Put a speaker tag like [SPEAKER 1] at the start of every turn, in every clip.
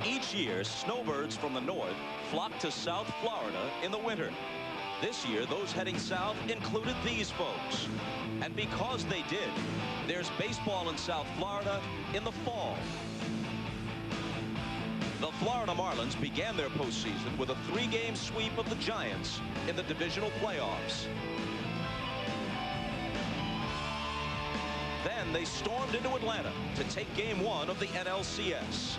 [SPEAKER 1] Each year, snowbirds from the north flock to South Florida in the winter. This year, those heading south included these folks. And because they did, there's baseball in South Florida in the fall. The Florida Marlins began their postseason with a 3-game sweep of the Giants in the divisional playoffs. Then they stormed into Atlanta to take Game 1 of the NLCS.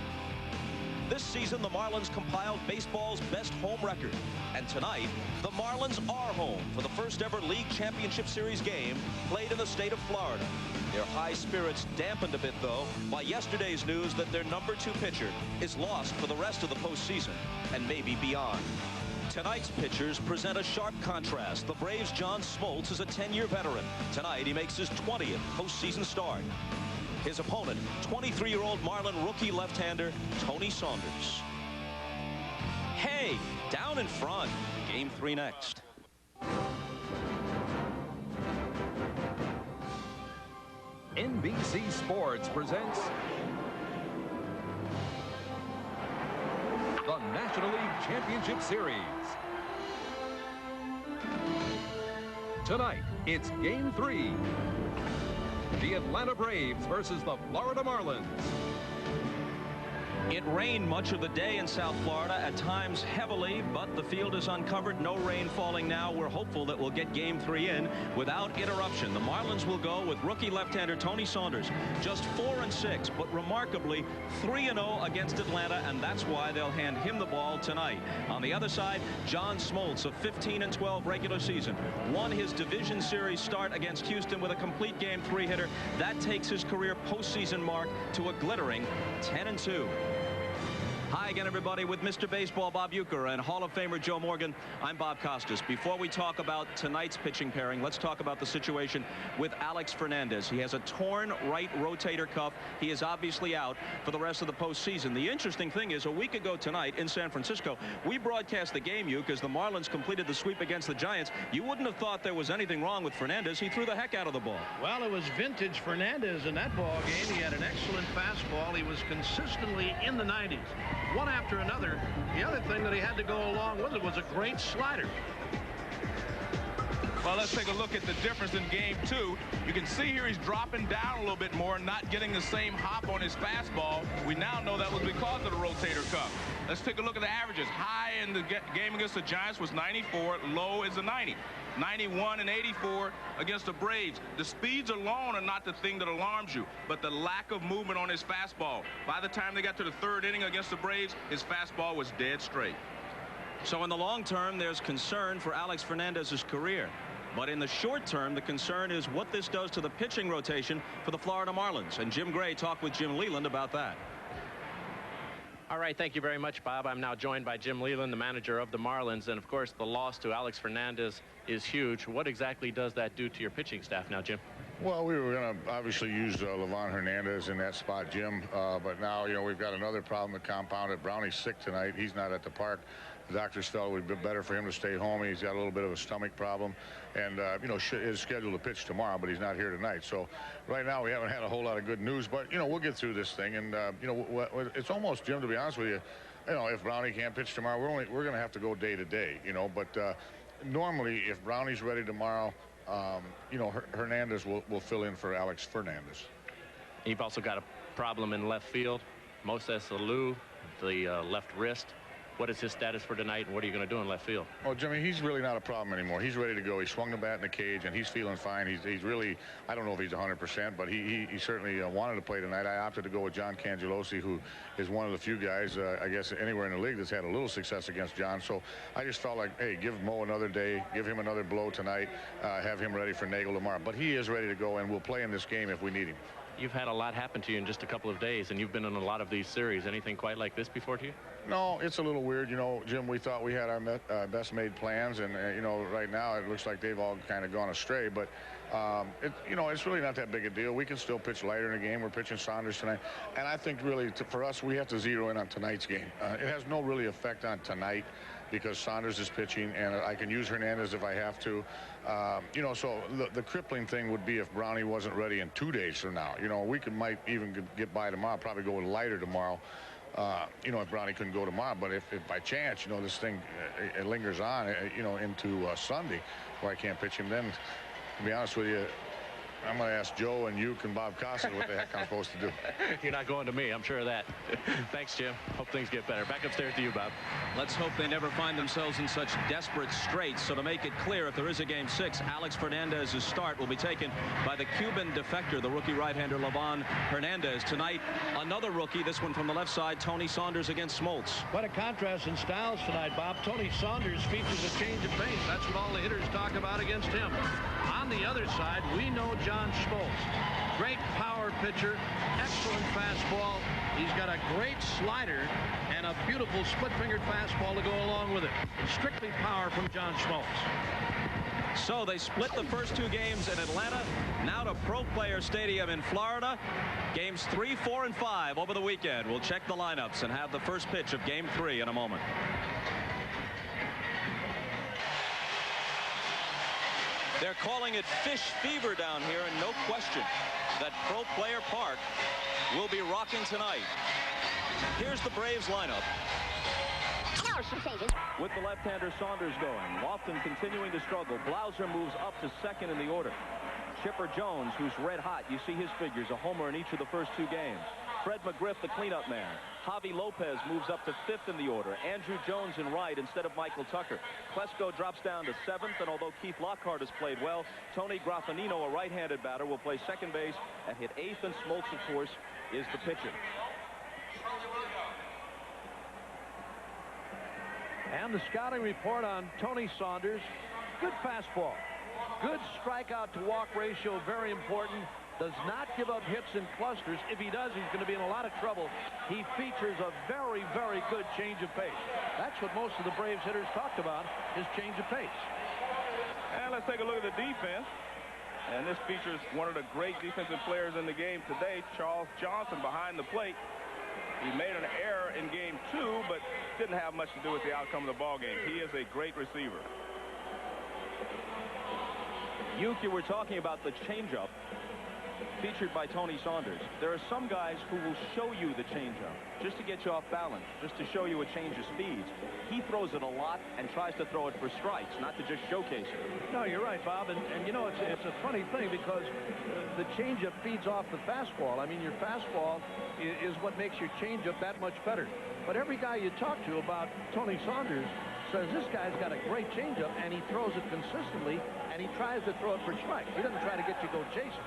[SPEAKER 1] This season, the Marlins compiled baseball's best home record. And tonight, the Marlins are home for the first ever League Championship Series game played in the state of Florida. Their high spirits dampened a bit, though, by yesterday's news that their #2 pitcher is lost for the rest of the postseason and maybe beyond. Tonight's pitchers present a sharp contrast. The Braves' John Smoltz is a 10-year veteran. Tonight, he makes his 20th postseason start. His opponent, 23-year-old Marlin rookie left-hander Tony Saunders. Hey, down in front. Game 3 next.
[SPEAKER 2] NBC Sports presents the National League Championship Series. Tonight, it's Game 3. The Atlanta Braves versus the Florida Marlins.
[SPEAKER 1] It rained much of the day in South Florida, at times heavily, but the field is uncovered. No rain falling now. We're hopeful that we'll get Game 3 in without interruption. The Marlins will go with rookie left-hander Tony Saunders, just 4-6, but remarkably 3-0 against Atlanta, and that's why they'll hand him the ball tonight. On the other side, John Smoltz, a 15-12 regular season, won his division series start against Houston with a complete Game 3 hitter. That takes his career postseason mark to a glittering 10-2. Hi again, everybody, with Mr. Baseball Bob Uecker and Hall of Famer Joe Morgan. I'm Bob Costas. Before we talk about tonight's pitching pairing, let's talk about the situation with Alex Fernandez. He has a torn right rotator cuff. He is obviously out for the rest of the postseason. The interesting thing is, a week ago tonight in San Francisco, we broadcast the game, Uecker, as the Marlins completed the sweep against the Giants. You wouldn't have thought there was anything wrong with Fernandez. He threw the heck out of the ball.
[SPEAKER 3] Well, it was vintage Fernandez in that ball game. He had an excellent fastball. He was consistently in the 90s. One after another. The other thing that he had to go along with it was a great slider.
[SPEAKER 4] Well, let's take a look at the difference in Game 2. You can see here he's dropping down a little bit more, not getting the same hop on his fastball. We now know that was because of the rotator cuff. Let's take a look at the averages. High in the game against the Giants was 94. Low is a 90. 91 and 84 against the Braves. The speeds alone are not the thing that alarms you, but the lack of movement on his fastball. By the time they got to the 3rd inning against the Braves, his fastball was dead straight.
[SPEAKER 1] So in the long term, there's concern for Alex Fernandez's career. But in the short term, the concern is what this does to the pitching rotation for the Florida Marlins. And Jim Gray talked with Jim Leland about that.
[SPEAKER 5] All right, thank you very much, Bob. I'm now joined by Jim Leland, the manager of the Marlins. And, of course, the loss to Alex Fernandez is huge. What exactly does that do to your pitching staff now, Jim?
[SPEAKER 6] Well, we were going to obviously use Livan Hernandez in that spot, Jim. But now, we've got another problem that compounded. Brownie's sick tonight. He's not at the park. The doctors felt it would be better for him to stay home. He's got a little bit of a stomach problem. And, is scheduled to pitch tomorrow, but he's not here tonight. So right now we haven't had a whole lot of good news. But, we'll get through this thing. And, it's almost, Jim, to be honest with you, if Brownie can't pitch tomorrow, we're going to have to go day to day, But normally, if Brownie's ready tomorrow, Hernandez will fill in for Alex Fernandez.
[SPEAKER 5] You've also got a problem in left field. Moses Alou, the left wrist. What is his status for tonight, and what are you going to do in left field?
[SPEAKER 6] Well, Jimmy, he's really not a problem anymore. He's ready to go. He swung the bat in the cage, and he's feeling fine. He's really, I don't know if he's 100%, but he certainly wanted to play tonight. I opted to go with John Cangelosi, who is one of the few guys, I guess, anywhere in the league that's had a little success against John. So I just felt like, hey, give Mo another day, give him another blow tonight, have him ready for Nagel tomorrow. But he is ready to go, and we'll play in this game if we need him.
[SPEAKER 5] You've had a lot happen to you in just a couple of days, and you've been in a lot of these series. Anything quite like this before to you?
[SPEAKER 6] No, it's a little weird. Jim, we thought we had our best made plans, and, right now it looks like they've all kind of gone astray. But, it's really not that big a deal. We can still pitch lighter in the game. We're pitching Saunders tonight. And I think really, for us, we have to zero in on tonight's game. It has no really effect on tonight because Saunders is pitching, and I can use Hernandez if I have to. So the crippling thing would be if Brownie wasn't ready in 2 days from now. We might even get by tomorrow, probably go with lighter tomorrow. you know, if Brownie couldn't go tomorrow. But if by chance, you know, this thing it lingers on, you know, into Sunday, where I can't pitch him, then, to be honest with you, I'm going to ask Joe and Uke and Bob Costin what the heck I'm supposed to do.
[SPEAKER 5] You're not going to me, I'm sure of that. Thanks, Jim. Hope things get better. Back upstairs to you, Bob.
[SPEAKER 1] Let's hope they never find themselves in such desperate straits. So to make it clear, if there is a game 6, Alex Fernandez's start will be taken by the Cuban defector, the rookie right-hander Livan Hernandez. Tonight, another rookie, this one from the left side, Tony Saunders against Smoltz.
[SPEAKER 3] What a contrast in styles tonight, Bob. Tony Saunders features a change of pace. That's what all the hitters talk about against him. On the other side, we know John Smoltz. Great power pitcher, excellent fastball. He's got a great slider and a beautiful split-fingered fastball to go along with it. Strictly power from John Smoltz.
[SPEAKER 1] So they split the first 2 games in Atlanta. Now to Pro Player Stadium in Florida. Games 3, 4, and 5 over the weekend. We'll check the lineups and have the first pitch of game 3 in a moment. They're calling it fish fever down here, and no question that Pro Player Park will be rocking tonight. Here's the Braves lineup. With the left-hander Saunders going. Lofton continuing to struggle. Blauser moves up to second in the order. Chipper Jones, who's red hot. You see his figures, a homer in each of the first 2 games. Fred McGriff, the cleanup man. Javi Lopez moves up to 5th in the order. Andrew Jones in right instead of Michael Tucker. Klesko drops down to 7th, and although Keith Lockhart has played well, Tony Graffinino, a right-handed batter, will play second base and hit 8th, and Smoltz, of course, is the pitcher.
[SPEAKER 3] And the scouting report on Tony Saunders. Good fastball. Good strikeout to walk ratio, very important. Does not give up hits in clusters. If he does, he's going to be in a lot of trouble. He features a very, very good change of pace. That's what most of the Braves hitters talked about, his change of pace.
[SPEAKER 4] And let's take a look at the defense. And this features one of the great defensive players in the game today, Charles Johnson, behind the plate. He made an error in game 2, but didn't have much to do with the outcome of the ball game. He is a great receiver.
[SPEAKER 1] Uke, you were talking about the changeup featured by Tony Saunders. There are some guys who will show you the changeup just to get you off balance, just to show you a change of speeds. He throws it a lot and tries to throw it for strikes, not to just showcase it.
[SPEAKER 3] No, you're right, Bob. And you know, it's a funny thing because the changeup feeds off the fastball. I mean, your fastball is what makes your changeup that much better. But every guy you talk to about Tony Saunders says this guy's got a great changeup, and he throws it consistently, and he tries to throw it for strikes. He doesn't try to get you to go chasing.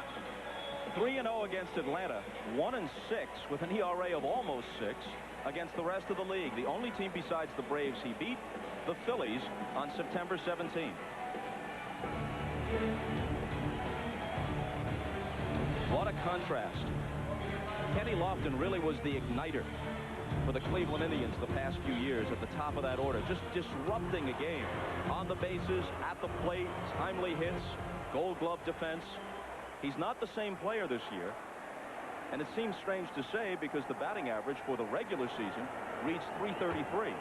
[SPEAKER 1] 3-0 against Atlanta, 1-6 with an ERA of almost 6 against the rest of the league. The only team besides the Braves he beat, the Phillies, on September 17th. What a contrast. Kenny Lofton really was the igniter for the Cleveland Indians the past few years at the top of that order, just disrupting a game on the bases, at the plate, timely hits, Gold Glove defense. He's not the same player this year, and it seems strange to say because the batting average for the regular season reached .333.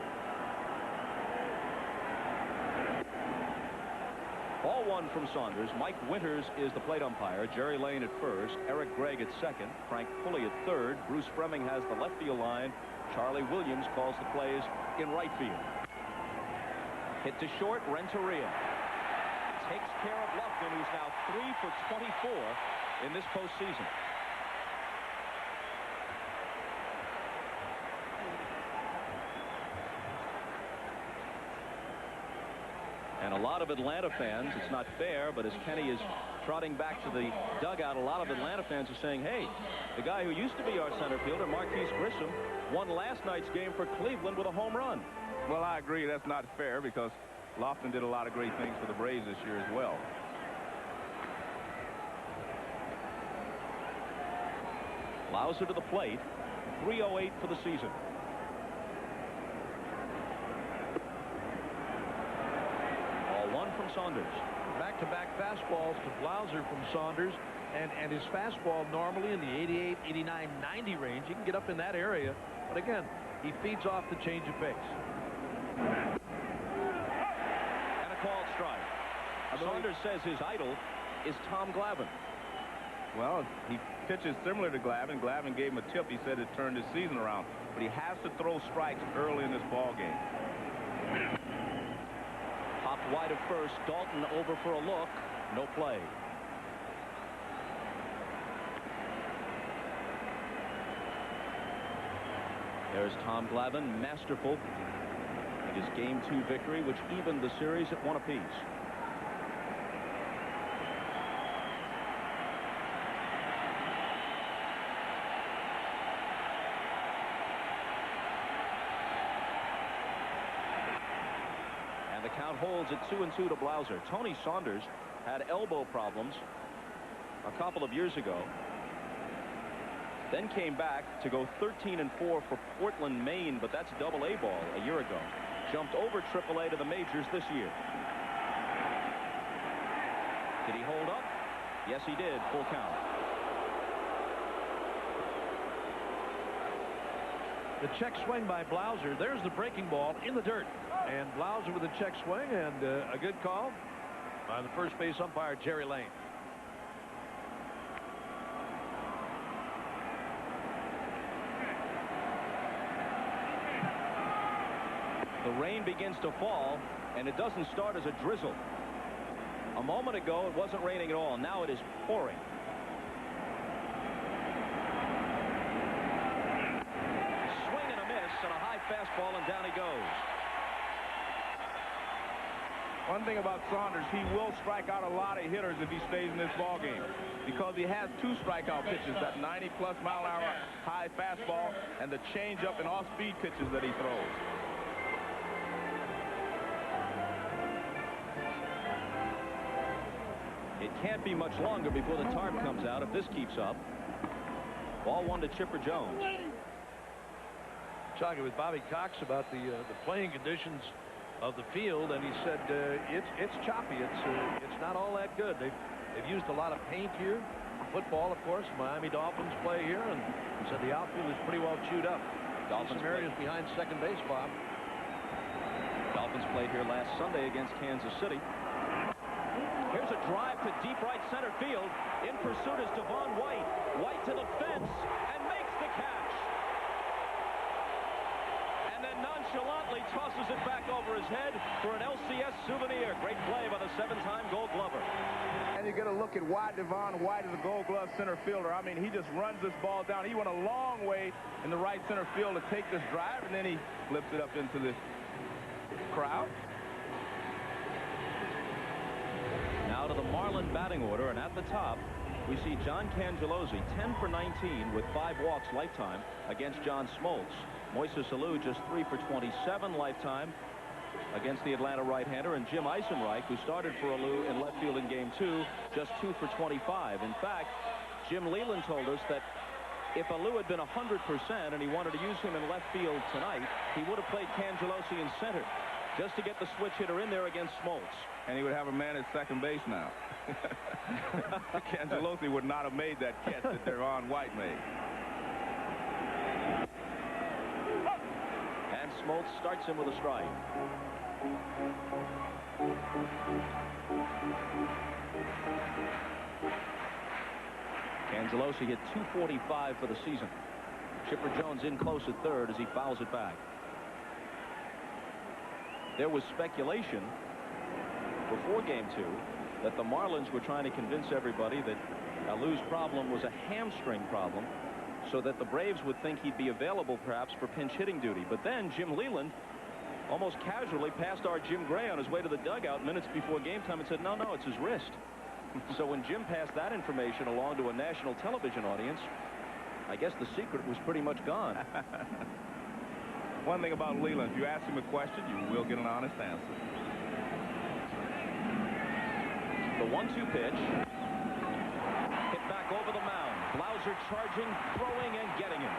[SPEAKER 1] Ball 1 from Saunders. Mike Winters is the plate umpire. Jerry Lane at first. Eric Gregg at second. Frank Pulley at third. Bruce Fremming has the left field line. Charlie Williams calls the plays in right field. Hit to short. Renteria takes care of Lofton, who's now 3 for 24 in this postseason. And a lot of Atlanta fans, it's not fair, but as Kenny is trotting back to the dugout, a lot of Atlanta fans are saying, hey, the guy who used to be our center fielder, Marquise Grissom, won last night's game for Cleveland with a home run.
[SPEAKER 4] Well, I agree that's not fair because Lofton did a lot of great things for the Braves this year as well.
[SPEAKER 1] Blauser to the plate. 3:08 for the season. Ball 1 from Saunders.
[SPEAKER 3] Back-to-back fastballs to Blauser from Saunders, and his fastball normally in the 88, 89, 90 range. He can get up in that area, but again, he feeds off the change of pace.
[SPEAKER 1] And a called strike. Saunders says his idol is Tom Glavine.
[SPEAKER 4] Well, he pitches similar to Glavine. Glavine gave him a tip. He said it turned his season around. but he has to throw strikes early in this ball game.
[SPEAKER 1] Popped wide of first. Dalton over for a look. No play. There's Tom Glavine, masterful in his Game 2 victory, which evened the series at 1 apiece. And the count holds at 2-2 to Blauser. Tony Saunders had elbow problems a couple of years ago. Then came back to go 13-4 for Portland, Maine, but that's double-A ball a year ago. Jumped over AAA to the majors this year. Did he hold up? Yes, he did. Full count.
[SPEAKER 3] The check swing by Blauser. There's the breaking ball in the dirt. And Blauser with a check swing, and a good call by the first base umpire, Jerry Lane.
[SPEAKER 1] The rain begins to fall, and it doesn't start as a drizzle. A moment ago, it wasn't raining at all. Now it is pouring. A swing and a miss, and a high fastball, and down he goes.
[SPEAKER 4] One thing about Saunders, he will strike out a lot of hitters if he stays in this ball game, because he has 2 strikeout pitches, that 90-plus mile-an-hour high fastball and the changeup and off-speed pitches that he throws.
[SPEAKER 1] It can't be much longer before the tarp comes out if this keeps up. Ball 1 to Chipper Jones.
[SPEAKER 3] Talking with Bobby Cox about the playing conditions of the field, and he said it's choppy. It's not all that good. They've used a lot of paint here. Football, of course. Miami Dolphins play here, and he said the outfield is pretty well chewed up. Dolphins areas behind second base, Bob.
[SPEAKER 1] Dolphins played here last Sunday against Kansas City. Here's a drive to deep right center field. In pursuit is Devon White. White to the fence and makes the catch. And then nonchalantly tosses it back over his head for an LCS souvenir. Great play by the 7-time Gold Glover.
[SPEAKER 4] And you get a look at why Devon White is a Gold Glove center fielder. I mean, he just runs this ball down. He went a long way in the right center field to take this drive, and then he flips it up into the crowd.
[SPEAKER 1] Now to the Marlin batting order, and at the top we see John Cangelosi 10 for 19 with 5 walks lifetime against John Smoltz. Moises Alou just 3 for 27 lifetime against the Atlanta right-hander, and Jim Eisenreich, who started for Alou in left field in Game 2, just 2 for 25. In fact, Jim Leland told us that if Alou had been 100% and he wanted to use him in left field tonight, he would have played Cangelosi in center just to get the switch hitter in there against Smoltz.
[SPEAKER 4] And he would have a man at second base now. Cangelosi would not have made that catch that Devon White made.
[SPEAKER 1] And Smoltz starts him with a strike. Cangelosi hit .245 for the season. Chipper Jones in close at third as he fouls it back. There was speculation before Game 2 that the Marlins were trying to convince everybody that Alou's problem was a hamstring problem, so that the Braves would think he'd be available perhaps for pinch hitting duty. But then Jim Leland almost casually passed our Jim Gray on his way to the dugout minutes before game time and said, no, it's his wrist. So when Jim passed that information along to a national television audience, I guess the secret was pretty much gone.
[SPEAKER 4] One thing about Leland, if you ask him a question, you will get an honest answer.
[SPEAKER 1] The 1-2 pitch. Hit back over the mound. Blauser charging, throwing, and getting him.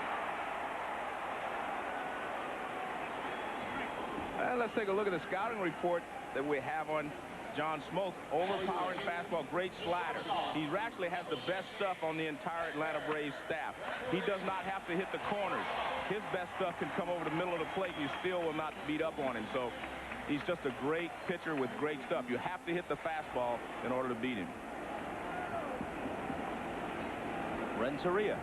[SPEAKER 4] And let's take a look at the scouting report that we have on John Smoltz. Overpowering fastball, great slider. He actually has the best stuff on the entire Atlanta Braves staff. He does not have to hit the corners. His best stuff can come over the middle of the plate, and you still will not beat up on him. So he's just a great pitcher with great stuff. You have to hit the fastball in order to beat him.
[SPEAKER 1] Renteria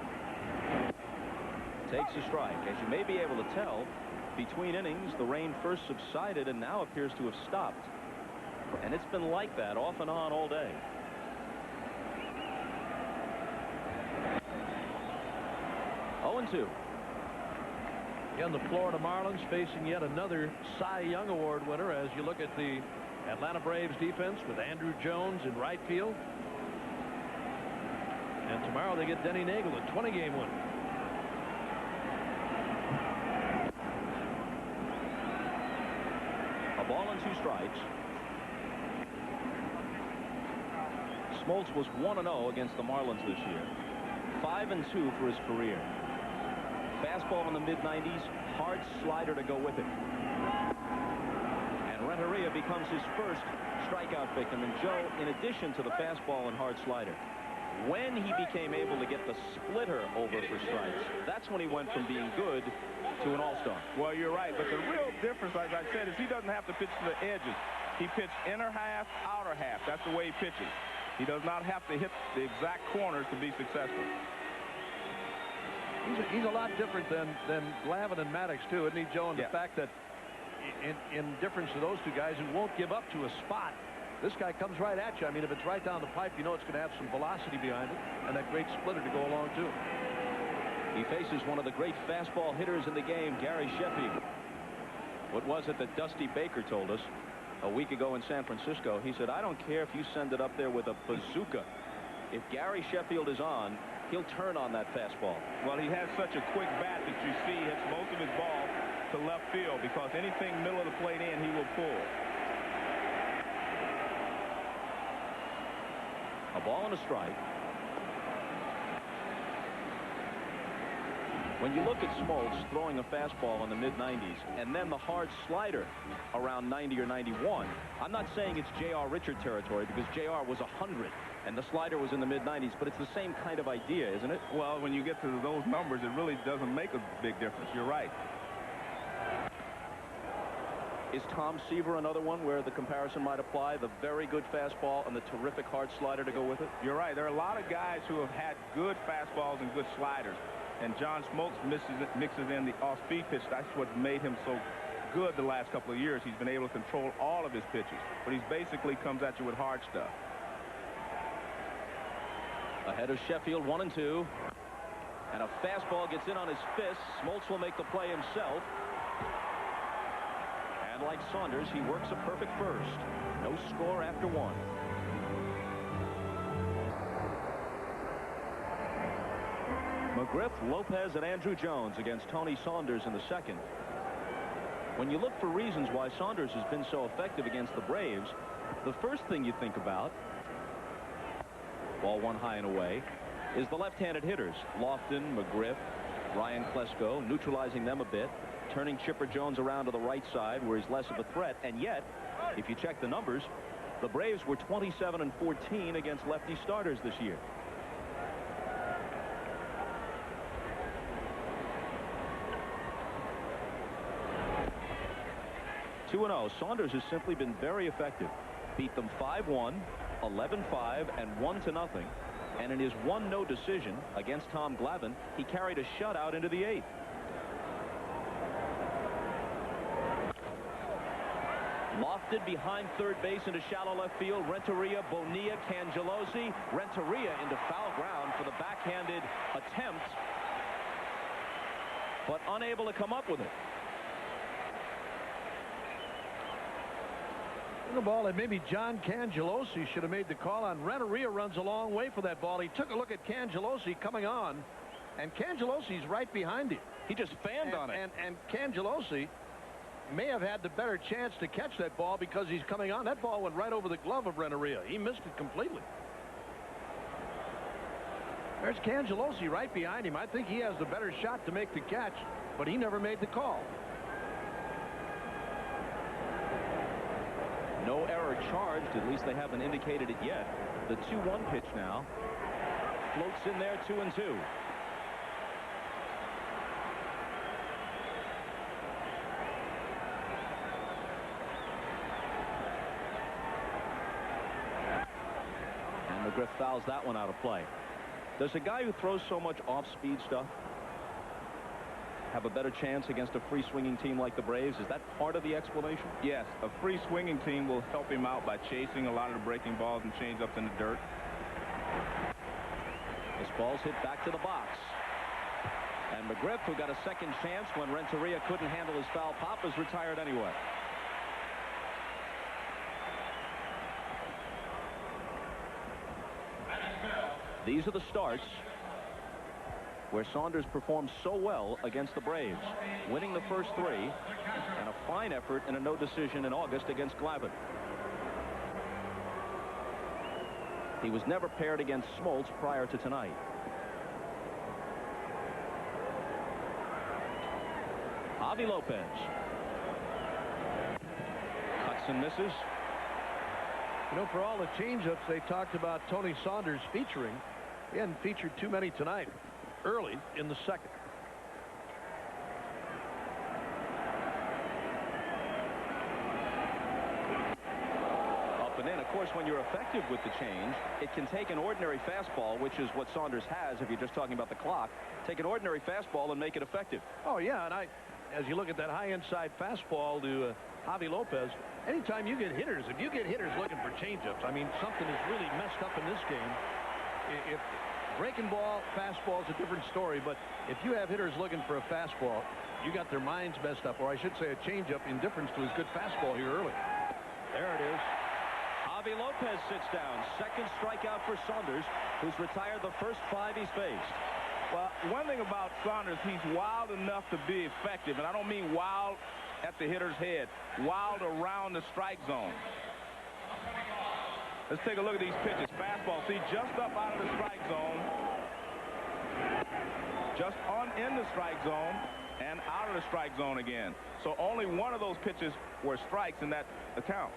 [SPEAKER 1] takes a strike. As you may be able to tell, between innings, the rain first subsided and now appears to have stopped. And it's been like that off and on all day. Oh, 0-2.
[SPEAKER 3] Again, the Florida Marlins facing yet another Cy Young Award winner as you look at the Atlanta Braves defense with Andrew Jones in right field. And tomorrow they get Denny Nagel, a 20-game win.
[SPEAKER 1] A ball and 2 strikes. Smoltz was 1-0 against the Marlins this year. 5-2 for his career. Fastball in the mid-90s, hard slider to go with it. And Renteria becomes his first strikeout victim. And Joe, in addition to the fastball and hard slider, when he became able to get the splitter over for strikes, that's when he went from being good to an all-star.
[SPEAKER 4] Well, you're right, but the real difference, as I said, is he doesn't have to pitch to the edges. He pitched inner half, outer half. That's the way he pitches. He does not have to hit the exact corners to be successful.
[SPEAKER 3] He's a lot different than Glavine and Maddox, too, isn't he, Joe? And the fact that in difference to those two guys who won't give up to a spot, this guy comes right at you. I mean, if it's right down the pipe, you know it's going to have some velocity behind it and that great splitter to go along, too.
[SPEAKER 1] He faces one of the great fastball hitters in the game, Gary Sheffield. What was it that Dusty Baker told us a week ago in San Francisco? He said, I don't care if you send it up there with a bazooka. If Gary Sheffield is on, he'll turn on that fastball.
[SPEAKER 4] Well, he has such a quick bat that you see hits most of his ball to left field because anything middle of the plate in, he will pull.
[SPEAKER 1] A ball and a strike. When you look at Smoltz throwing a fastball in the mid-90s and then the hard slider around 90 or 91, I'm not saying it's J.R. Richard territory because J.R. was 100 and the slider was in the mid-90s, but it's the same kind of idea, isn't it?
[SPEAKER 4] Well, when you get to those numbers, it really doesn't make a big difference. You're right.
[SPEAKER 1] Is Tom Seaver another one where the comparison might apply? The very good fastball and the terrific hard slider to go with it?
[SPEAKER 4] You're right. There are a lot of guys who have had good fastballs and good sliders. And John Smoltz mixes in the off-speed pitch. That's what made him so good the last couple of years. He's been able to control all of his pitches. But he basically comes at you with hard stuff.
[SPEAKER 1] Ahead of Sheffield, 1-2. And a fastball gets in on his fist. Smoltz will make the play himself. And like Saunders, he works a perfect first. No score after 1. McGriff, Lopez, and Andrew Jones against Tony Saunders in the second. When you look for reasons why Saunders has been so effective against the Braves, the first thing you think about, ball 1 high and away, is the left-handed hitters. Lofton, McGriff, Ryan Klesko, neutralizing them a bit, turning Chipper Jones around to the right side where he's less of a threat. And yet, if you check the numbers, the Braves were 27-14 against lefty starters this year. Saunders has simply been very effective. Beat them 5-1, 11-5, and 1-0. And in his 1-0 decision against Tom Glavine, he carried a shutout into the 8th. Lofted behind third base into shallow left field. Renteria, Bonilla, Cangelosi. Renteria into foul ground for the backhanded attempt, but unable to come up with it.
[SPEAKER 3] The ball, and maybe John Cangelosi should have made the call on. Renteria runs a long way for that ball. He took a look at Cangelosi coming on, and Cangelosi's right behind him.
[SPEAKER 1] He just fanned on it.
[SPEAKER 3] And Cangelosi may have had the better chance to catch that ball because he's coming on. That ball went right over the glove of Renteria. He missed it completely. There's Cangelosi right behind him. I think he has the better shot to make the catch, but he never made the call.
[SPEAKER 1] No error charged. At least they haven't indicated it yet. The 2-1 pitch now floats in there, 2-2. And McGriff fouls that one out of play. Does a guy who throws so much off-speed stuff have a better chance against a free swinging team like the Braves? Is that part of the explanation?
[SPEAKER 4] Yes, a free swinging team will help him out by chasing a lot of the breaking balls and change-ups in the dirt.
[SPEAKER 1] This ball's hit back to the box. And McGriff, who got a second chance when Renteria couldn't handle his foul pop, is retired anyway. These are the starts where Saunders performed so well against the Braves, winning the first three, and a fine effort in a no decision in August against Glavine. He was never paired against Smoltz prior to tonight. Javi Lopez cuts and misses.
[SPEAKER 3] You know, for all the changeups they talked about Tony Saunders featuring, he hadn't featured too many tonight. Early in the second.
[SPEAKER 1] Up and in. Of course, when you're effective with the change, it can take an ordinary fastball, which is what Saunders has if you're just talking about the clock, take an ordinary fastball and make it effective.
[SPEAKER 3] Oh, yeah, and as you look at that high inside fastball to Javi Lopez, anytime you get hitters, if you get hitters looking for changeups, I mean, something is really messed up in this game. If breaking ball, fastball is a different story, but if you have hitters looking for a fastball, you got their minds messed up, or I should say a changeup in difference to his good fastball here early.
[SPEAKER 1] There it is. Javi Lopez sits down. Second strikeout for Saunders, who's retired the first 5 he's faced.
[SPEAKER 4] Well, one thing about Saunders, he's wild enough to be effective, and I don't mean wild at the hitter's head, wild around the strike zone. Let's take a look at these pitches. Fastball, see, just up out of the strike zone. Just in the strike zone and out of the strike zone again. So only one of those pitches were strikes in that account.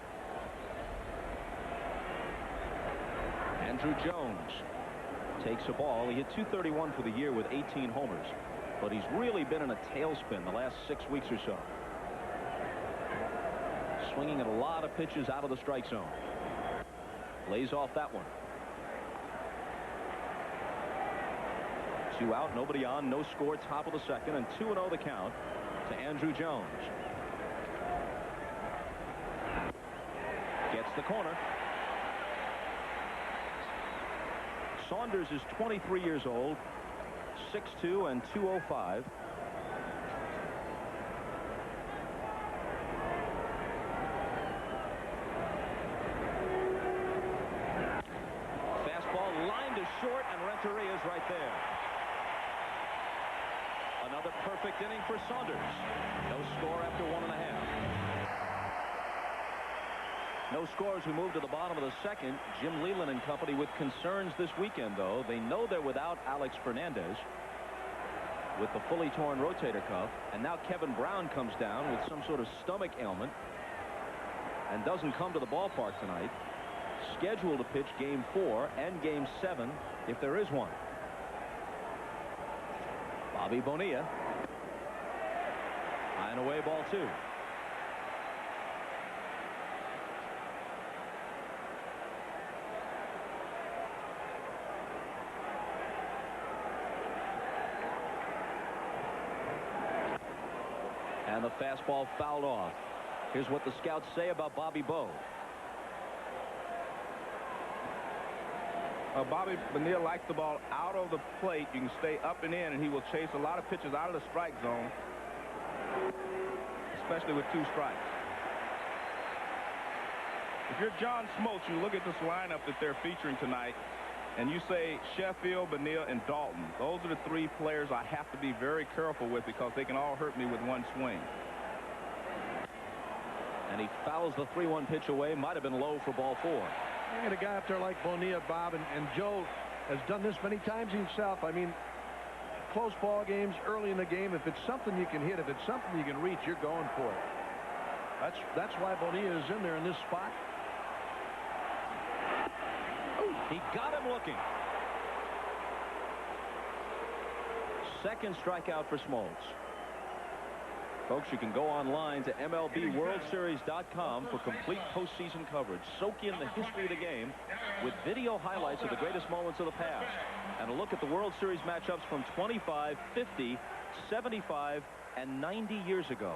[SPEAKER 1] Andrew Jones takes a ball. He hit .231 for the year with 18 homers. But he's really been in a tailspin the last 6 weeks or so. Swinging at a lot of pitches out of the strike zone. Lays off that one. 2 out, nobody on, no score, top of the second, and 2-0 the count to Andrew Jones. Gets the corner. Saunders is 23 years old, 6'2" and 205. Short, and Renteria is right there. Another perfect inning for Saunders. No score after 1.5. No score as we move to the bottom of the second. Jim Leland and company with concerns this weekend, though. They know they're without Alex Fernandez with the fully torn rotator cuff, and now Kevin Brown comes down with some sort of stomach ailment and doesn't come to the ballpark tonight. Scheduled to pitch game 4 and game 7 if there is one. Bobby Bonilla. High and away, ball 2. And the fastball fouled off. Here's what the scouts say about Bobby Bo.
[SPEAKER 4] Bobby Bonilla likes the ball out of the plate. You can stay up and in, and he will chase a lot of pitches out of the strike zone, especially with 2 strikes. If you're John Smoltz, you look at this lineup that they're featuring tonight, and you say Sheffield, Bonilla, and Dalton. Those are the 3 players I have to be very careful with because they can all hurt me with one swing.
[SPEAKER 1] And he fouls the 3-1 pitch away. Might have been low for ball 4.
[SPEAKER 3] You get a guy up there like Bonilla, Bob, and Joe has done this many times himself. I mean, close ball games early in the game, if it's something you can hit, if it's something you can reach, you're going for it. That's why Bonilla is in there in this spot.
[SPEAKER 1] Ooh, he got him looking. Second strikeout for Smoltz. Folks, you can go online to MLBWorldSeries.com for complete postseason coverage. Soak in the history of the game with video highlights of the greatest moments of the past. And a look at the World Series matchups from 25, 50, 75 and 90 years ago.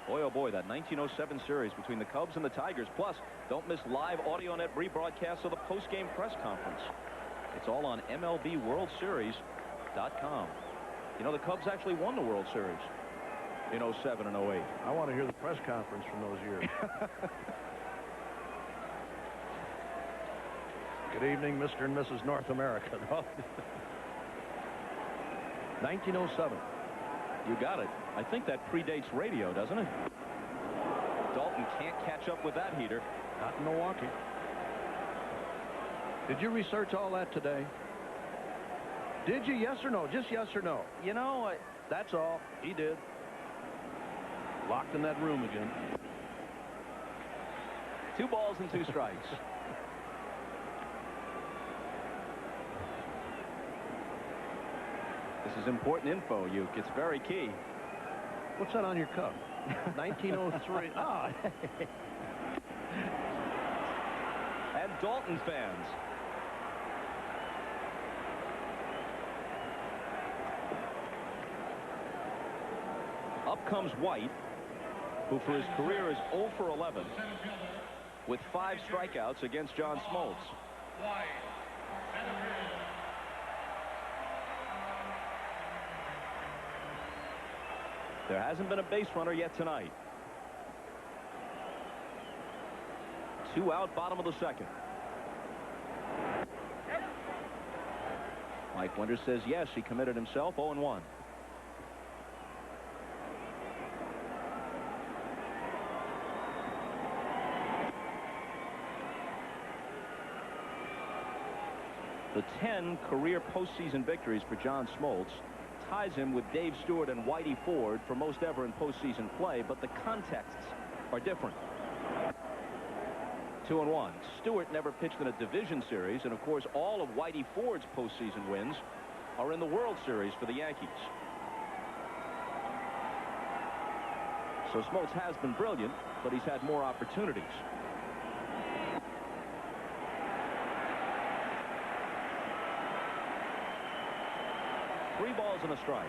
[SPEAKER 1] Boy, oh boy, that 1907 series between the Cubs and the Tigers. Plus, don't miss live AudioNet rebroadcasts of the post-game press conference. It's all on MLBWorldSeries.com. You know, the Cubs actually won the World Series in 07 and 08.
[SPEAKER 3] I want to hear the press conference from those years. Good evening, Mr. and Mrs. North America. 1907.
[SPEAKER 1] You got it. I think that predates radio, doesn't it? Dalton can't catch up with that heater.
[SPEAKER 3] Not in Milwaukee. Did you research all that today? Did you? Yes or no? Just yes or no?
[SPEAKER 1] You know,
[SPEAKER 3] that's all. He did. Locked in that room again.
[SPEAKER 1] 2 balls and 2 strikes. This is important info, Uke. It's very key.
[SPEAKER 3] What's that on your cup? 1903. Ah.
[SPEAKER 1] And Dalton fans. Up comes White, who for his career is 0 for 11 with 5 strikeouts against John Smoltz. There hasn't been a base runner yet tonight. 2 out, bottom of the 2nd. Mike Winters says yes, he committed himself. 0-1. The 10 career postseason victories for John Smoltz ties him with Dave Stewart and Whitey Ford for most ever in postseason play, but the contexts are different. 2-1. Stewart never pitched in a division series, and of course all of Whitey Ford's postseason wins are in the World Series for the Yankees. So Smoltz has been brilliant, but he's had more opportunities. Three balls and a strike.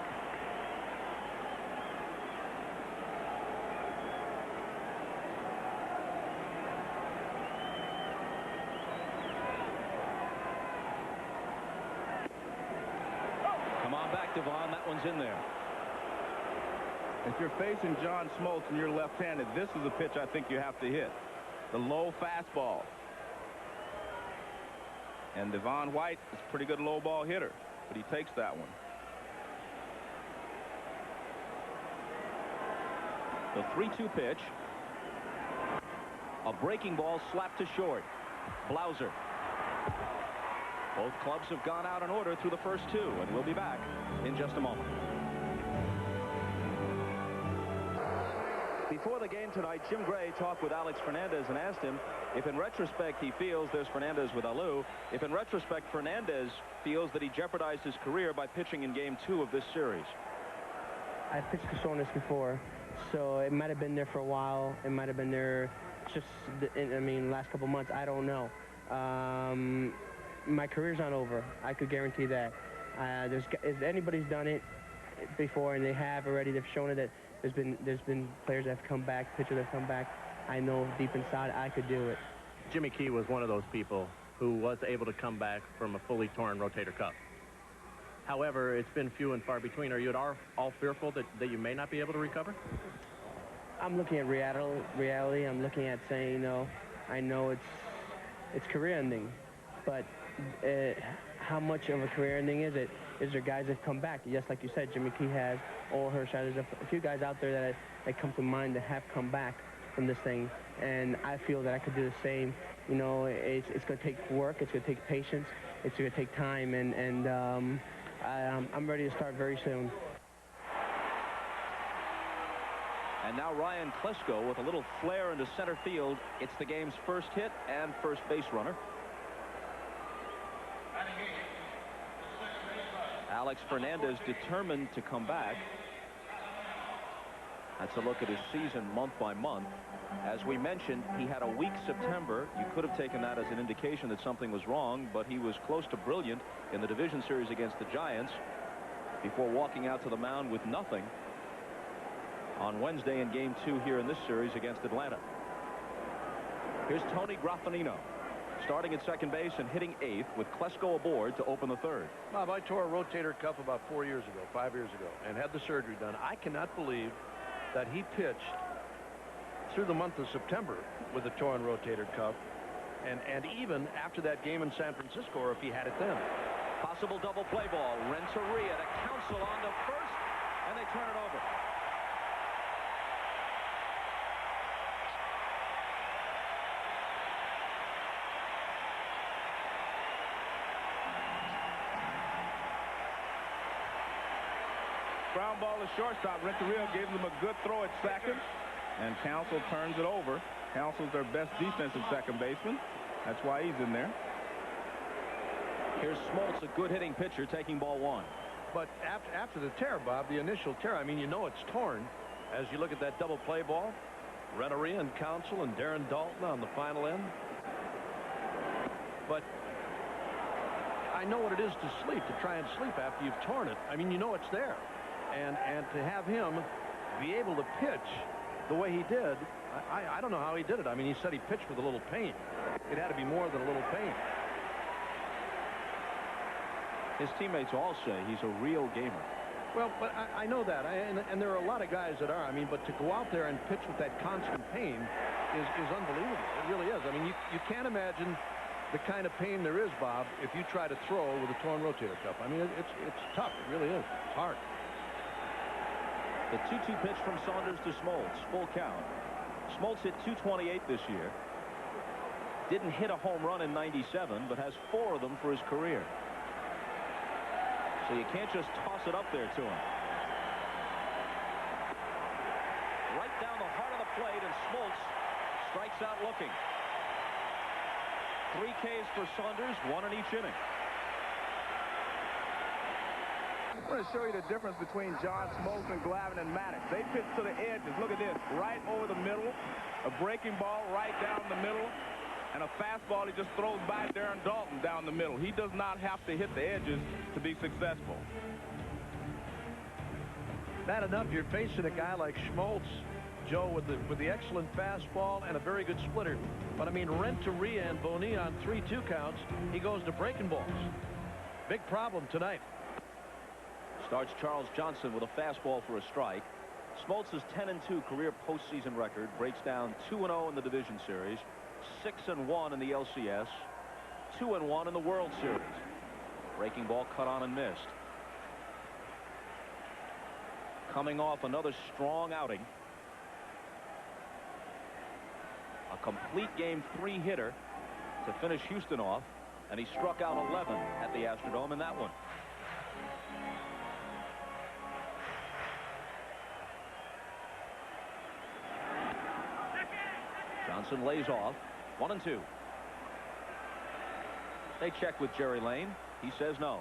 [SPEAKER 1] Come on back, Devon. That one's in there.
[SPEAKER 4] If you're facing John Smoltz and you're left-handed, this is a pitch I think you have to hit. The low fastball. And Devon White is a pretty good low ball hitter, but he takes that one.
[SPEAKER 1] The 3-2 pitch. A breaking ball slapped to short. Blauser. Both clubs have gone out in order through the first 2, and we'll be back in just a moment. Before the game tonight, Jim Gray talked with Alex Fernandez and asked him if in retrospect he feels there's Fernandez with Alou, if in retrospect Fernandez feels that he jeopardized his career by pitching in Game 2 of this series.
[SPEAKER 7] I pitched for Saunders before, so it might have been there for a while. It might have been there just, last couple months. I don't know. My career's not over. I could guarantee that. If anybody's done it before, and they have already, they've shown it that there's been players that have come back, pitchers that have come back. I know deep inside I could do it.
[SPEAKER 5] Jimmy Key was one of those people who was able to come back from a fully torn rotator cuff. However, it's been few and far between. Are you at all fearful that you may not be able to recover?
[SPEAKER 7] I'm looking at reality. I'm looking at saying, I know it's career ending, but how much of a career ending is it? Is there guys that come back? Just like you said, Jimmy Key has, Oral Hershiser. There's a few guys out there that come to mind that have come back from this thing, and I feel that I could do the same. It's going to take work. It's going to take patience. It's going to take time, and I'm ready to start very soon.
[SPEAKER 1] And now Ryan Klesko with a little flare into center field. It's the game's first hit and first base runner. Alex Fernandez determined to come back. That's a look at his season month by month. As we mentioned, he had a weak September. You could have taken that as an indication that something was wrong, but he was close to brilliant in the division series against the Giants. before walking out to the mound with nothing on Wednesday in Game 2 here in this series against Atlanta. Here's Tony Graffagnino starting at second base and hitting 8th with Klesko aboard to open the 3rd.
[SPEAKER 3] Bob, I tore a rotator cuff about 5 years ago, and had the surgery done. I cannot believe that he pitched through the month of September with a torn rotator cuff, and even after that game in San Francisco, or if he had it then.
[SPEAKER 1] Possible double play ball. Renteria to Counsell on to first, and they turn it over.
[SPEAKER 4] Ground ball to shortstop. Renteria gave them a good throw at second, and Counsell turns it over. Counsell's their best defensive second baseman. That's why he's in there.
[SPEAKER 1] Here's Smoltz, a good hitting pitcher, taking ball 1.
[SPEAKER 3] But after the tear, Bob, the initial tear, I mean, you know it's torn. As you look at that double play ball, Renteria and Counsell and Darren Dalton on the final end. But I know what it is to sleep, to try and sleep after you've torn it. I mean, you know it's there. And to have him be able to pitch the way he did, I don't know how he did it. I mean, he said he pitched with a little pain. It had to be more than a little pain.
[SPEAKER 1] His teammates all say he's a real gamer.
[SPEAKER 3] Well, but I know that, and there are a lot of guys that are. I mean, but to go out there and pitch with that constant pain is unbelievable. It really is. I mean, you can't imagine the kind of pain there is, Bob, if you try to throw with a torn rotator cuff. I mean, it's tough. It really is. It's hard.
[SPEAKER 1] The 2-2 pitch from Saunders to Smoltz. Full count. Smoltz hit .228 this year. Didn't hit a home run in '97, but has 4 of them for his career. So you can't just toss it up there to him. Right down the heart of the plate, and Smoltz strikes out looking. 3 Ks for Saunders, 1 in each inning.
[SPEAKER 4] I'm going to show you the difference between John Smoltz and Glavine and Maddox. They pitch to the edges. Look at this. Right over the middle. A breaking ball right down the middle. And a fastball he just throws by Darren Dalton down the middle. He does not have to hit the edges to be successful.
[SPEAKER 3] Bad enough you're facing a guy like Smoltz, Joe, with the excellent fastball and a very good splitter. But I mean, Renteria and Bonilla on 3-2 counts, he goes to breaking balls. Big problem tonight.
[SPEAKER 1] Starts Charles Johnson with a fastball for a strike. Smoltz's 10-2 career postseason record breaks down 2-0 in the division series, 6-1 in the LCS, 2-1 in the World Series. Breaking ball cut on and missed. Coming off another strong outing. A complete Game 3 hitter to finish Houston off, and he struck out 11 at the Astrodome in that one. Johnson lays off. 1-2. They check with Jerry Lane. He says no.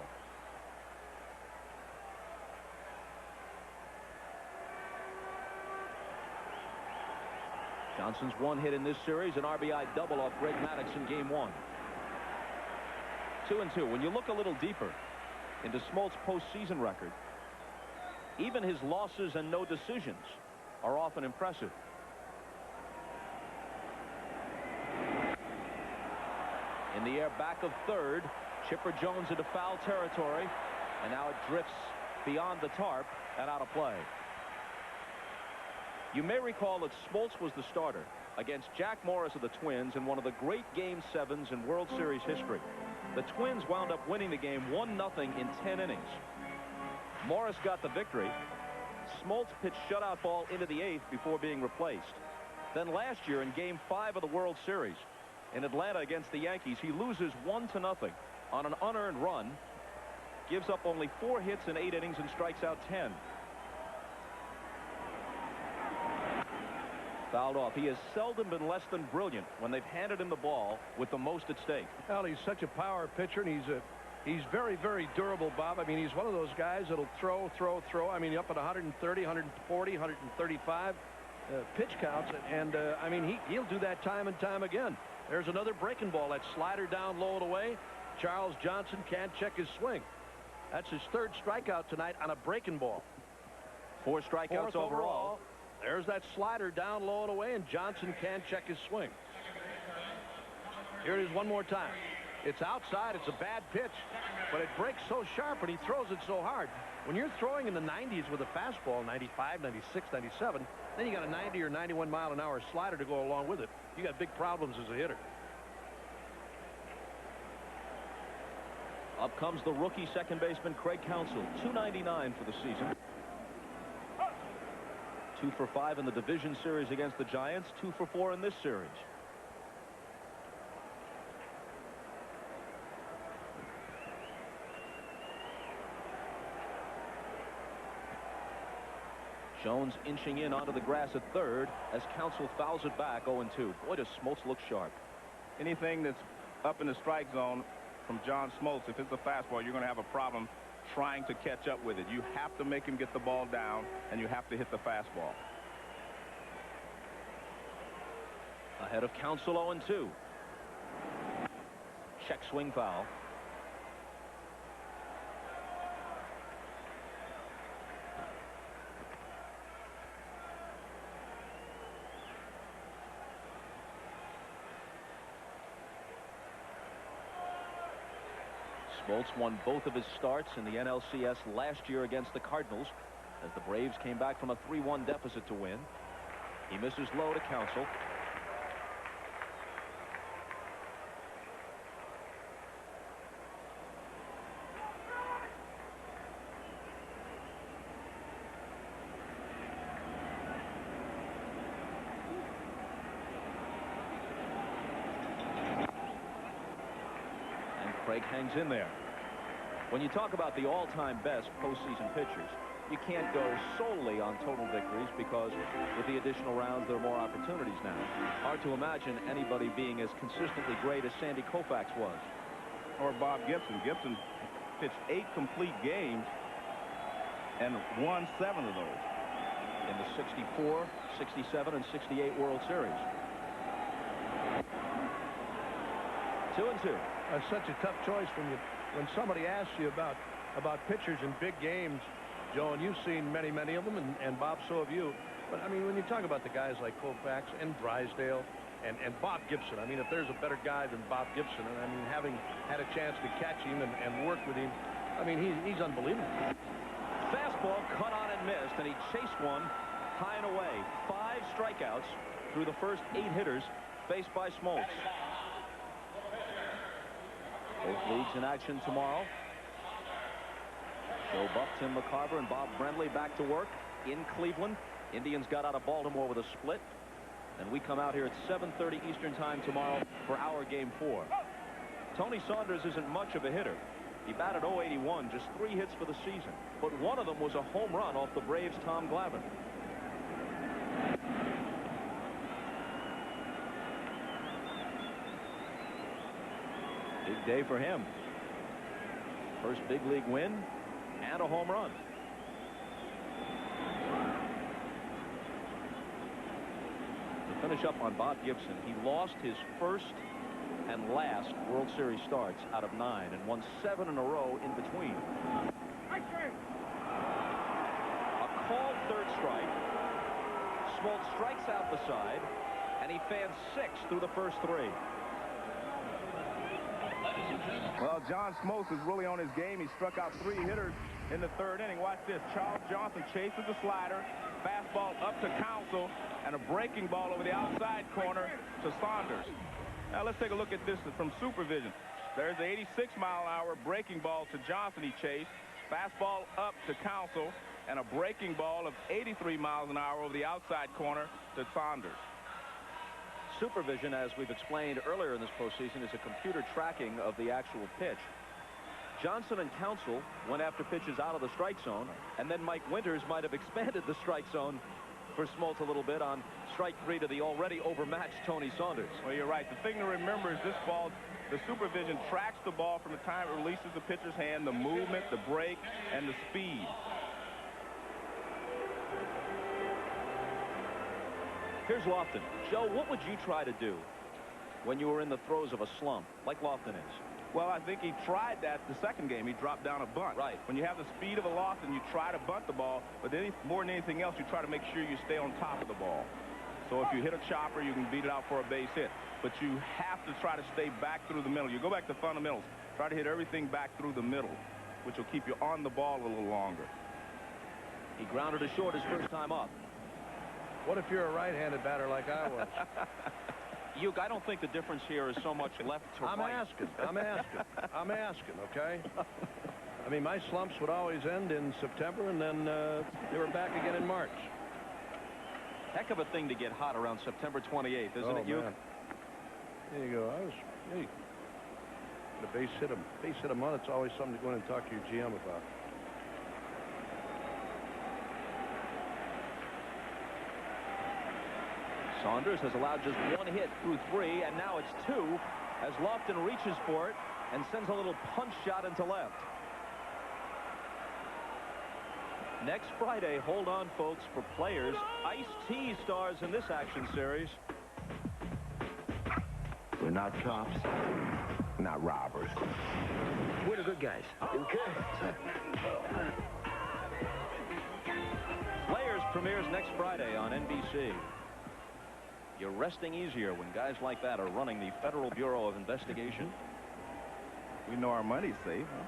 [SPEAKER 1] Johnson's 1 hit in this series, an RBI double off Greg Maddux in Game 1. 2-2. When you look a little deeper into Smoltz's postseason record, even his losses and no decisions are often impressive. In the air back of third, Chipper Jones into foul territory, and now it drifts beyond the tarp and out of play. You may recall that Smoltz was the starter against Jack Morris of the Twins in one of the great Game 7s in World Series history. The Twins wound up winning the game 1-0 in 10 innings. Morris got the victory. Smoltz pitched shutout ball into the 8th before being replaced. Then last year in Game 5 of the World Series in Atlanta against the Yankees, he loses 1-0 on an unearned run, gives up only 4 hits in 8 innings and strikes out 10. Fouled off. He has seldom been less than brilliant when they've handed him the ball with the most at stake.
[SPEAKER 3] Well, he's such a power pitcher, and he's very, very durable, Bob. I mean, he's one of those guys that'll throw. I mean, up at 130, 140, 135 pitch counts, and I mean, he'll do that time and time again. There's another breaking ball. That slider down low and away. Charles Johnson can't check his swing. That's his third strikeout tonight on a breaking ball.
[SPEAKER 1] 4 strikeouts overall.
[SPEAKER 3] There's that slider down low and away, and Johnson can't check his swing. Here it is one more time. It's outside. It's a bad pitch, but it breaks so sharp and he throws it so hard. When you're throwing in the 90s with a fastball, 95, 96, 97, then you got a 90 or 91 mile an hour slider to go along with it. You got big problems as a hitter.
[SPEAKER 1] Up comes the rookie second baseman Craig Counsell, .299 for the season. 2 for 5 in the division series against the Giants, 2 for 4 in this series. Jones inching in onto the grass at third as Counsell fouls it back 0-2. Boy, does Smoltz look sharp.
[SPEAKER 4] Anything that's up in the strike zone from John Smoltz, if it's a fastball, you're going to have a problem trying to catch up with it. You have to make him get the ball down, and you have to hit the fastball.
[SPEAKER 1] Ahead of Counsell 0-2. Check swing foul. Smoltz won both of his starts in the NLCS last year against the Cardinals as the Braves came back from a 3-1 deficit to win. He misses low to Counsell. Craig hangs in there. When you talk about the all-time best postseason pitchers, you can't go solely on total victories because with the additional rounds there are more opportunities now. Hard to imagine anybody being as consistently great as Sandy Koufax was.
[SPEAKER 4] Or Bob Gibson. Gibson pitched 8 complete games and won 7 of those.
[SPEAKER 1] In the 64, 67, and 68 World Series. 2-2.
[SPEAKER 3] That's such a tough choice when somebody asks you about pitchers in big games, Joe, and you've seen many of them, and Bob, so have you. But I mean, when you talk about the guys like Koufax and Drysdale and Bob Gibson, I mean, if there's a better guy than Bob Gibson, and I mean, having had a chance to catch him and work with him, I mean, he's unbelievable.
[SPEAKER 1] Fastball cut on and missed, and he chased one high and away. 5 strikeouts through the first 8 hitters faced by Smoltz. Both leagues in action tomorrow. Joe Buck, Tim McCarver, and Bob Brenly back to work in Cleveland. Indians got out of Baltimore with a split. And we come out here at 7:30 Eastern time tomorrow for our game 4. Tony Saunders isn't much of a hitter. He batted .081, just 3 hits for the season. But one of them was a home run off the Braves' Tom Glavine. Big day for him. First big league win and a home run. To finish up on Bob Gibson, he lost his first and last World Series starts out of 9 and won 7 in a row in between. A called third strike. Smoltz strikes out the side, and he fans 6 through the first 3.
[SPEAKER 4] Well, John Smoltz is really on his game. He struck out 3 hitters in the 3rd inning. Watch this. Charles Johnson chases the slider. Fastball up to Counsell, and a breaking ball over the outside corner to Saunders. Now let's take a look at this from supervision. There's the 86-mile-an-hour breaking ball to Johnson he chased. Fastball up to Counsell, and a breaking ball of 83 miles an hour over the outside corner to Saunders.
[SPEAKER 1] Supervision, as we've explained earlier in this postseason, is a computer tracking of the actual pitch. Johnson and Counsell went after pitches out of the strike zone, and then Mike Winters might have expanded the strike zone for Smoltz a little bit on strike 3 to the already overmatched Tony Saunders.
[SPEAKER 4] Well, you're right. The thing to remember is this ball, the supervision tracks the ball from the time it releases the pitcher's hand, the movement, the break, and the speed.
[SPEAKER 1] Here's Lofton. Joe, what would you try to do when you were in the throes of a slump, like Lofton is?
[SPEAKER 4] Well, I think he tried that the second game. He dropped down a bunt.
[SPEAKER 1] Right.
[SPEAKER 4] When you have the speed of a Lofton, you try to bunt the ball, but then more than anything else, you try to make sure you stay on top of the ball. So if you hit a chopper, you can beat it out for a base hit. But you have to try to stay back through the middle. You go back to fundamentals. Try to hit everything back through the middle, which will keep you on the ball a little longer.
[SPEAKER 1] He grounded to short his first time up.
[SPEAKER 3] What if you're a right-handed batter like I was?
[SPEAKER 1] Uke, I don't think the difference here is so much left to right.
[SPEAKER 3] I'm asking, okay? I mean, my slumps would always end in September, and then they were back again in March.
[SPEAKER 1] Heck of a thing to get hot around September 28th, isn't it, Uke?
[SPEAKER 3] There you go. Hey, the base hit a month. It's always something to go in and talk to your GM about.
[SPEAKER 1] Saunders has allowed just one hit through 3, and now it's 2 as Lofton reaches for it and sends a little punch shot into left. Next Friday, hold on, folks, for players. Ice-T stars in this action series.
[SPEAKER 8] We're not cops, not robbers.
[SPEAKER 7] We're the good guys.
[SPEAKER 8] Okay.
[SPEAKER 1] Players premieres next Friday on NBC. You're resting easier when guys like that are running the Federal Bureau of Investigation.
[SPEAKER 4] We know our money's safe, huh?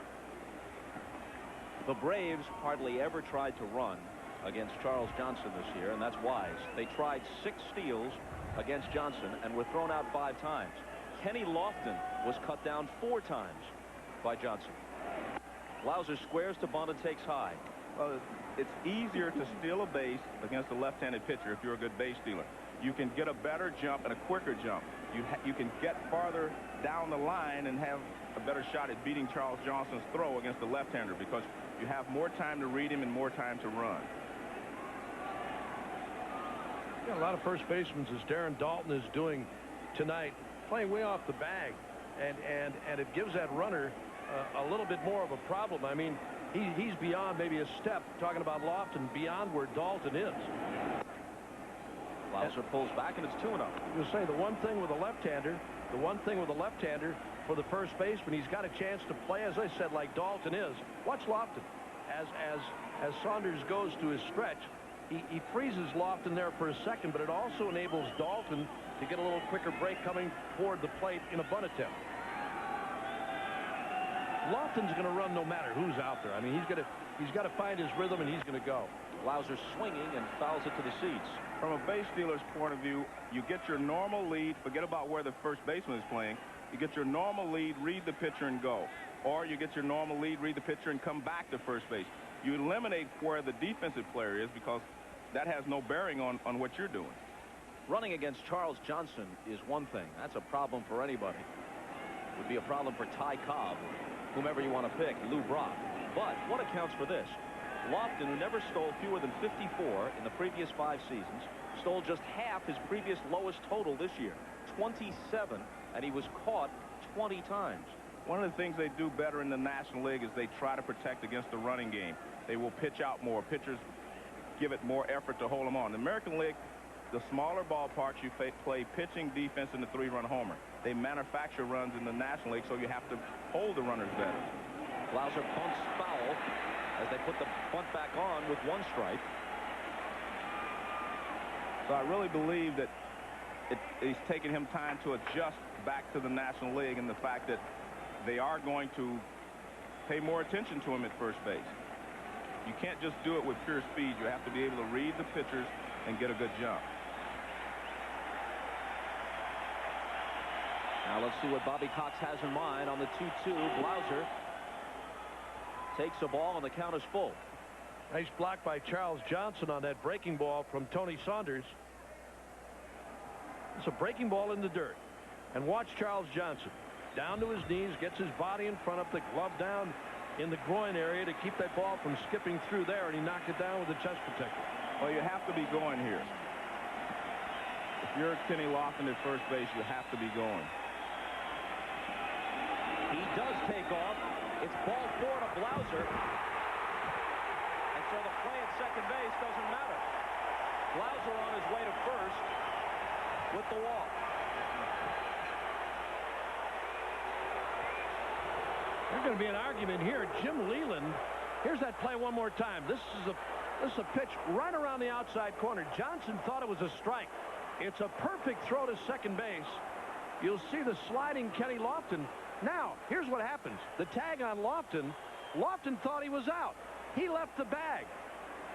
[SPEAKER 1] The Braves hardly ever tried to run against Charles Johnson this year, and that's wise. They tried 6 steals against Johnson and were thrown out 5 times. Kenny Lofton was cut down 4 times by Johnson. Blauser squares to bunt and takes high.
[SPEAKER 4] Well, it's easier to steal a base against a left-handed pitcher if you're a good base stealer. You can get a better jump and a quicker jump. You can get farther down the line and have a better shot at beating Charles Johnson's throw against the left-hander because you have more time to read him and more time to run.
[SPEAKER 3] Yeah, a lot of first basemen, as Darren Dalton is doing tonight, playing way off the bag, and it gives that runner a little bit more of a problem. I mean, he's beyond maybe a step, talking about Lofton, beyond where Dalton is.
[SPEAKER 1] Blauser pulls back, and it's 2-0.
[SPEAKER 3] You say the one thing with a left-hander, for the first baseman, he's got a chance to play, as I said, like Dalton is. Watch Lofton. As Saunders goes to his stretch, he freezes Lofton there for a second, but it also enables Dalton to get a little quicker break coming toward the plate in a bunt attempt. Lofton's going to run no matter who's out there. I mean, he's got to find his rhythm, and he's going to go.
[SPEAKER 1] Blauser swinging and fouls it to the seats.
[SPEAKER 4] From a base stealer's point of view, you get your normal lead. Forget about where the first baseman is playing. You get your normal lead, read the pitcher, and go. Or you get your normal lead, read the pitcher, and come back to first base. You eliminate where the defensive player is because that has no bearing on what you're doing.
[SPEAKER 1] Running against Charles Johnson is one thing. That's a problem for anybody. It would be a problem for Ty Cobb, whomever you want to pick, Lou Brock. But what accounts for this? Lofton, who never stole fewer than 54 in the previous 5 seasons, stole just half his previous lowest total this year, 27, and he was caught 20 times.
[SPEAKER 4] One of the things they do better in the National League is they try to protect against the running game. They will pitch out more. Pitchers give it more effort to hold them on. The American League, the smaller ballparks, you play pitching, defense, and the 3-run homer. They manufacture runs in the National League, so you have to hold the runners better.
[SPEAKER 1] Blauser punts foul as they put the bunt back on with 1 strike.
[SPEAKER 4] So I really believe that it's taken him time to adjust back to the National League and the fact that they are going to pay more attention to him at first base. You can't just do it with pure speed. You have to be able to read the pitchers and get a good jump.
[SPEAKER 1] Now let's see what Bobby Cox has in mind on the 2-2. Blauser takes a ball, and the count is full.
[SPEAKER 3] Nice block by Charles Johnson on that breaking ball from Tony Saunders. It's a breaking ball in the dirt. And watch Charles Johnson. Down to his knees, gets his body in front, up the glove down in the groin area to keep that ball from skipping through there, and he knocked it down with a chest protector.
[SPEAKER 4] Well, you have to be going here. If you're Kenny Lofton at first base, you have to be going.
[SPEAKER 1] He does take off. It's ball 4 to Blauser. And so the play at second base doesn't matter. Blauser on his way to first with the walk.
[SPEAKER 3] There's going to be an argument here. Jim Leland, here's that play one more time. This is a pitch right around the outside corner. Johnson thought it was a strike. It's a perfect throw to second base. You'll see the sliding Kenny Lofton. Now, here's what happens. The tag on Lofton. Lofton thought he was out. He left the bag.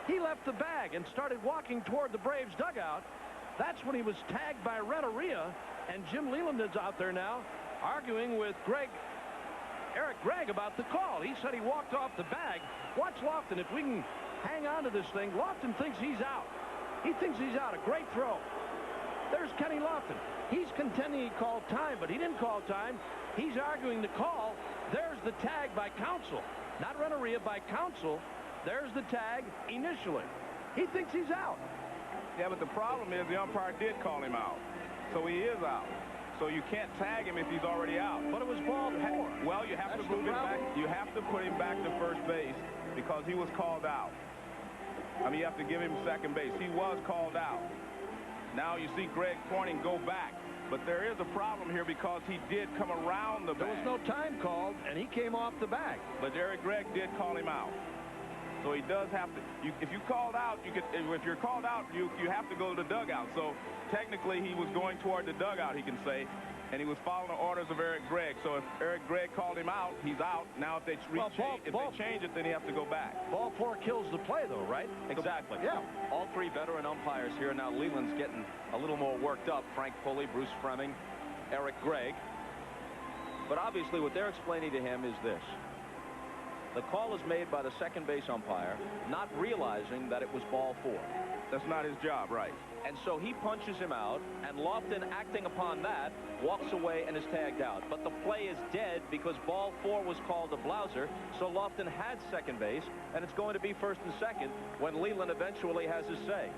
[SPEAKER 3] He left the bag and started walking toward the Braves dugout. That's when he was tagged by Renteria, and Jim Leland is out there now arguing with Eric Gregg about the call. He said he walked off the bag. Watch Lofton. If we can hang on to this thing, Lofton thinks he's out. He thinks he's out. A great throw. There's Kenny Lofton. He's contending he called time, but he didn't call time. He's arguing the call. There's the tag by counsel. Not Renteria, by counsel. There's the tag initially. He thinks he's out.
[SPEAKER 4] Yeah, but the problem is the umpire did call him out. So he is out. So you can't tag him if he's already out.
[SPEAKER 3] But it was ball 4.
[SPEAKER 4] Well, you have to move him back. You have to put him back to first base because he was called out. I mean, you have to give him second base. He was called out. Now you see Gregg pointing, go back. But there is a problem here because he did come around the bag.
[SPEAKER 3] There was no time called, and he came off the bag.
[SPEAKER 4] But Eric Gregg did call him out. So he does have to. If you called out, if you're called out, you have to go to the dugout. So technically, he was going toward the dugout, he can say, and he was following the orders of Eric Gregg. So if Eric Gregg called him out, he's out. Now if they change it, then he has to go back.
[SPEAKER 3] Ball 4 kills the play, though, right?
[SPEAKER 9] Exactly.
[SPEAKER 3] Yeah.
[SPEAKER 9] All 3 veteran umpires here. Now Leland's getting a little more worked up. Frank Pulley, Bruce Fremming, Eric Gregg. But obviously what they're explaining to him is this. The call is made by the second base umpire, not realizing that it was ball 4.
[SPEAKER 4] That's not his job, right?
[SPEAKER 9] And so he punches him out, and Lofton, acting upon that, walks away and is tagged out. But the play is dead because ball 4 was called a blouser, so Lofton had second base, and it's going to be first and second when Leland eventually has his say.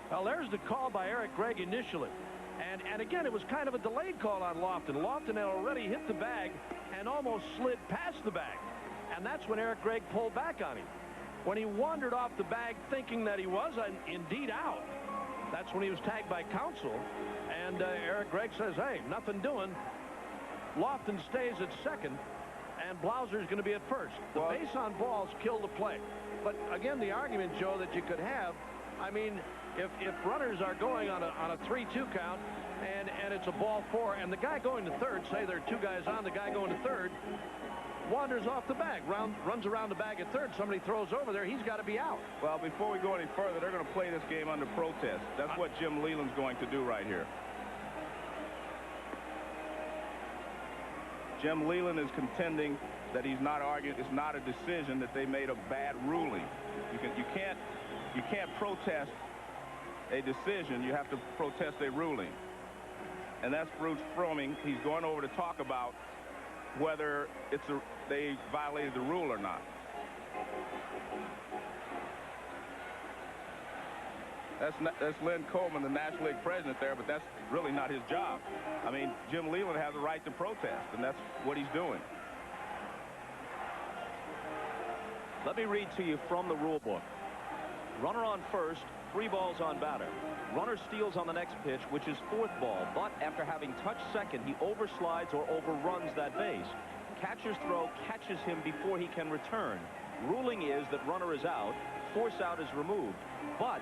[SPEAKER 3] Well, there's the call by Eric Gregg initially. And again, it was kind of a delayed call on Lofton. Lofton had already hit the bag and almost slid past the bag. And that's when Eric Gregg pulled back on him. When he wandered off the bag thinking that he was indeed out, that's when he was tagged by counsel. And Eric Gregg says, hey, nothing doing. Lofton stays at second, and Blauser's going to be at first. The base on balls kill the play. But again, the argument, Joe, that you could have, I mean, if runners are going on a 3-2 count, and it's a ball 4, and the guy going to third, say there are 2 guys on, the guy going to third, wanders off the bag, runs around the bag at third, somebody throws over there, he's got to be out.
[SPEAKER 4] Well, before we go any further, they're going to play this game under protest. That's what Jim Leland's going to do right here. Jim Leland is contending that he's not arguing, it's not a decision, that they made a bad ruling. You can't protest a decision, you have to protest a ruling. And that's Bruce Fremming. He's going over to talk about whether they violated the rule or not. That's Len Coleman, the National League president there, but that's really not his job. I mean, Jim Leland has a right to protest, and that's what he's doing.
[SPEAKER 9] Let me read to you from the rule book. Runner on first, 3 balls on batter. Runner steals on the next pitch, which is 4th ball, but after having touched second, he overslides or overruns that base. Catcher's throw catches him before he can return. Ruling is that runner is out, force out is removed, but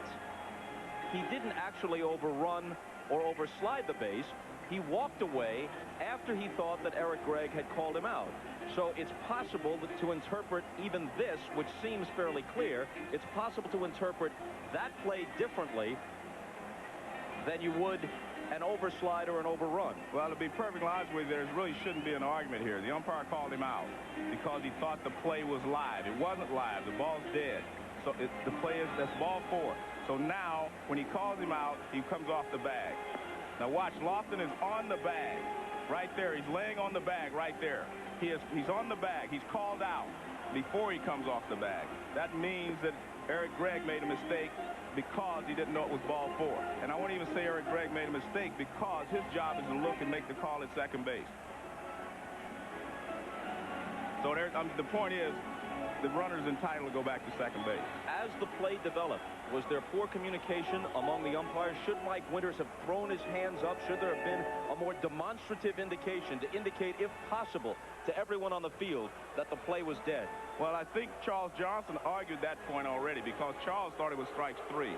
[SPEAKER 9] he didn't actually overrun or overslide the base. He walked away after he thought that Eric Gregg had called him out. So it's possible to interpret even this, which seems fairly clear, it's possible to interpret that play differently than you would an overslide or an overrun.
[SPEAKER 4] Well, to be perfectly honest with you, there really shouldn't be an argument here. The umpire called him out because he thought the play was live. It wasn't live. The ball's dead. So the play is, that's ball 4. So now, when he calls him out, he comes off the bag. Now watch, Lofton is on the bag right there. He's laying on the bag right there. He's on the bag. He's called out before he comes off the bag. That means that Eric Gregg made a mistake because he didn't know it was ball 4. And I won't even say Eric Gregg made a mistake because his job is to look and make the call at second base. So the point is, the runner's entitled to go back to second base.
[SPEAKER 9] As the play developed, was there poor communication among the umpires? Should Mike Winters have thrown his hands up? Should there have been a more demonstrative indication to indicate, if possible, to everyone on the field that the play was dead?
[SPEAKER 4] Well, I think Charles Johnson argued that point already because Charles thought it was strike 3.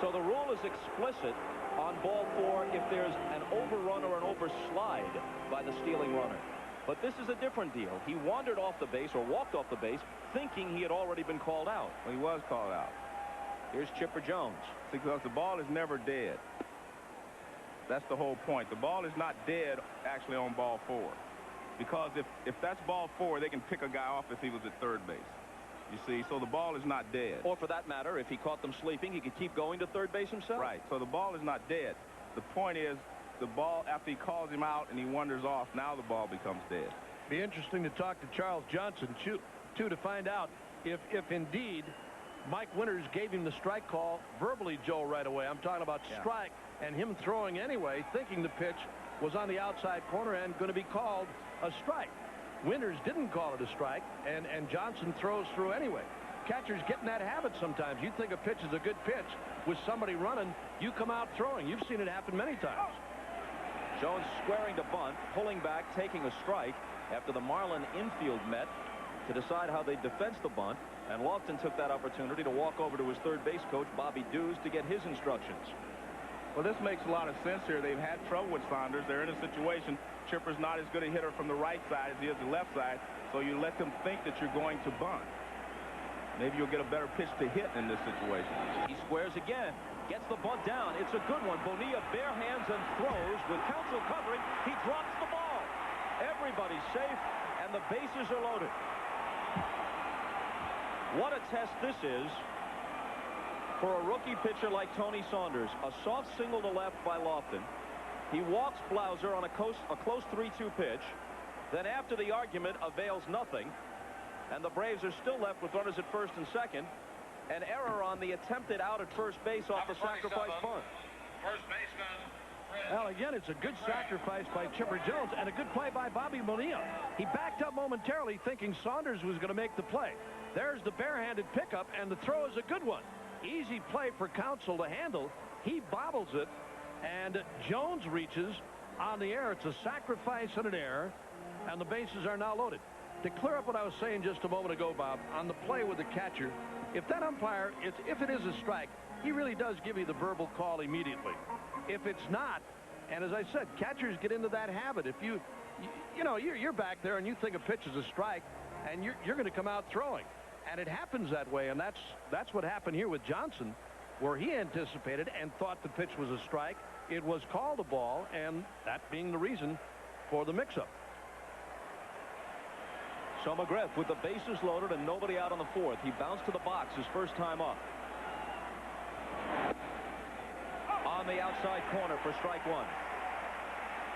[SPEAKER 9] So the rule is explicit on ball 4 if there's an overrun or an overslide by the stealing runner. But this is a different deal. He wandered off the base or walked off the base thinking he had already been called out.
[SPEAKER 4] Well, he was called out.
[SPEAKER 9] Here's Chipper Jones.
[SPEAKER 4] Because the ball is never dead. That's the whole point. The ball is not dead actually on ball 4. Because if that's ball 4, they can pick a guy off if he was at third base. You see, so the ball is not dead.
[SPEAKER 9] Or for that matter, if he caught them sleeping, he could keep going to third base himself.
[SPEAKER 4] Right. So the ball is not dead. The point is the ball, after he calls him out and he wanders off, now the ball becomes dead.
[SPEAKER 3] Be interesting to talk to Charles Johnson, too, to find out if indeed Mike Winters gave him the strike call verbally, Joe, right away. I'm talking about strike and him throwing anyway, thinking the pitch was on the outside corner and going to be called a strike. Winters didn't call it a strike, and Johnson throws through anyway. Catchers get in that habit sometimes. You think a pitch is a good pitch with somebody running, you come out throwing. You've seen it happen many times.
[SPEAKER 9] Jones squaring to bunt, pulling back, taking a strike after the Marlin infield met to decide how they defense the bunt, and Lofton took that opportunity to walk over to his third base coach, Bobby Dews, to get his instructions.
[SPEAKER 4] Well, this makes a lot of sense here. They've had trouble with Saunders. They're in a situation. Chipper's not as good a hitter from the right side as he is the left side, so you let them think that you're going to bunt. Maybe you'll get a better pitch to hit in this situation.
[SPEAKER 9] He squares again, gets the bunt down. It's a good one. Bonilla bare hands and throws with Counsell covering. He drops the ball. Everybody's safe, and the bases are loaded. What a test this is for a rookie pitcher like Tony Saunders. A soft single to left by Lofton. He walks Blauser on a close 3-2 pitch. Then after the argument avails nothing, and the Braves are still left with runners at first and second. An error on the attempted out at first base off the sacrifice bunt.
[SPEAKER 10] First baseman.
[SPEAKER 3] Well, again, it's a good sacrifice by Chipper Jones and a good play by Bobby Bonilla. He backed up momentarily thinking Saunders was going to make the play. There's the barehanded pickup, and the throw is a good one. Easy play for Counsell to handle. He bobbles it, and Jones reaches on the air. It's a sacrifice and an error, and the bases are now loaded. To clear up what I was saying just a moment ago, Bob, on the play with the catcher, if that umpire, if it is a strike, he really does give you the verbal call immediately. If it's not, and as I said, catchers get into that habit. If you know, you're back there and you think a pitch is a strike, and you're going to come out throwing. And it happens that way, and that's what happened here with Johnson, where he anticipated and thought the pitch was a strike. It was called a ball, and that being the reason for the mix-up.
[SPEAKER 9] So McGriff with the bases loaded and nobody out on the fourth. He bounced to the box his first time up. On the outside corner for strike one.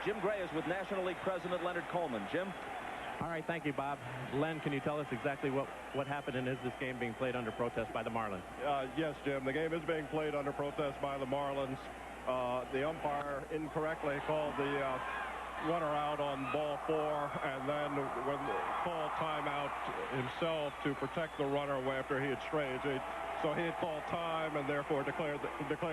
[SPEAKER 9] Jim Gray is with National League President Leonard Coleman. Jim?
[SPEAKER 5] All right, thank you, Bob. Len, can you tell us exactly what happened, and is this game being played under protest by the Marlins?
[SPEAKER 11] Yes, Jim. The game is being played under protest by the Marlins. The umpire incorrectly called the runner out on ball 4, and then when called timeout himself to protect the runner after he had strayed. So he had called time and therefore declared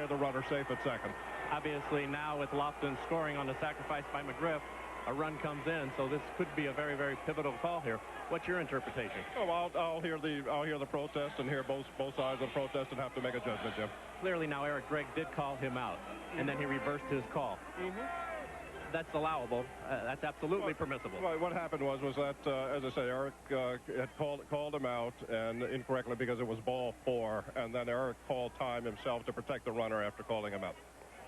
[SPEAKER 11] the runner safe at second. Obviously, now with Lofton scoring on the sacrifice by McGriff, a run comes in, so this could be a very, very pivotal call here. What's your interpretation? Oh, I'll hear the protest and hear both sides of the protest and have to make a judgment, Jim. Clearly now Eric Gregg did call him out, and then he reversed his call. That's allowable. That's absolutely permissible. Well, what happened was that, as I say, Eric had called him out, and incorrectly because it was ball 4, and then Eric called time himself to protect the runner after calling him out.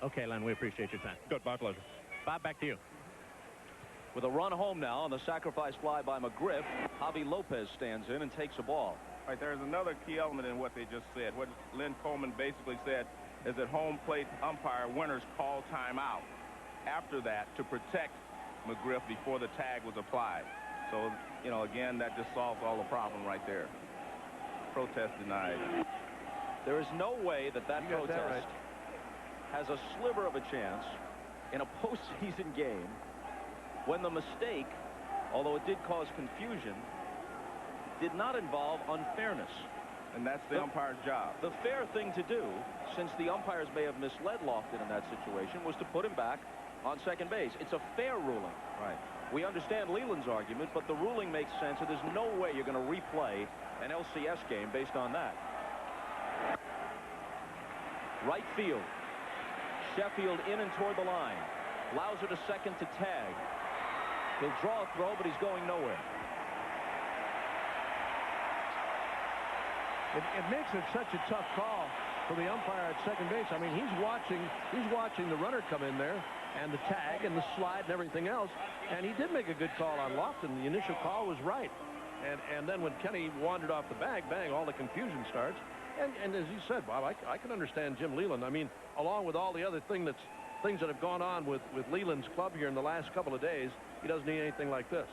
[SPEAKER 11] Okay, Len, we appreciate your time. Good, my pleasure. Bob, back to you.
[SPEAKER 9] With a run home now on the sacrifice fly by McGriff, Javi Lopez stands in and takes a ball.
[SPEAKER 4] Right, there's another key element in what they just said. What Len Coleman basically said is that home plate umpire Winters called timeout after that to protect McGriff before the tag was applied. So, you know, again, that just solves all the problem right there. Protest denied.
[SPEAKER 9] There is no way that protest has a sliver of a chance in a postseason game when the mistake, although it did cause confusion, did not involve unfairness.
[SPEAKER 4] And that's the umpire's job.
[SPEAKER 9] The fair thing to do, since the umpires may have misled Lofton in that situation, was to put him back on second base. It's a fair ruling.
[SPEAKER 4] Right.
[SPEAKER 9] We understand Leland's argument, but the ruling makes sense, and there's no way you're going to replay an LCS game based on that. Right field. Sheffield in and toward the line. Blauser to second to tag. He'll draw a throw, but he's going nowhere.
[SPEAKER 3] It makes it such a tough call for the umpire at second base. I mean, he's watching the runner come in there and the tag and the slide and everything else, and he did make a good call on Lofton. The initial call was right, and then when Kenny wandered off the bag, bang, all the confusion starts. And as you said, Bob, I can understand Jim Leland. I mean, along with all the other things that have gone on with Leland's club here in the last couple of days, he doesn't need anything like this.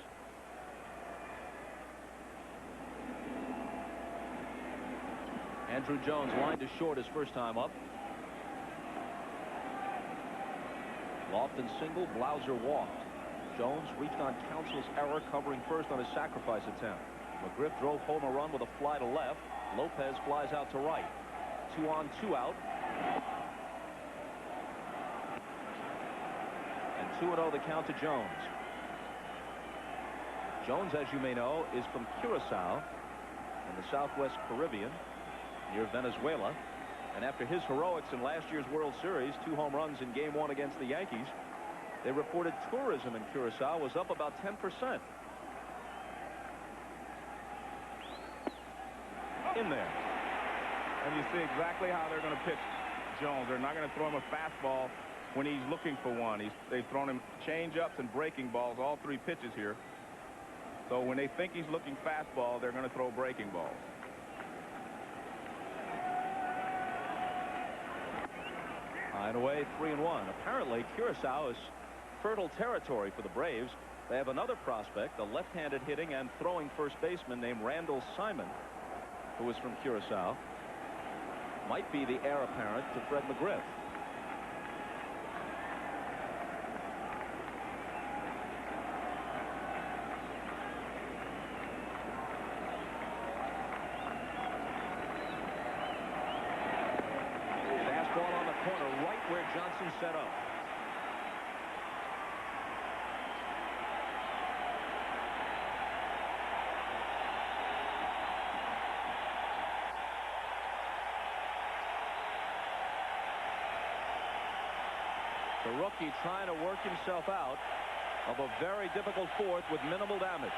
[SPEAKER 9] Andrew Jones lined to short his first time up. Lofton single, Blauser walked. Jones reached on counsel's error, covering first on his sacrifice attempt. McGriff drove home a run with a fly to left. Lopez flies out to right. 2 on, 2 out. And 2-0 the count to Jones. Jones, as you may know, is from Curacao in the Southwest Caribbean, near Venezuela, and after his heroics in last year's World Series, 2 home runs in Game 1 against the Yankees, they reported tourism in Curacao was up about 10%. In there.
[SPEAKER 4] And you see exactly how they're going to pitch Jones. They're not going to throw him a fastball when he's looking for one. They've thrown him change-ups and breaking balls, all 3 pitches here. So when they think he's looking fastball, they're going to throw breaking balls.
[SPEAKER 9] High and away, 3-1. Apparently, Curacao is fertile territory for the Braves. They have another prospect, a left-handed hitting and throwing first baseman named Randall Simon, who is from Curacao. Might be the heir apparent to Fred McGriff. Fastball on the corner, right where Johnson set up. The rookie trying to work himself out of a very difficult fourth with minimal damage.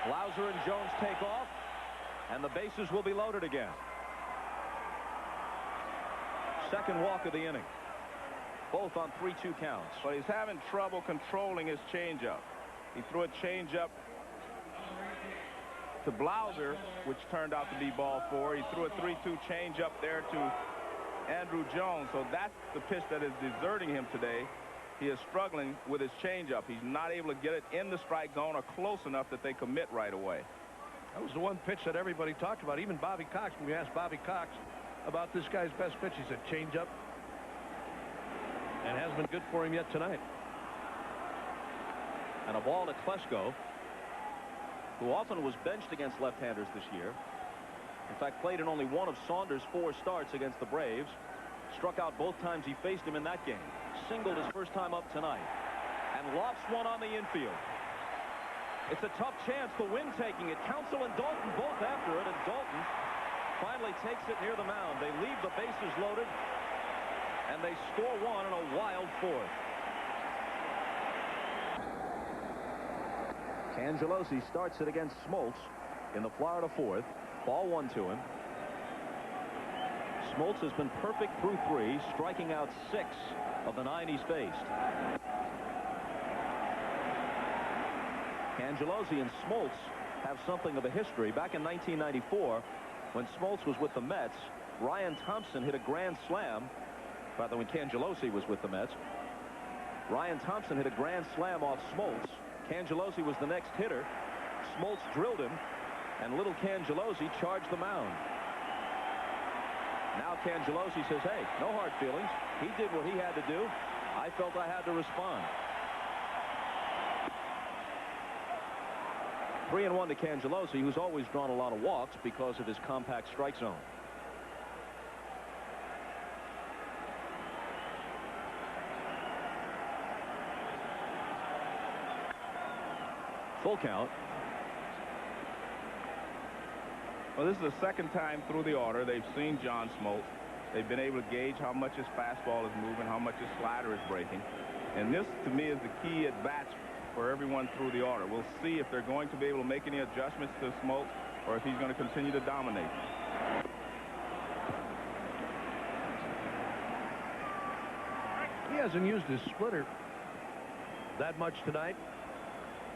[SPEAKER 9] Blauser and Jones take off, and the bases will be loaded again. Second walk of the inning. Both on 3-2 counts.
[SPEAKER 4] But he's having trouble controlling his changeup. He threw a changeup to Blauser, which turned out to be ball 4. He threw a 3-2 changeup there to Andrew Jones, so that's the pitch that is deserting him today. He is struggling with his changeup. He's not able to get it in the strike zone or close enough that they commit right away.
[SPEAKER 3] That was the one pitch that everybody talked about. Even Bobby Cox, when we asked Bobby Cox about this guy's best pitch, he said changeup. And hasn't been good for him yet tonight.
[SPEAKER 9] And a ball to Klesko, who often was benched against left-handers this year. In fact, played in only one of Saunders' 4 starts against the Braves. Struck out both times he faced him in that game. Singled his first time up tonight. And lofts one on the infield. It's a tough chance to win taking it. Counsell and Dalton both after it, and Dalton finally takes it near the mound. They leave the bases loaded, and they score one in a wild fourth. Cangelosi starts it against Smoltz in the Florida fourth. Ball 1 to him. Smoltz has been perfect through 3, striking out 6 of the 9 he's faced. Cangelosi and Smoltz have something of a history. Back in 1994, when Smoltz was with the Mets, Ryan Thompson hit a grand slam. Rather, when Cangelosi was with the Mets, Ryan Thompson hit a grand slam off Smoltz. Cangelosi was the next hitter. Smoltz drilled him, and little Cangelosi charged the mound. Now Cangelosi says, hey, no hard feelings. He did what he had to do. I felt I had to respond. 3-1 to Cangelosi, who's always drawn a lot of walks because of his compact strike zone. Full count.
[SPEAKER 4] Well, this is the second time through the order they've seen John Smoltz. They've been able to gauge how much his fastball is moving, how much his slider is breaking. And this, to me, is the key at bats for everyone through the order. We'll see if they're going to be able to make any adjustments to Smoltz or if he's going to continue to dominate.
[SPEAKER 3] He hasn't used his splitter that much tonight.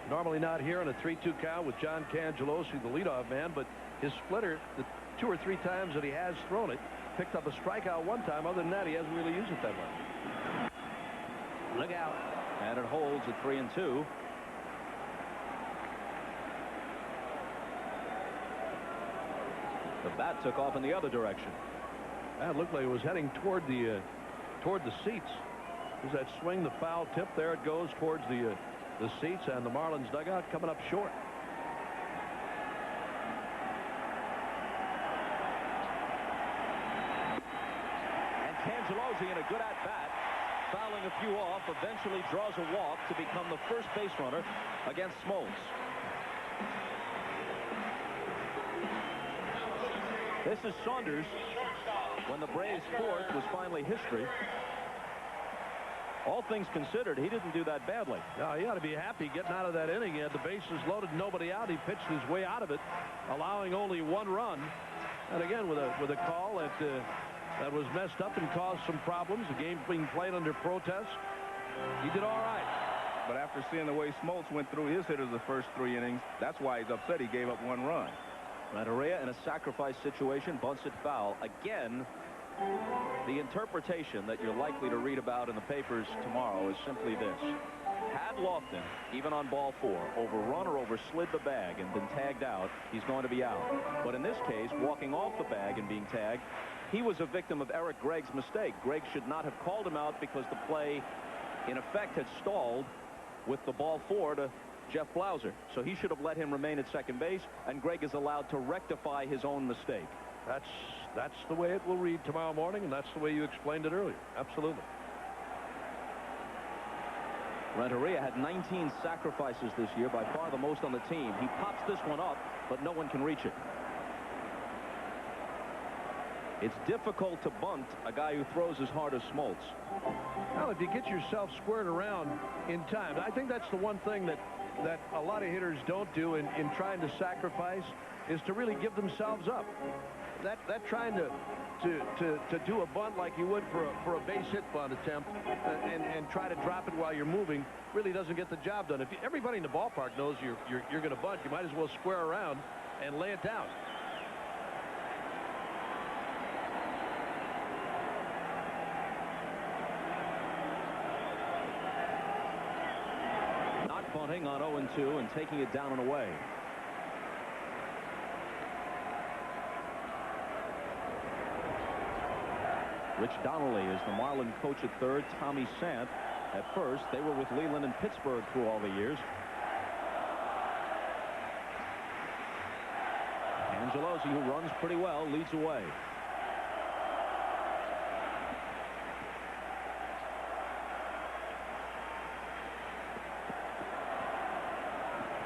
[SPEAKER 3] Normally not here on a 3-2 count with John Cangelosi, the leadoff man, but his splitter, the 2 or 3 times that he has thrown it, picked up a strikeout one time. Other than that, he hasn't really used it that much.
[SPEAKER 9] Look out. And it holds at 3-2. The bat took off in the other direction.
[SPEAKER 3] That looked like it was heading toward the seats. There's that swing, the foul tip. There it goes towards the seats, and the Marlins dugout coming up short.
[SPEAKER 9] And Cangelosi in a good at-bat, fouling a few off, eventually draws a walk to become the first base runner against Smoltz. This is Saunders when the Braves' fourth was finally history. All things considered, he didn't do that badly.
[SPEAKER 3] No, he ought to be happy getting out of that inning. He had the bases loaded, nobody out. He pitched his way out of it, allowing only 1 run. And again, with a call that was messed up and caused some problems. The game being played under protest. He did all right.
[SPEAKER 4] But after seeing the way Smoltz went through his hitters the first 3 innings, that's why he's upset he gave up 1 run.
[SPEAKER 9] Renteria in a sacrifice situation, bunts it foul. Again, the interpretation that you're likely to read about in the papers tomorrow is simply this. Had Lofton, even on ball 4, overrun or overslid the bag and been tagged out, he's going to be out. But in this case, walking off the bag and being tagged, he was a victim of Eric Gregg's mistake. Gregg should not have called him out because the play, in effect, had stalled with the ball 4 to Jeff Blauser. So he should have let him remain at second base, and Gregg is allowed to rectify his own mistake.
[SPEAKER 3] That's the way it will read tomorrow morning, and that's the way you explained it earlier. Absolutely.
[SPEAKER 9] Renteria had 19 sacrifices this year, by far the most on the team. He pops this one up, but no one can reach it. It's difficult to bunt a guy who throws as hard as Smoltz.
[SPEAKER 3] Well, if you get yourself squared around in time, I think that's the one thing that a lot of hitters don't do in trying to sacrifice, is to really give themselves up. That trying to do a bunt like you would for a base hit bunt attempt and try to drop it while you're moving really doesn't get the job done. If everybody in the ballpark knows you're going to bunt, you might as well square around and lay it down.
[SPEAKER 9] Not bunting on 0-2 and taking it down and away. Rich Donnelly is the Marlin coach at third. Tommy Sant at first. They were with Leland and Pittsburgh through all the years. Angelosi, who runs pretty well, leads away.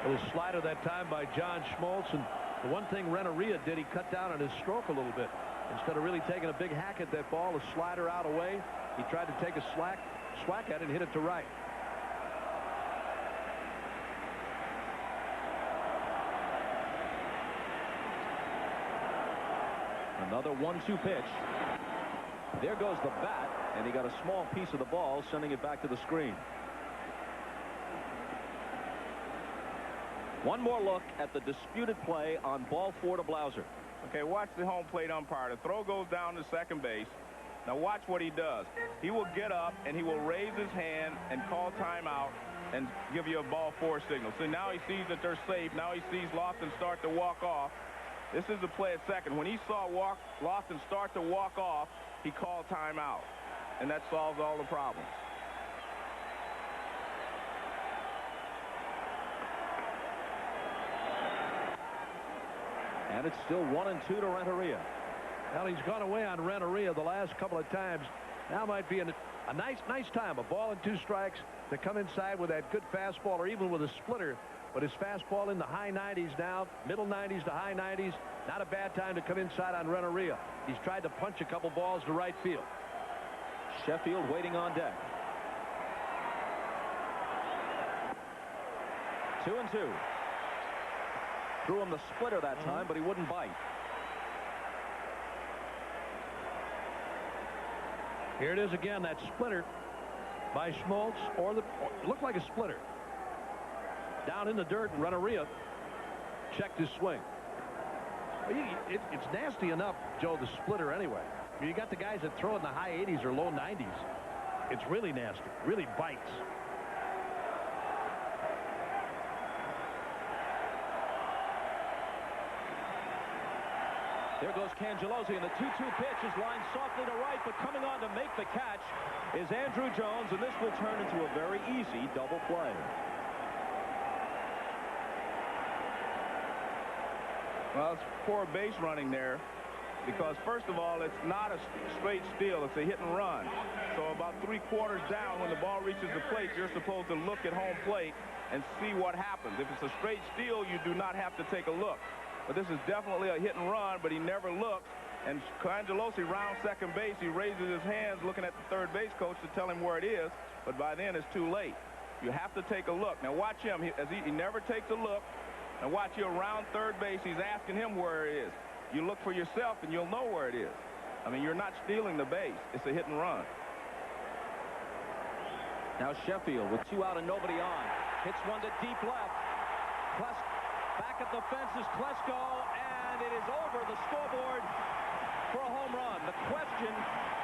[SPEAKER 3] A little slider that time by John Smoltz, and the one thing Renteria did, he cut down on his stroke a little bit. Instead of really taking a big hack at that ball, a slider out away, he tried to take a swack at it and hit it to right.
[SPEAKER 9] Another 1-2 pitch. There goes the bat, and he got a small piece of the ball, sending it back to the screen. One more look at the disputed play on ball 4 to Blauser.
[SPEAKER 4] Okay, watch the home plate umpire. The throw goes down to second base. Now watch what he does. He will get up and he will raise his hand and call timeout and give you a ball 4 signal. So now he sees that they're safe. Now he sees Lofton start to walk off. This is the play at second. When he saw Lofton start to walk off, he called timeout. And that solves all the problems.
[SPEAKER 9] And it's still 1-2 to Renteria.
[SPEAKER 3] Well, he's gone away on Renteria the last couple of times. Now might be a nice time. A ball and 2 strikes to come inside with that good fastball or even with a splitter. But his fastball in the high 90s now, middle 90s to high 90s. Not a bad time to come inside on Renteria. He's tried to punch a couple balls to right field.
[SPEAKER 9] Sheffield waiting on deck. 2-2. Threw him the splitter that time, but he wouldn't bite.
[SPEAKER 3] Here it is again, that splitter by Smoltz, looked like a splitter. Down in the dirt, Renteria checked his swing. It's nasty enough, Joe, the splitter anyway. You got the guys that throw in the high 80s or low 90s. It's really nasty, really bites.
[SPEAKER 9] There goes Cangelosi, and the 2-2 pitch is lined softly to right, but coming on to make the catch is Andrew Jones, and this will turn into a very easy double play.
[SPEAKER 4] Well, it's poor base running there because, first of all, it's not a straight steal. It's a hit and run. So about 3/4 down, when the ball reaches the plate, you're supposed to look at home plate and see what happens. If it's a straight steal, you do not have to take a look. But this is definitely a hit and run, but he never looked. And Cangelosi rounds second base. He raises his hands looking at the third base coach to tell him where it is, but by then it's too late. You have to take a look. Now watch him. He never takes a look. And watch you around third base. He's asking him where it is. You look for yourself and you'll know where it is. I mean, you're not stealing the base. It's a hit and run.
[SPEAKER 9] Now Sheffield with 2 out and nobody on. Hits one to deep left. Back at the fence is Klesko, and it is over the scoreboard for a home run. The question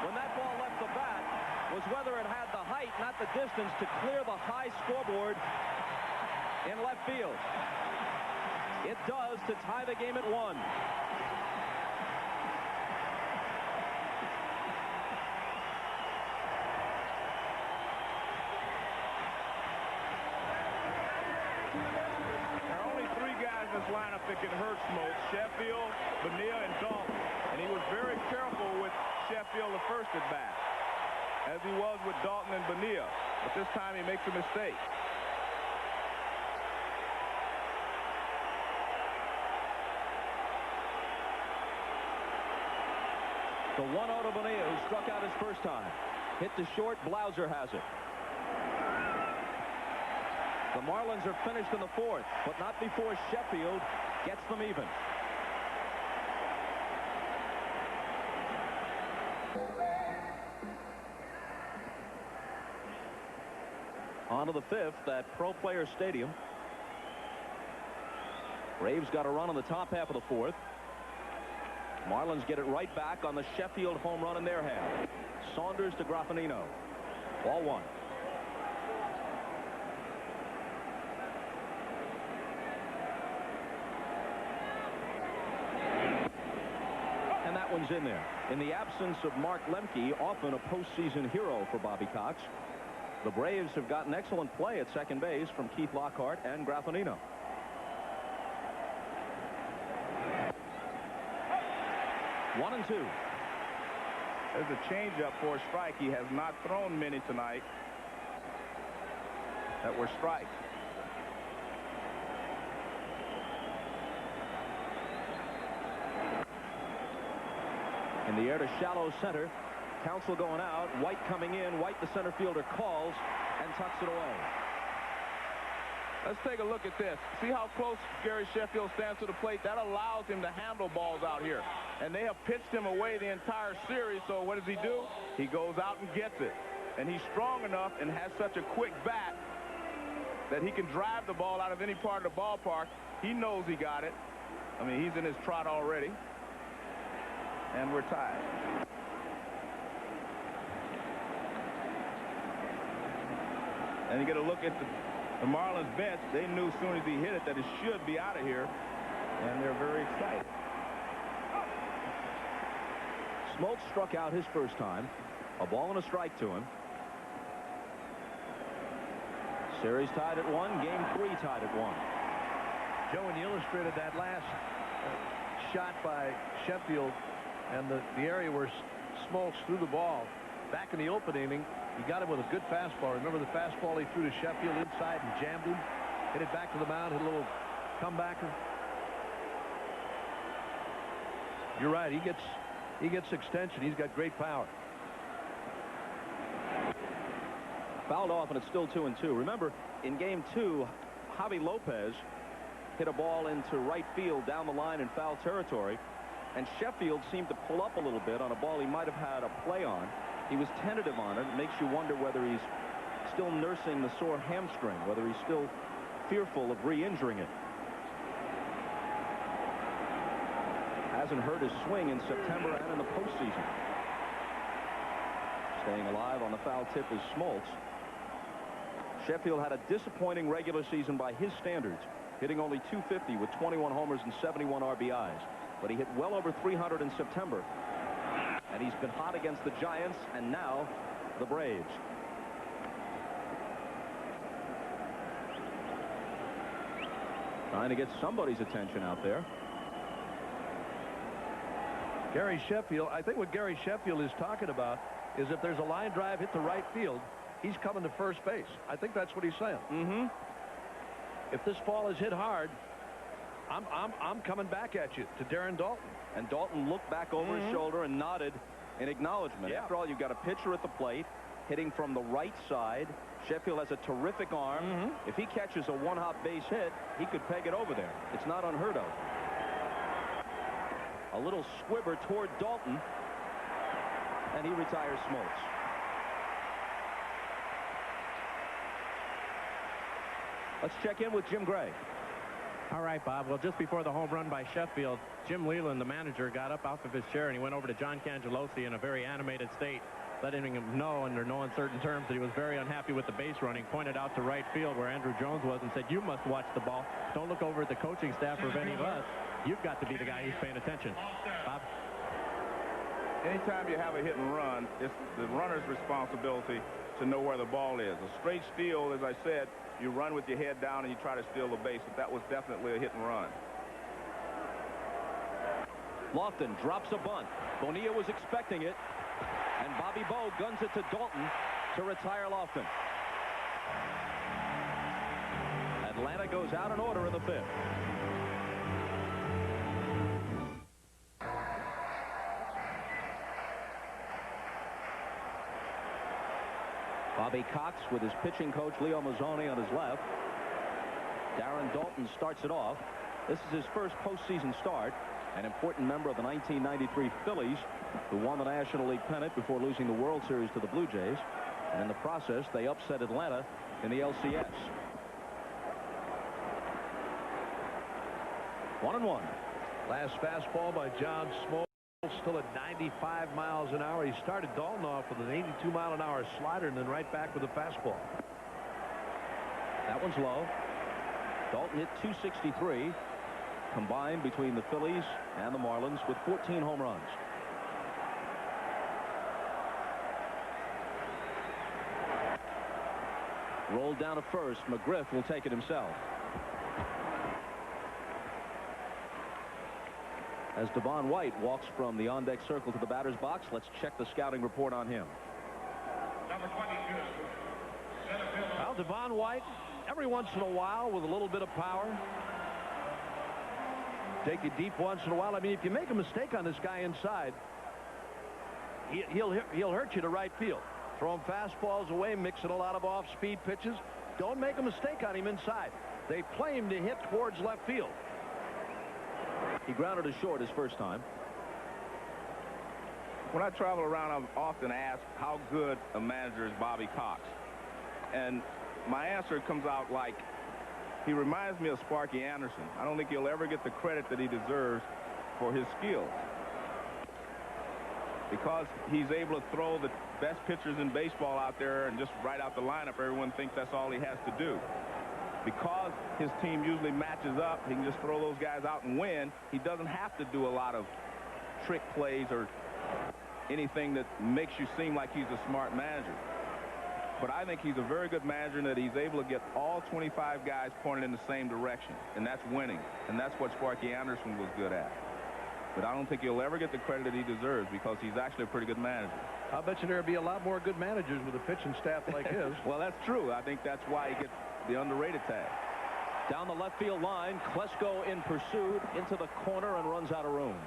[SPEAKER 9] when that ball left the bat was whether it had the height, not the distance, to clear the high scoreboard in left field. It does to tie the game at 1.
[SPEAKER 4] Lineup that can hurt Smoltz: Sheffield, Bonilla, and Dalton. And he was very careful with Sheffield the first at bat, as he was with Dalton and Bonilla. But this time he makes a mistake.
[SPEAKER 9] The 1-0 to Bonilla, who struck out his first time. Hit to short. Blauser has it. The Marlins are finished in the 4th, but not before Sheffield gets them even. On to the 5th at Pro Player Stadium. Braves got a run on the top half of the 4th. Marlins get it right back on the Sheffield home run in their half. Saunders to Graffinino. Ball 1. And that one's in there. In the absence of Mark Lemke, often a postseason hero for Bobby Cox, the Braves have gotten excellent play at second base from Keith Lockhart and Graffinino. One and 2.
[SPEAKER 4] There's a changeup for a strike. He has not thrown many tonight that were strikes.
[SPEAKER 9] In the air to shallow center. Counsell going out. White coming in. White, the center fielder, calls and tucks it away.
[SPEAKER 4] Let's take a look at this. See how close Gary Sheffield stands to the plate? That allows him to handle balls out here. And they have pitched him away the entire series, so what does he do? He goes out and gets it. And he's strong enough and has such a quick bat that he can drive the ball out of any part of the ballpark. He knows he got it. I mean, he's in his trot already. And we're tied. And you get a look at the Marlins bench. They knew as soon as he hit it that it should be out of here. And they're very excited.
[SPEAKER 9] Smoltz struck out his first time. A ball and a strike to him. Series tied at 1. Game 3 tied at 1.
[SPEAKER 3] Joe, when you illustrated that last shot by Sheffield, and the area where Smoltz threw the ball back in the open inning, he got him with a good fastball. Remember the fastball he threw to Sheffield inside and jammed him? Hit it back to the mound, hit a little comebacker. You're right. He gets extension. He's got great power.
[SPEAKER 9] Fouled off, and it's still 2-2. Remember, in game 2, Javi Lopez hit a ball into right field down the line in foul territory, and Sheffield seemed to pull up a little bit on a ball he might have had a play on. He was tentative on it. It makes you wonder whether he's still nursing the sore hamstring, whether he's still fearful of re-injuring it. Hasn't hurt his swing in September and in the postseason. Staying alive on the foul tip is Smoltz. Sheffield had a disappointing regular season by his standards, hitting only .250 with 21 homers and 71 RBIs. But he hit well over 300 in September. And he's been hot against the Giants and now the Braves. Trying to get somebody's attention out there.
[SPEAKER 3] Gary Sheffield, I think what Gary Sheffield is talking about is if there's a line drive hit to right field, he's coming to first base. I think that's what he's saying. If this ball is hit hard, I'm coming back at you, to Darren Daulton.
[SPEAKER 9] And Daulton looked back over his shoulder and nodded in acknowledgement.
[SPEAKER 3] Yeah.
[SPEAKER 9] After all, you've got a pitcher at the plate hitting from the right side. Sheffield has a terrific arm. If he catches a one-hop base hit, he could peg it over there. It's not unheard of. A little squibber toward Daulton, and he retires Smoltz. Let's check in with Jim Gray.
[SPEAKER 5] All right, Bob. Well, just before the home run by Sheffield, Jim Leland, the manager, got up off of his chair and he went over to John Cangelosi in a very animated state, letting him know under no uncertain terms that he was very unhappy with the base running, pointed out to right field where Andrew Jones was and said, "You must watch the ball. Don't look over at the coaching staff or of any of us. You've got to be the guy who's paying attention." Bob?
[SPEAKER 4] Anytime you have a hit and run, it's the runner's responsibility to know where the ball is. A straight steal, as I said, you run with your head down and you try to steal the base, but that was definitely a hit and run.
[SPEAKER 9] Lofton drops a bunt. Bonilla was expecting it, and Bobby Bowe guns it to Daulton to retire Lofton. Atlanta goes out in order in the 5th. Bobby Cox with his pitching coach Leo Mazzoni on his left. Darren Daulton starts it off. This is his first postseason start. An important member of the 1993 Phillies, who won the National League pennant before losing the World Series to the Blue Jays. And in the process, they upset Atlanta in the LCS. 1-1.
[SPEAKER 3] Last fastball by John Smoltz, still at 95 miles an hour. He started Daulton off with an 82-mile-an-hour slider and then right back with a fastball.
[SPEAKER 9] That one's low. Daulton hit .263 combined between the Phillies and the Marlins with 14 home runs. Rolled down to first. McGriff will take it himself. As Devon White walks from the on-deck circle to the batter's box, let's check the scouting report on him.
[SPEAKER 10] Number 22.
[SPEAKER 3] Well, Devon White, every once in a while with a little bit of power. Take you deep once in a while. I mean, if you make a mistake on this guy inside, he'll hurt you to right field. Throwing fastballs away, mixing a lot of off-speed pitches. Don't make a mistake on him inside. They play him to hit towards left field.
[SPEAKER 9] He grounded to short his first time.
[SPEAKER 4] When I travel around, I'm often asked how good a manager is Bobby Cox. And my answer comes out like, he reminds me of Sparky Anderson. I don't think he'll ever get the credit that he deserves for his skills, because he's able to throw the best pitchers in baseball out there and just right out the lineup. Everyone thinks that's all he has to do. Because his team usually matches up, he can just throw those guys out and win. He doesn't have to do a lot of trick plays or anything that makes you seem like he's a smart manager. But I think he's a very good manager in that he's able to get all 25 guys pointed in the same direction, and that's winning. And that's what Sparky Anderson was good at. but I don't think he'll ever get the credit that he deserves because he's actually a pretty good manager.
[SPEAKER 3] I bet you there'll be a lot more good managers with a pitching staff like his.
[SPEAKER 4] Well, that's true. I think that's why he gets the underrated tag.
[SPEAKER 9] Down the left field line, Klesko in pursuit, into the corner, and runs out of room.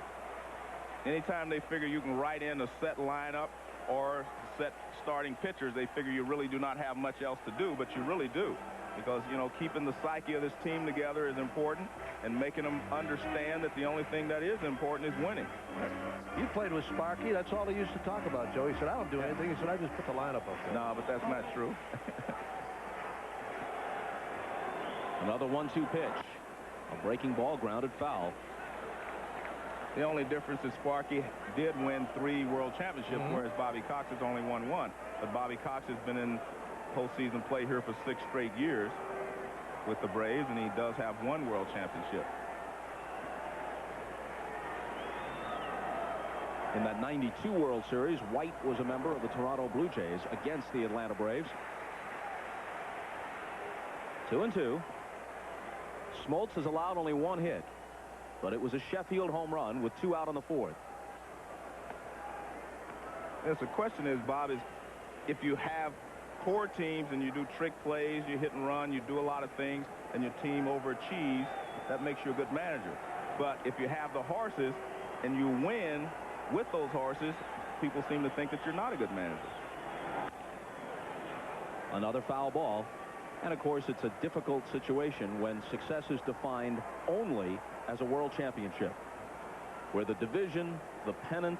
[SPEAKER 4] Anytime they figure you can write in a set lineup or set starting pitchers, they figure you really do not have much else to do, but you really do. Because, you know, keeping the psyche of this team together is important, and making them understand that the only thing that is important is winning.
[SPEAKER 3] You played with Sparky. That's all he used to talk about, Joe. He said, I don't do anything. He said, I just put the lineup up there.
[SPEAKER 4] No, but that's not true.
[SPEAKER 9] Another 1-2 pitch. A breaking ball, grounded foul.
[SPEAKER 4] The only difference is Sparky did win 3 world championships, whereas Bobby Cox has only won 1. But Bobby Cox has been in postseason play here for 6 straight years with the Braves, and he does have 1 world championship.
[SPEAKER 9] In that 92 World Series, White was a member of the Toronto Blue Jays against the Atlanta Braves. 2-2. Smoltz has allowed only 1 hit, but it was a Sheffield home run with 2 out on the 4th.
[SPEAKER 4] Yes, the question is, Bob, is if you have poor teams and you do trick plays, you hit and run, you do a lot of things, and your team overachieves, that makes you a good manager. But if you have the horses and you win with those horses, people seem to think that you're not a good manager.
[SPEAKER 9] Another foul ball. And of course, it's a difficult situation when success is defined only as a world championship, where the division, the pennant,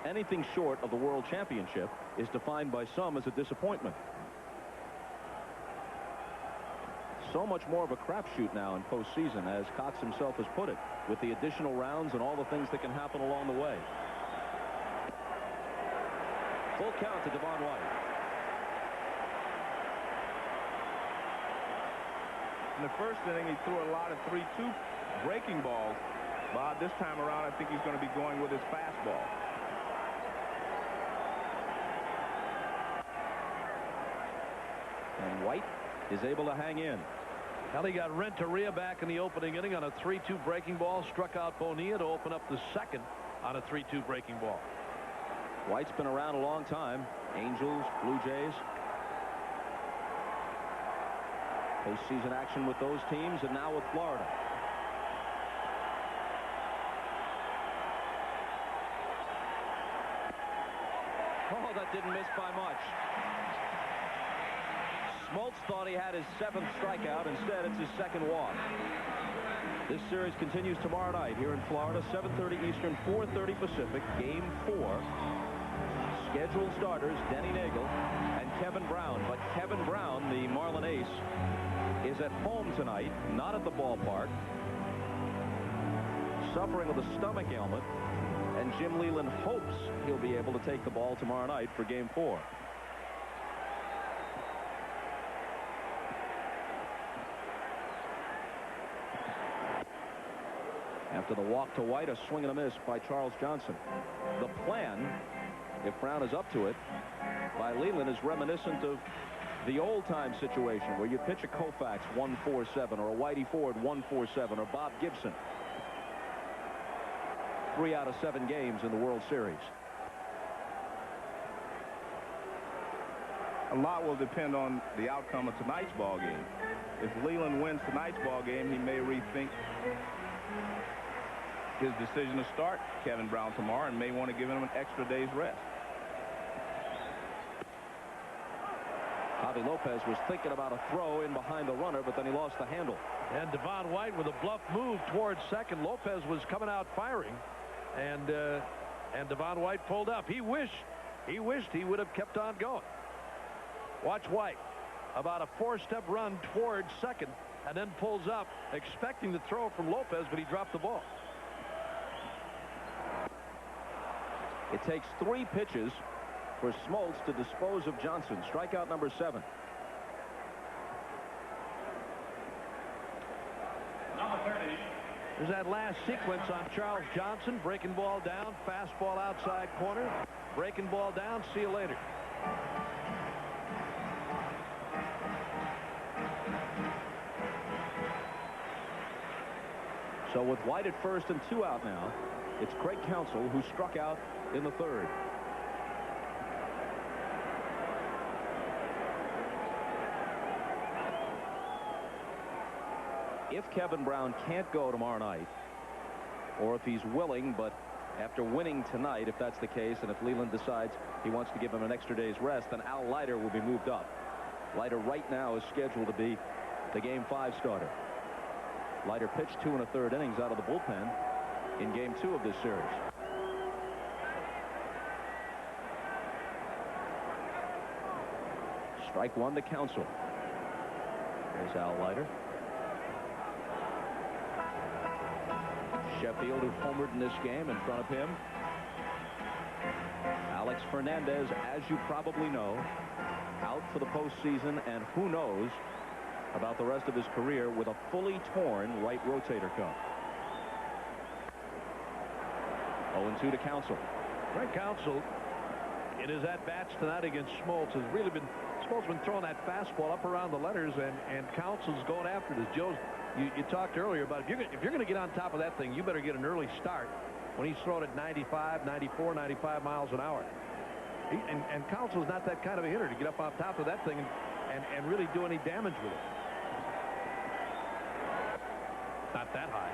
[SPEAKER 9] anything short of the world championship is defined by some as a disappointment. So much more of a crapshoot now in postseason, as Cox himself has put it, with the additional rounds and all the things that can happen along the way. Full count to Devon White.
[SPEAKER 4] In the first inning, he threw a lot of 3-2 breaking balls. Bob, this time around, I think he's going to be going with his fastball.
[SPEAKER 9] And White is able to hang in.
[SPEAKER 3] Well, he got Renteria back in the opening inning on a 3-2 breaking ball, struck out Bonilla to open up the second on a 3-2 breaking ball.
[SPEAKER 9] White's been around a long time. Angels, Blue Jays. Postseason action with those teams, and now with Florida. Oh, that didn't miss by much. Smoltz thought he had his 7th strikeout. Instead, it's his 2nd walk. This series continues tomorrow night here in Florida, 7:30 Eastern, 4:30 Pacific, Game 4. Scheduled starters, Denny Nagel and Kevin Brown. But Kevin Brown, the Marlin ace, is at home tonight, not at the ballpark, suffering with a stomach ailment, and Jim Leland hopes he'll be able to take the ball tomorrow night for Game 4. After the walk to White, a swing and a miss by Charles Johnson. The plan, if Brown is up to it, by Leland is reminiscent of the old-time situation where you pitch a Koufax 1-4-7 or a Whitey Ford 1-4-7 or Bob Gibson. 3 out of 7 games in the World Series.
[SPEAKER 4] A lot will depend on the outcome of tonight's ball game. If Leland wins tonight's ball game, he may rethink his decision to start Kevin Brown tomorrow and may want to give him an extra day's rest.
[SPEAKER 9] Javi Lopez was thinking about a throw in behind the runner, but then he lost the handle.
[SPEAKER 3] And Devon White with a bluff move towards second. Lopez was coming out firing, and Devon White pulled up. He wished he would have kept on going. Watch White, about a 4-step run towards second, and then pulls up, expecting the throw from Lopez, but he dropped the ball.
[SPEAKER 9] It takes 3 pitches for Smoltz to dispose of Johnson. Strikeout number 7.
[SPEAKER 10] Number 30.
[SPEAKER 3] There's that last sequence on Charles Johnson. Breaking ball down, fastball outside corner. Breaking ball down, see you later.
[SPEAKER 9] So with White at first and 2 out now, It's Craig Counsell who struck out in the third. If Kevin Brown can't go tomorrow night, or if he's willing, but after winning tonight, if that's the case, and if Leland decides he wants to give him an extra day's rest, then Al Leiter will be moved up. Leiter right now is scheduled to be the Game 5 starter. Leiter pitched 2 1/3 innings out of the bullpen in Game 2 of this series. Strike one to Counsell. There's Al Leiter. Sheffield, who homered in this game, in front of him. Alex Fernandez, as you probably know, out for the postseason, and who knows about the rest of his career with a fully torn right rotator cuff. 0-2 to Counsell.
[SPEAKER 3] Craig Counsell, in his at-bats tonight against Smoltz, has really been throwing that fastball up around the letters, and Counsell's going after this. Joe, you talked earlier about if you're going to get on top of that thing, you better get an early start when he's throwing at 95, 94, 95 miles an hour. And Counsell's not that kind of a hitter to get up on top of that thing and really do any damage with it. Not that high.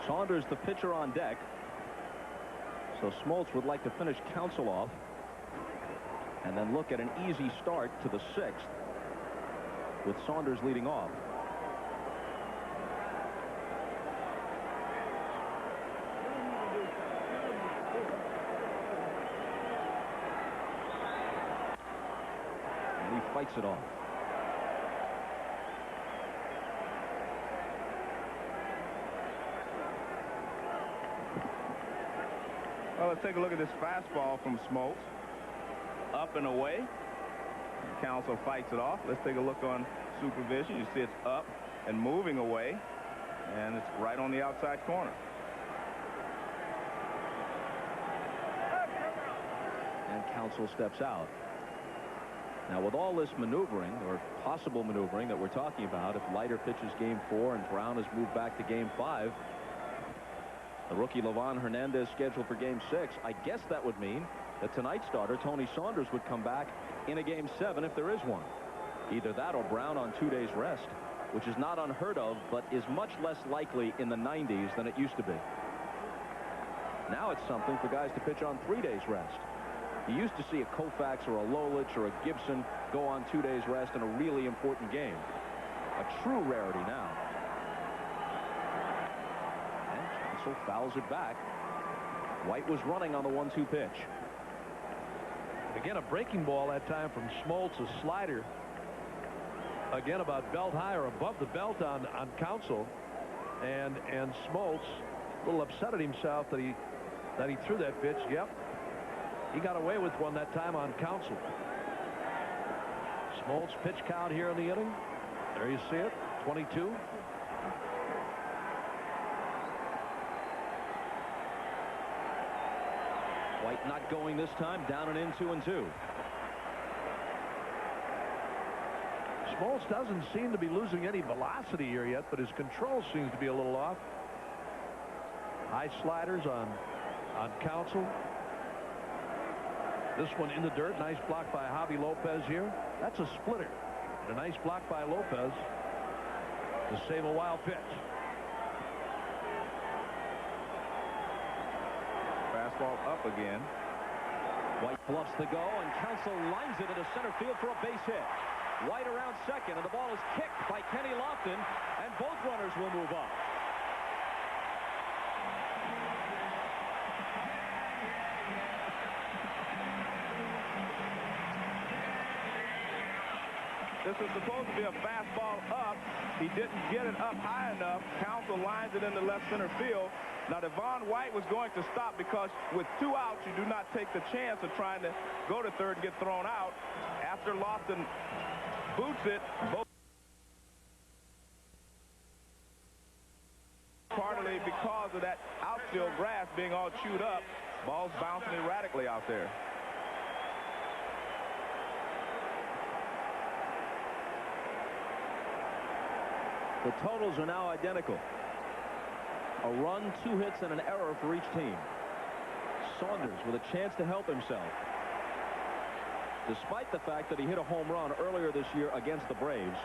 [SPEAKER 9] Saunders, the pitcher, on deck. So Smoltz would like to finish Counsell off and then look at an easy start to the 6th with Saunders leading off. And he fights it off.
[SPEAKER 4] Well, let's take a look at this fastball from Smoltz. Up and away. Counsell fights it off. Let's take a look on supervision. You see it's up and moving away, and it's right on the outside corner.
[SPEAKER 9] And Counsell steps out. Now, with all this maneuvering, or possible maneuvering, that we're talking about, if Leiter pitches Game 4 and Brown is moved back to Game 5, the rookie Livan Hernandez scheduled for Game 6, I guess that would mean that tonight's starter, Tony Saunders, would come back in a Game 7 if there is one. Either that or Brown on 2 days rest, which is not unheard of, but is much less likely in the 90s than it used to be. Now it's something for guys to pitch on 3 days rest. You used to see a Koufax or a Lolich or a Gibson go on 2 days rest in a really important game. A true rarity now. And Counsell fouls it back. White was running on the 1-2 pitch.
[SPEAKER 3] Again, a breaking ball that time from Smoltz, a slider. Again, about belt high or above the belt on Counsell. And Smoltz, a little upset at himself that he threw that pitch. Yep. He got away with one that time on Counsell. Smoltz pitch count here in the inning. There you see it, 22.
[SPEAKER 9] White not going this time, down and in, 2-2.
[SPEAKER 3] Smoltz doesn't seem to be losing any velocity here yet, but his control seems to be a little off. High sliders on Counsell. This one in the dirt. Nice block by Javi Lopez here. That's a splitter. And a nice block by Lopez to save a wild pitch.
[SPEAKER 4] Fastball up again.
[SPEAKER 9] White bluffs the go, and Counsell lines it into center field for a base hit. White around second, and the ball is kicked by Kenny Lofton, and both runners will move up.
[SPEAKER 4] This is supposed to be a fastball up. He didn't get it up high enough. Counsell lines it into left center field. Now, Devon White was going to stop because with 2 outs, you do not take the chance of trying to go to third and get thrown out. After Lofton boots it, both partly because of that outfield grass being all chewed up, balls bouncing erratically out there.
[SPEAKER 9] The totals are now identical. A run, 2 hits, and an error for each team. Saunders with a chance to help himself. Despite the fact that he hit a home run earlier this year against the Braves,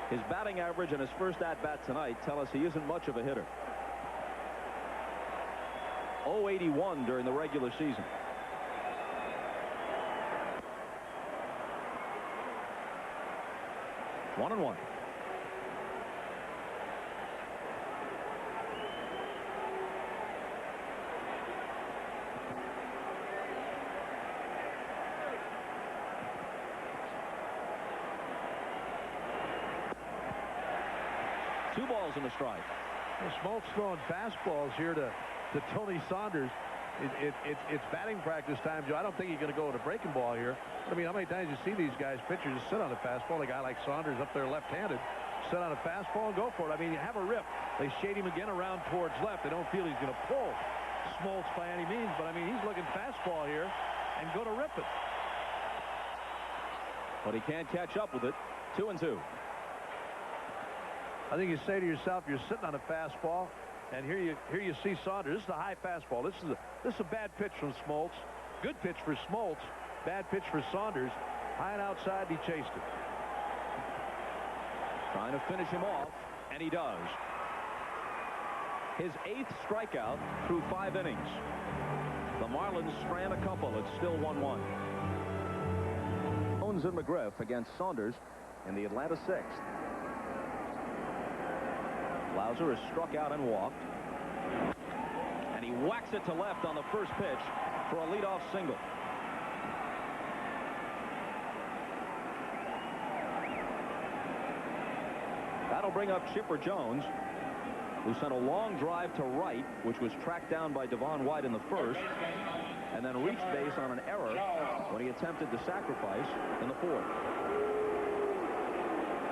[SPEAKER 9] his batting average and his first at-bat tonight tell us he isn't much of a hitter. 081 during the regular season. One and one. Two balls and a strike.
[SPEAKER 3] Well, Smoltz throwing fastballs here to Tony Saunders. It's batting practice time, Joe. I don't think he's going to go with a breaking ball here. I mean, how many times you see these guys, pitchers, just sit on a fastball? A guy like Saunders up there left-handed, sit on a fastball and go for it. I mean, you have a rip. They shade him again around towards left. They don't feel he's going to pull Smoltz by any means, but I mean, he's looking fastball here and go to rip it.
[SPEAKER 9] But he can't catch up with it. 2-2.
[SPEAKER 3] I think you say to yourself, you're sitting on a fastball, and here you see Saunders. This is a high fastball. This is a bad pitch from Smoltz. Good pitch for Smoltz. Bad pitch for Saunders. High and outside, he chased it.
[SPEAKER 9] Trying to finish him off, and he does. His 8th strikeout through 5 innings. The Marlins strand a couple. It's still 1-1. Jones and McGriff against Saunders in the Atlanta 6th. Lauser is struck out and walked. And he whacks it to left on the first pitch for a leadoff single. That'll bring up Chipper Jones, who sent a long drive to right, which was tracked down by Devon White in the first, and then reached base on an error when he attempted to sacrifice in the 4th.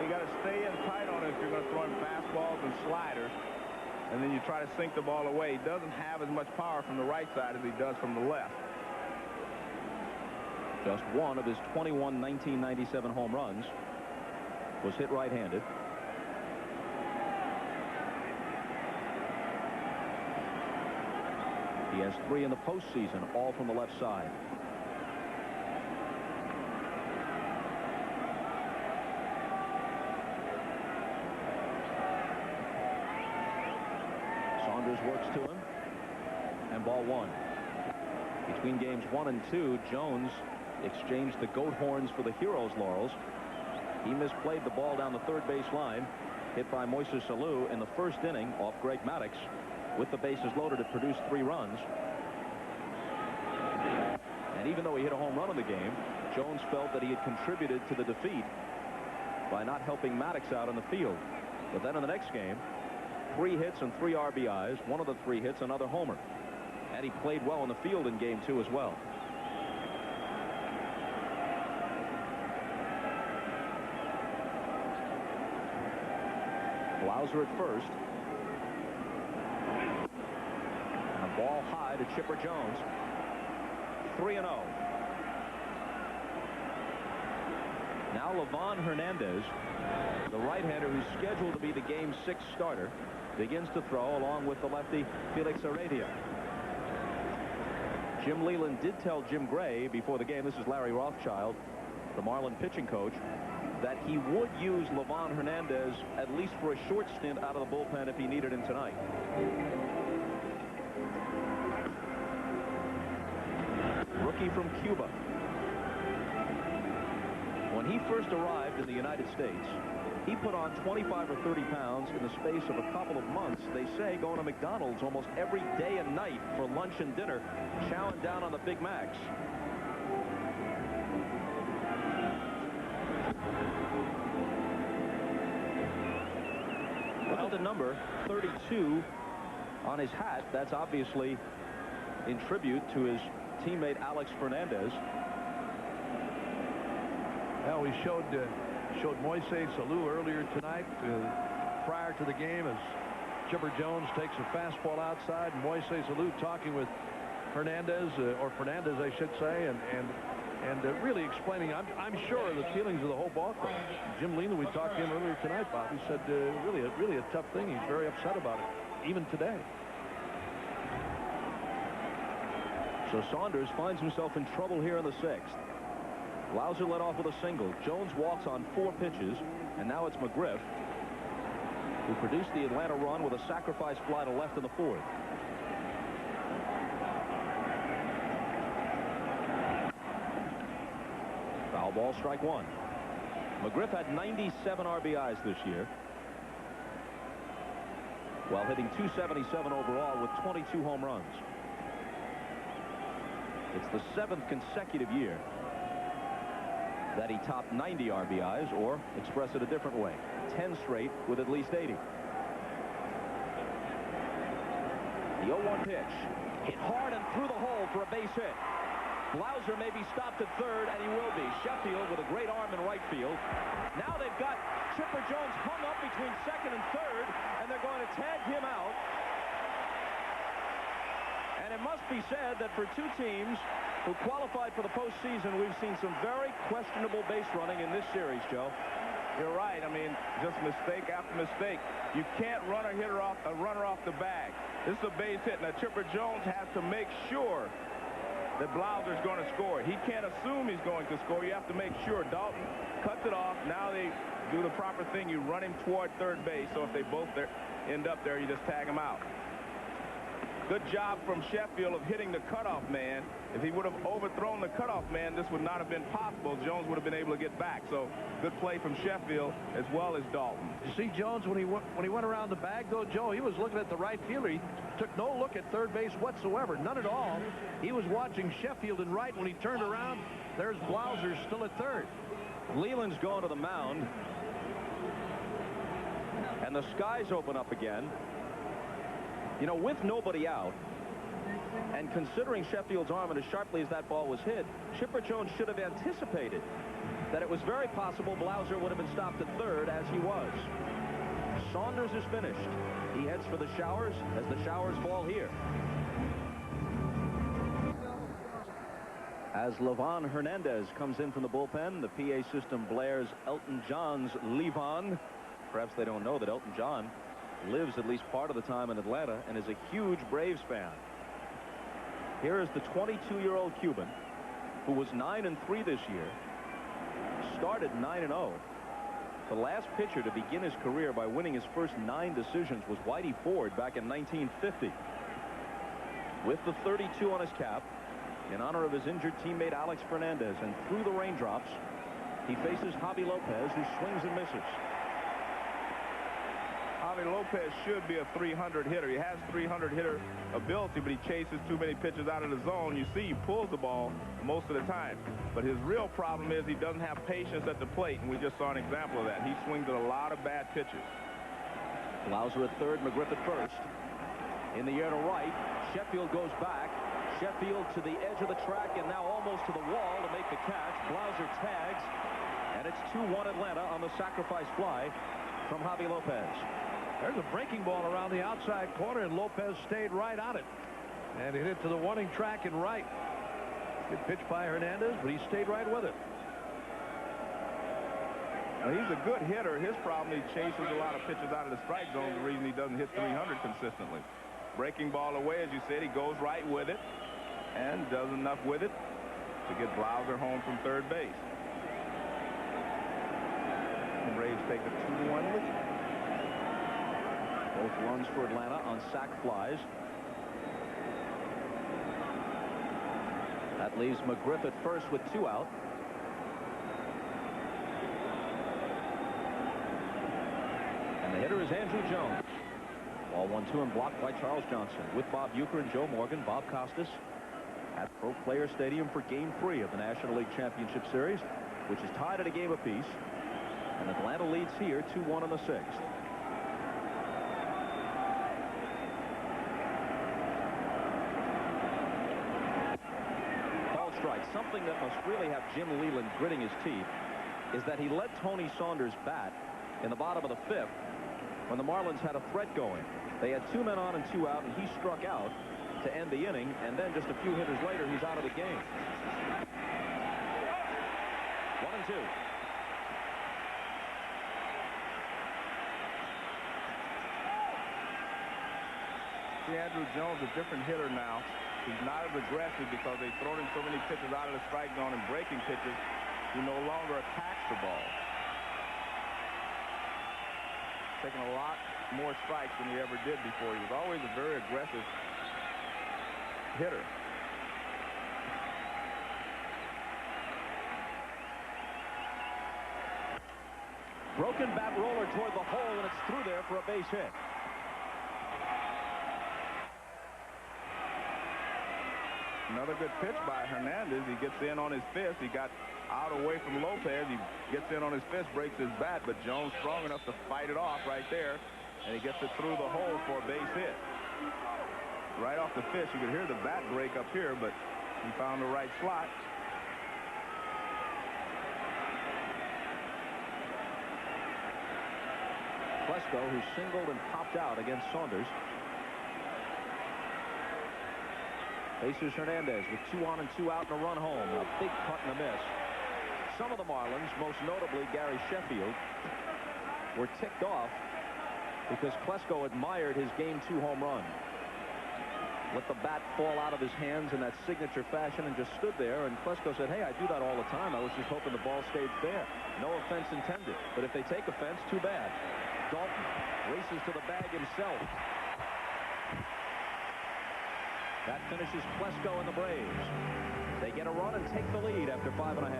[SPEAKER 4] You got to stay in tight on it if you're going to throw him fastballs and sliders, and then you try to sink the ball away. He doesn't have as much power from the right side as he does from the left.
[SPEAKER 9] Just one of his 21 1997 home runs was hit right-handed. He has 3 in the postseason, all from the left side. Saunders works to him, and ball 1. Between games 1 and 2, Jones exchanged the goat horns for the hero's laurels. He misplayed the ball down the third base line, hit by Moises Alou in the first inning off Greg Maddux. With the bases loaded, it produced 3 runs. And even though he hit a home run in the game, Jones felt that he had contributed to the defeat by not helping Maddux out in the field. But then in the next game, 3 hits and 3 RBIs. One of the 3 hits, another homer. And he played well in the field in game 2 as well. Lauser at first. And a ball high to Chipper Jones. 3-0. Now Livan Hernandez, the right-hander who's scheduled to be the Game 6 starter, begins to throw along with the lefty Felix Heredia. Jim Leland did tell Jim Gray before the game, this is Larry Rothschild, the Marlin pitching coach, that he would use Livan Hernandez at least for a short stint out of the bullpen if he needed him tonight. Rookie from Cuba. When he first arrived in the United States, he put on 25 or 30 pounds in the space of a couple of months. They say going to McDonald's almost every day and night for lunch and dinner, chowing down on the Big Macs. Look at the number 32 on his hat. That's obviously in tribute to his teammate Alex Fernandez.
[SPEAKER 3] Well, we showed Moises Alou earlier tonight, prior to the game, as Chipper Jones takes a fastball outside, and Moises Alou talking with Hernandez, or Fernandez, I should say, and and really explaining, I'm sure, the feelings of the whole ball club. Jim Leland, we talked to him earlier tonight, Bob. He said really a tough thing. He's very upset about it, even today.
[SPEAKER 9] So Saunders finds himself in trouble here in the 6th. Blauser led off with a single. Jones walks on 4 pitches, and now it's McGriff who produced the Atlanta run with a sacrifice fly to left in the 4th. Foul ball, strike 1. McGriff had 97 RBIs this year, while hitting .277 overall with 22 home runs. It's the 7th consecutive year that he topped 90 RBIs, or express it a different way, 10 straight with at least 80. The 0-1 pitch hit hard and through the hole for a base hit. Blauser may be stopped at 3rd, and he will be. Sheffield with a great arm in right field. Now they've got Chipper Jones hung up between 2nd and 3rd, and they're going to tag him out. And it must be said that for 2 teams who qualified for the postseason, we've seen some very questionable base running in this series, Joe.
[SPEAKER 4] You're right. I mean, just mistake after mistake. You can't run a runner off the bag. This is a base hit. Now, Chipper Jones has to make sure that Blauser's going to score. He can't assume he's going to score. You have to make sure. Dalton cuts it off. Now they do the proper thing. You run him toward 3rd base. So if they both end up there, you just tag him out. Good job from Sheffield of hitting the cutoff man. If he would have overthrown the cutoff man, this would not have been possible. Jones would have been able to get back. So good play from Sheffield as well as Dalton.
[SPEAKER 3] You see Jones when he went around the bag, though, Joe, he was looking at the right fielder. He took no look at 3rd base whatsoever, none at all. He was watching Sheffield and right. When he turned around, there's Blauser still at 3rd.
[SPEAKER 9] Leland's going to the mound, and the skies open up again. You know, with nobody out, and considering Sheffield's arm and as sharply as that ball was hit, Chipper Jones should have anticipated that it was very possible Blauser would have been stopped at 3rd, as he was. Saunders is finished. He heads for the showers as the showers fall here. As Levon Hernandez comes in from the bullpen, the PA system blares Elton John's Levon. Perhaps they don't know that Elton John lives at least part of the time in Atlanta and is a huge Braves fan. Here is the 22-year-old Cuban, who was 9-3 this year, started 9-0. The last pitcher to begin his career by winning his first 9 decisions was Whitey Ford back in 1950. With the 32 on his cap, in honor of his injured teammate Alex Fernandez, and through the raindrops, he faces Javi Lopez, who swings and misses.
[SPEAKER 4] Javi Lopez should be a 300 hitter. He has 300 hitter ability, but he chases too many pitches out of the zone. You see he pulls the ball most of the time. But his real problem is he doesn't have patience at the plate, and we just saw an example of that. He swings at a lot of bad pitches.
[SPEAKER 9] Blauser at 3rd, McGriff at 1st. In the air to right, Sheffield goes back. Sheffield to the edge of the track and now almost to the wall to make the catch. Blauser tags, and it's 2-1 Atlanta on the sacrifice fly from Javi Lopez.
[SPEAKER 3] There's a breaking ball around the outside corner, and Lopez stayed right on it. And hit it to the warning track and right. Good pitch by Hernandez, but he stayed right with it.
[SPEAKER 4] Now, he's a good hitter. His problem, he chases a lot of pitches out of the strike zone. The reason he doesn't hit 300 consistently. Breaking ball away, as you said, he goes right with it and does enough with it to get Blauser home from 3rd base. And Braves take a 2-1 lead.
[SPEAKER 9] Both runs for Atlanta on sac flies. That leaves McGriff at 1st with 2 out. And the hitter is Andrew Jones. Ball 1-2 and blocked by Charles Johnson. With Bob Uecker and Joe Morgan, Bob Costas at Pro Player Stadium for Game 3 of the National League Championship Series, which is tied at a game apiece. And Atlanta leads here 2-1 in the 6th. Ball strike. Something that must really have Jim Leland gritting his teeth is that he let Tony Saunders bat in the bottom of the 5th when the Marlins had a threat going. They had 2 men on and 2 out, and he struck out to end the inning, and then just a few hitters later, he's out of the game. 1-2.
[SPEAKER 12] See, Andrew Jones, a different hitter now. He's not as aggressive because they've thrown him so many pitches out of the strike zone and breaking pitches. He no longer attacks the ball. Taking a lot more strikes than he ever did before. He was always a very aggressive hitter.
[SPEAKER 9] Broken bat roller toward the hole, and it's through there for a base hit.
[SPEAKER 12] Another good pitch by Hernandez. He gets in on his fist. He got out away from Lopez. He gets in on his fist, breaks his bat, but Jones strong enough to fight it off right there, and he gets it through the hole for a base hit. Right off the fist. You could hear the bat break up here, but he found the right slot.
[SPEAKER 9] Klesko, who singled and popped out against Saunders. Faces Hernandez with 2 on and 2 out and a run home. A big cut and a miss. Some of the Marlins, most notably Gary Sheffield, were ticked off because Klesko admired his Game 2 home run. Let the bat fall out of his hands in that signature fashion and just stood there, and Klesko said, hey, I do that all the time. I was just hoping the ball stayed fair. No offense intended. But if they take offense, too bad. Dalton races to the bag himself. That finishes Klesko and the Braves. They get a run and take the lead after 5 1/2.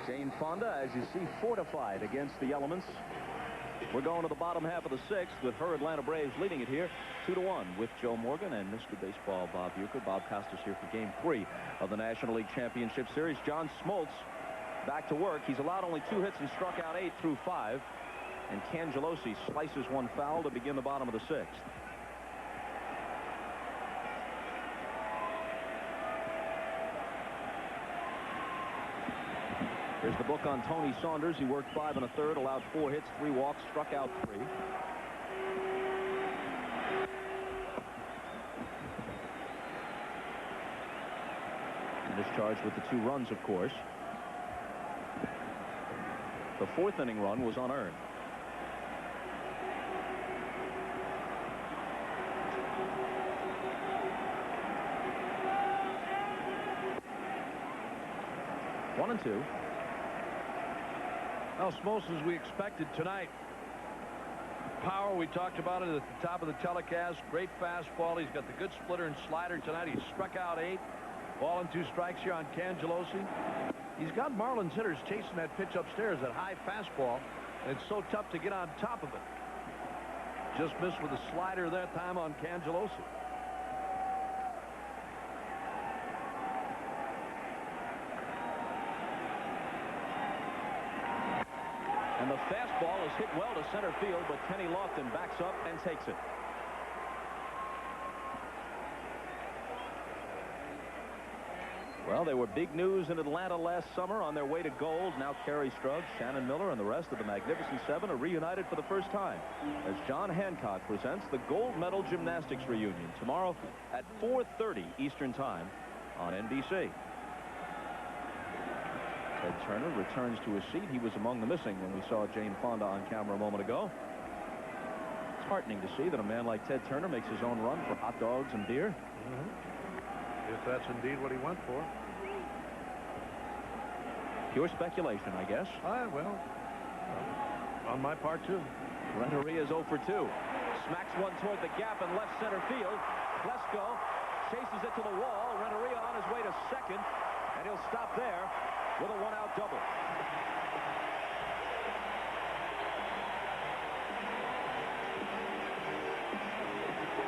[SPEAKER 9] Jane Fonda, as you see, fortified against the elements. We're going to the bottom half of the 6th with her Atlanta Braves leading it here 2-1 with Joe Morgan and Mr. Baseball Bob Uecker. Bob Costas here for Game 3 of the National League Championship Series. John Smoltz back to work. He's allowed only 2 hits and struck out 8 through 5. And Cangelosi slices one foul to begin the bottom of the 6th. Here's the book on Tony Saunders. He worked 5 1/3, allowed 4 hits, 3 walks, struck out 3. And is charged with the 2 runs, of course. The 4th inning run was unearned. One and 2.
[SPEAKER 3] Well, Smoltz, as we expected tonight. Power, we talked about it at the top of the telecast. Great fastball. He's got the good splitter and slider tonight. He struck out 8. Ball and 2 strikes here on Cangelosi. He's got Marlins hitters chasing that pitch upstairs, that high fastball. And it's so tough to get on top of it. Just missed with a slider that time on Cangelosi.
[SPEAKER 9] And the fastball is hit well to center field, but Kenny Lofton backs up and takes it. Well, they were big news in Atlanta last summer on their way to gold. Now Kerry Strug, Shannon Miller, and the rest of the Magnificent Seven are reunited for the first time as John Hancock presents the gold medal gymnastics reunion tomorrow at 4:30 Eastern Time on NBC. Ted Turner returns to his seat. He was among the missing when we saw Jane Fonda on camera a moment ago. It's heartening to see that a man like Ted Turner makes his own run for hot dogs and beer.
[SPEAKER 3] If that's indeed what he went for.
[SPEAKER 9] Pure speculation, I guess.
[SPEAKER 3] Well, on my part, too.
[SPEAKER 9] Renteria is 0 for 2. Smacks one toward the gap in left center field. Klesko chases it to the wall. Renteria on his way to second, and he'll stop there with a 1-out double.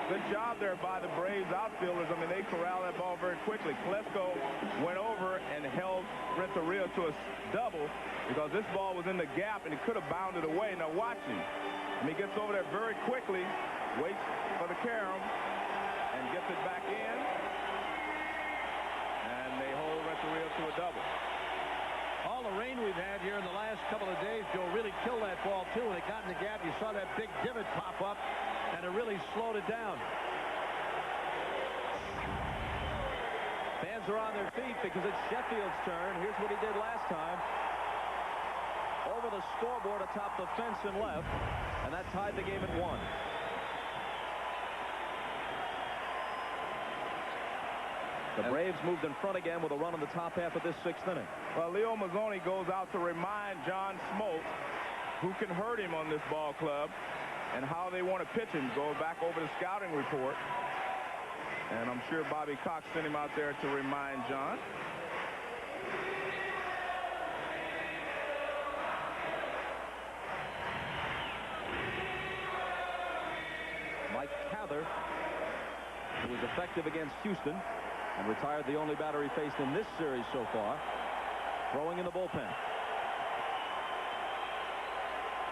[SPEAKER 12] Good job there by the Braves outfielders. I mean, they corralled that ball very quickly. Klesko went over and held Renteria to a double because this ball was in the gap and he could have bounded away. Now watch him. And he gets over there very quickly, waits for the carom, and gets it back in. And they hold Renteria to a double.
[SPEAKER 3] All the rain we've had here in the last couple of days, Joe, really killed that ball, too. When it got in the gap, you saw that big divot pop up, and it really slowed it down.
[SPEAKER 9] Fans are on their feet because it's Sheffield's turn. Here's what he did last time. Over the scoreboard atop the fence and left, and that tied the game at 1. The Braves moved in front again with a run in the top half of this 6th inning.
[SPEAKER 12] Well, Leo Mazzoni goes out to remind John Smoltz who can hurt him on this ball club and how they want to pitch him. Go back over the scouting report. And I'm sure Bobby Cox sent him out there to remind John.
[SPEAKER 9] Mike Cather, who was effective against Houston and retired the only batter he faced in this series so far, throwing in the bullpen.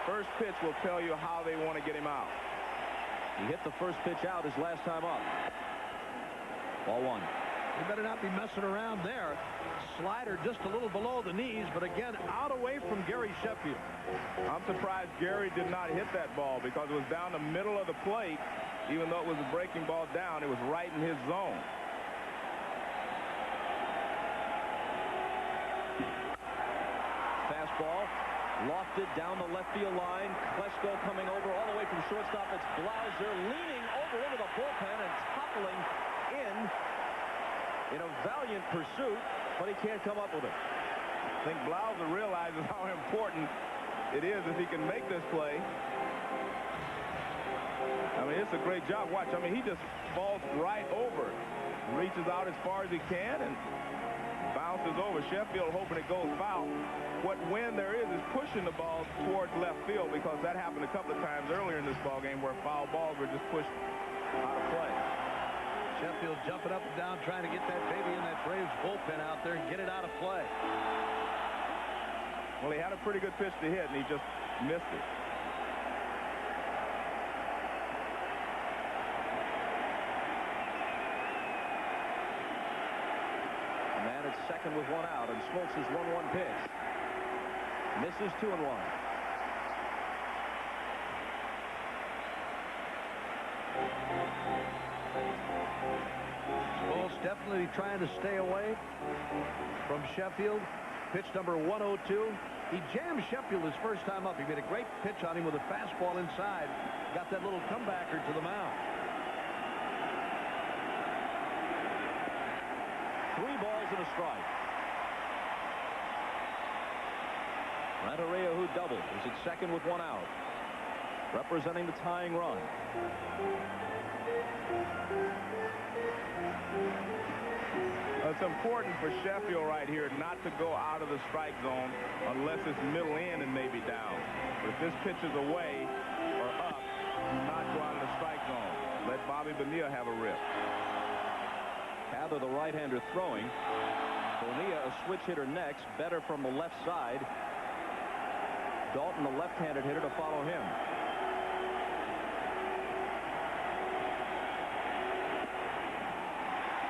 [SPEAKER 12] First pitch will tell you how they want to get him out.
[SPEAKER 9] He hit the first pitch out his last time up. Ball 1.
[SPEAKER 3] You better not be messing around there. Slider just a little below the knees, but again, out away from Gary Sheffield.
[SPEAKER 12] I'm surprised Gary did not hit that ball because it was down the middle of the plate. Even though it was a breaking ball down, it was right in his zone.
[SPEAKER 9] Fastball. Lofted down the left field line. Klesko coming over all the way from shortstop. It's Blauser leaning over into the bullpen and toppling in a valiant pursuit, but he can't come up with it.
[SPEAKER 12] I think Blauser realizes how important it is if he can make this play. I mean, it's a great job. Watch, I mean, he just falls right over, reaches out as far as he can, and bounces over. Sheffield hoping it goes foul. What win there is pushing the ball towards left field, because that happened a couple of times earlier in this ball game where foul balls were just pushed out of play.
[SPEAKER 3] Sheffield jumping up and down trying to get that baby in that Braves bullpen out there and get it out of play.
[SPEAKER 12] Well, he had a pretty good pitch to hit, and he just missed it.
[SPEAKER 9] A man at second with 1 out, and Smoltz is 1-1 pitch. Misses 2-1.
[SPEAKER 3] Smoltz definitely trying to stay away from Sheffield. Pitch number 102. He jammed Sheffield his first time up. He made a great pitch on him with a fastball inside. Got that little comebacker to the mound.
[SPEAKER 9] 3 balls and a strike. Renteria, who doubled, is at second with 1 out, representing the tying run.
[SPEAKER 12] It's important for Sheffield right here not to go out of the strike zone unless it's middle in and maybe down. But if this pitch is away or up, do not go out of the strike zone. Let Bobby Bonilla have a rip.
[SPEAKER 9] Cather, the right-hander, throwing. Bonilla, a switch hitter next, better from the left side. Dalton, the left-handed hitter, to follow him.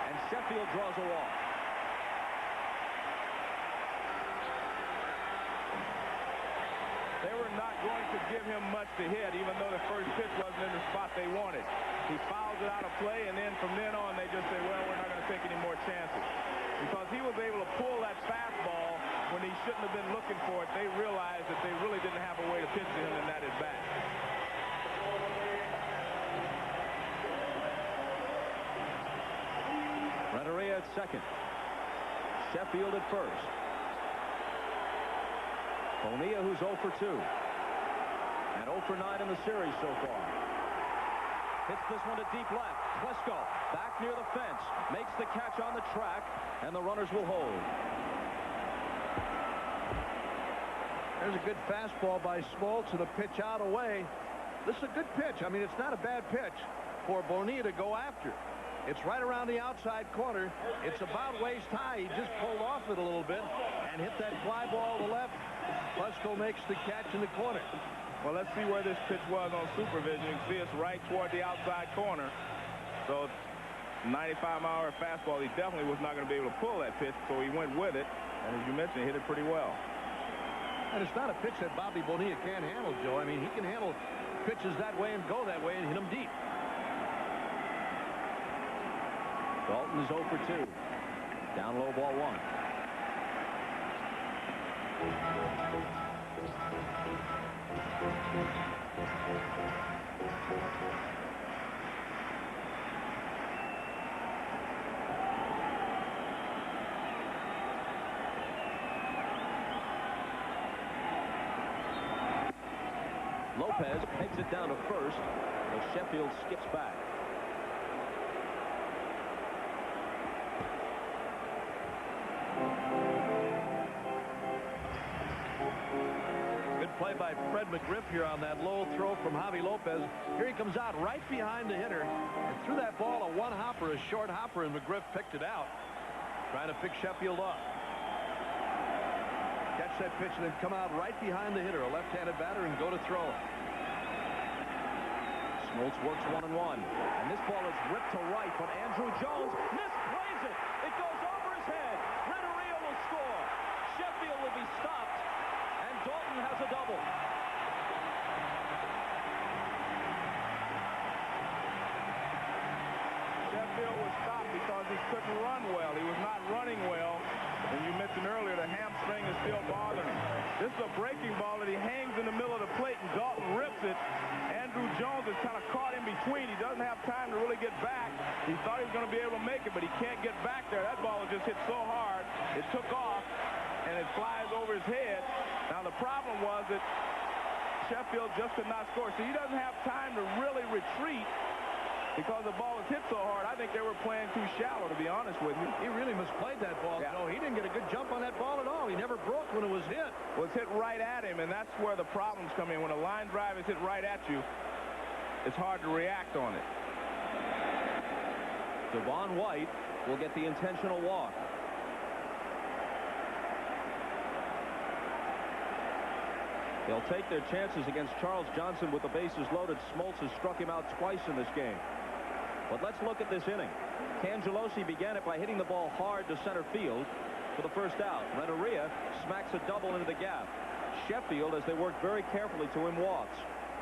[SPEAKER 9] And Sheffield draws a walk.
[SPEAKER 12] They were not going to give him much to hit, even though the first pitch wasn't in the spot they wanted. He fouls it out of play, and then from then on, they just say, well, we're not going to take any more chances. Because he was able to pull that fastball when he shouldn't have been looking for it. They realized that they really didn't have a way to pitch to him, and that is back.
[SPEAKER 9] Renteria at second. Sheffield at first. Bonilla, who's 0 for 2. And 0 for 9 in the series so far. Hits this one to deep left. Klesko back near the fence. Makes the catch on the track, and the runners will hold.
[SPEAKER 3] There's a good fastball by Smoltz and a pitch out away. This is a good pitch. I mean, it's not a bad pitch for Bonilla to go after. It's right around the outside corner. It's about waist high. He just pulled off it a little bit and hit that fly ball to the left. Klesko makes the catch in the corner.
[SPEAKER 12] Well, let's see where this pitch was on supervision. You can see it's right toward the outside corner. So 95-mile-an-hour fastball. He definitely was not going to be able to pull that pitch, so he went with it. And as you mentioned, he hit it pretty well.
[SPEAKER 3] And it's not a pitch that Bobby Bonilla can't handle, Joe. I mean, he can handle pitches that way and go that way and hit them deep.
[SPEAKER 9] Dalton is 0 for 2. Down low, ball 1. Lopez pegs it down to first, as Sheffield skips back.
[SPEAKER 3] Good play by Fred McGriff here on that low throw from Javi Lopez. Here he comes out right behind the hitter and threw that ball a one-hopper, a short hopper, and McGriff picked it out, trying to pick Sheffield up. Catch that pitch and then come out right behind the hitter, a left-handed batter, and go to throw.
[SPEAKER 9] Smoltz works 1-1, and this ball is ripped to right, but Andrew Jones misplays it. It goes over his head. Renteria will score. Sheffield will be stopped, and Dalton has a double.
[SPEAKER 12] Sheffield was stopped because he couldn't run well. He was not running well. And you mentioned earlier the hamstring is still bothering him. This is a breaking ball that he hangs in the middle of the plate, and Dalton rips it. Andrew Jones is kind of caught in between. He doesn't have time to really get back. He thought he was going to be able to make it, but he can't get back there. That ball was just hit so hard, it took off, and it flies over his head. Now, the problem was that Sheffield just could not score, so he doesn't have time to really retreat because the ball was hit so hard. I think they were playing too shallow, to be honest with you.
[SPEAKER 3] He really misplayed that ball.
[SPEAKER 12] Yeah.
[SPEAKER 3] No, he didn't get a good jump on that ball at all. He never broke when it was hit.
[SPEAKER 12] Was hit right at him, and that's where the problems come in. When a line drive is hit right at you, it's hard to react on it.
[SPEAKER 9] Devon White will get the intentional walk. They'll take their chances against Charles Johnson with the bases loaded. Smoltz has struck him out twice in this game. But let's look at this inning. Cangelosi began it by hitting the ball hard to center field for the first out. Renteria smacks a double into the gap. Sheffield, as they work very carefully to him, walks.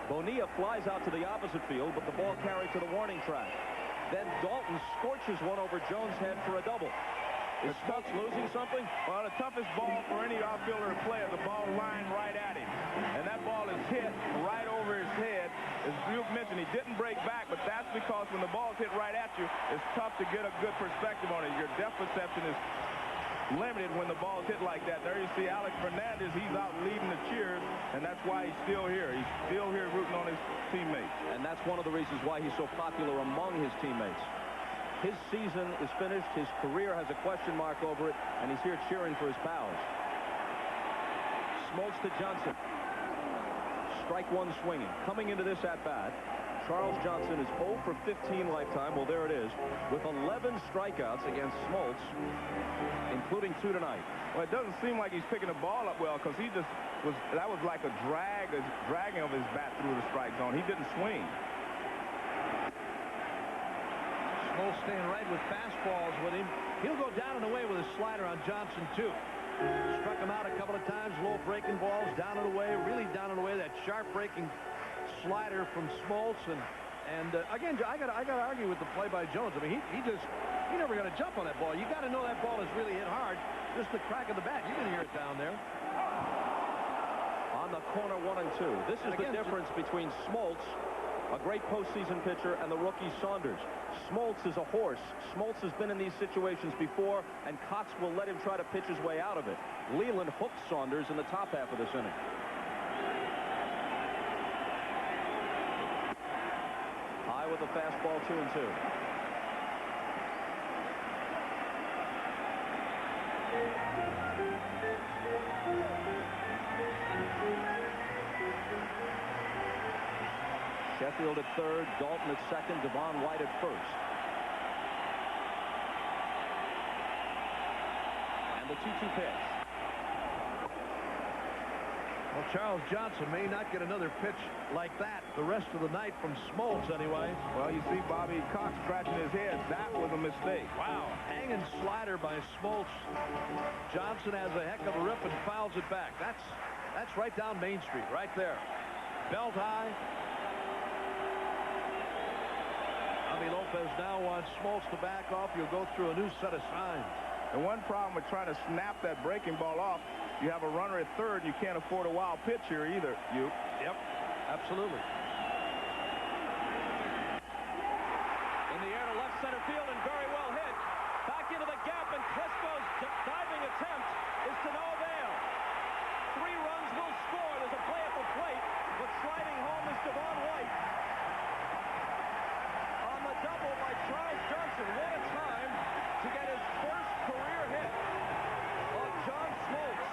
[SPEAKER 9] Bonilla flies out to the opposite field, but the ball carried to the warning track. Then Dalton scorches one over Jones' head for a double. Is Smoltz losing something?
[SPEAKER 12] Well, the toughest ball for any outfielder to play is a ball lined right at him. And that ball is hit right over his head. As you mentioned, he didn't break back, but that's because when the ball's hit right at you, it's tough to get a good perspective on it. Your depth perception is limited when the ball is hit like that. There you see Alex Fernandez. He's out leading the cheers, and that's why he's still here. He's still here rooting on his teammates.
[SPEAKER 9] And that's one of the reasons why he's so popular among his teammates. His season is finished. His career has a question mark over it, and he's here cheering for his pals. Smoltz to Johnson. Strike one swinging. Coming into this at-bat, Charles Johnson is 0 for 15 lifetime. Well, there it is, with 11 strikeouts against Smoltz, including 2 tonight.
[SPEAKER 12] Well, it doesn't seem like he's picking the ball up well, because he just was, that was like a dragging of his bat through the strike zone. He didn't swing.
[SPEAKER 3] Smoltz staying right with fastballs with him. He'll go down and away with a slider on Johnson, too. Struck him out a couple of times, low breaking balls, down and away, really down and away. That sharp breaking slider from Smoltz, and again, I got to argue with the play by Jones. I mean, he never got a jump on that ball. You got to know that ball is really hit hard. Just the crack of the bat. You can hear it down there.
[SPEAKER 9] On the corner, 1-2. This is the difference between Smoltz, a great postseason pitcher, and the rookie Saunders. Smoltz is a horse. Smoltz has been in these situations before, and Cox will let him try to pitch his way out of it. Leland hooked Saunders in the top half of this inning. High with a fastball, 2-2. Sheffield at third, Dalton at second, Devon White at first. And the 2-2 pitch.
[SPEAKER 3] Well, Charles Johnson may not get another pitch like that the rest of the night from Smoltz anyway.
[SPEAKER 12] Well, you see Bobby Cox scratching his head. That was a mistake.
[SPEAKER 3] Wow. Hanging slider by Smoltz. Johnson has a heck of a rip and fouls it back. That's right down Main Street, right there. Belt high. Javi Lopez now wants Smoltz to back off. You'll go through a new set of signs.
[SPEAKER 12] And one problem with trying to snap that breaking ball off, you have a runner at third, and you can't afford a wild pitch here either.
[SPEAKER 3] Yep, absolutely.
[SPEAKER 9] In the air to left center field and very well hit. Back into the gap, and Klesko's diving attempt is to no avail. 3 runs will score. There's a play at the plate, but sliding home is Devon White. On the double by Charles Johnson. What a time to get his first career hit of John Smoltz.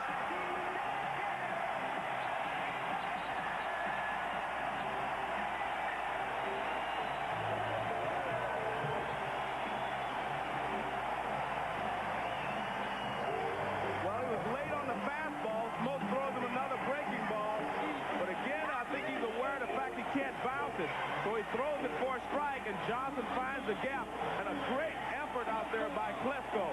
[SPEAKER 12] Well, he was late on the fastball. Smoltz throws him another breaking ball. But again, I think he's aware of the fact he can't bounce it. So he throws it for a strike, and Johnson finds the gap. And a great effort out there by Klesko.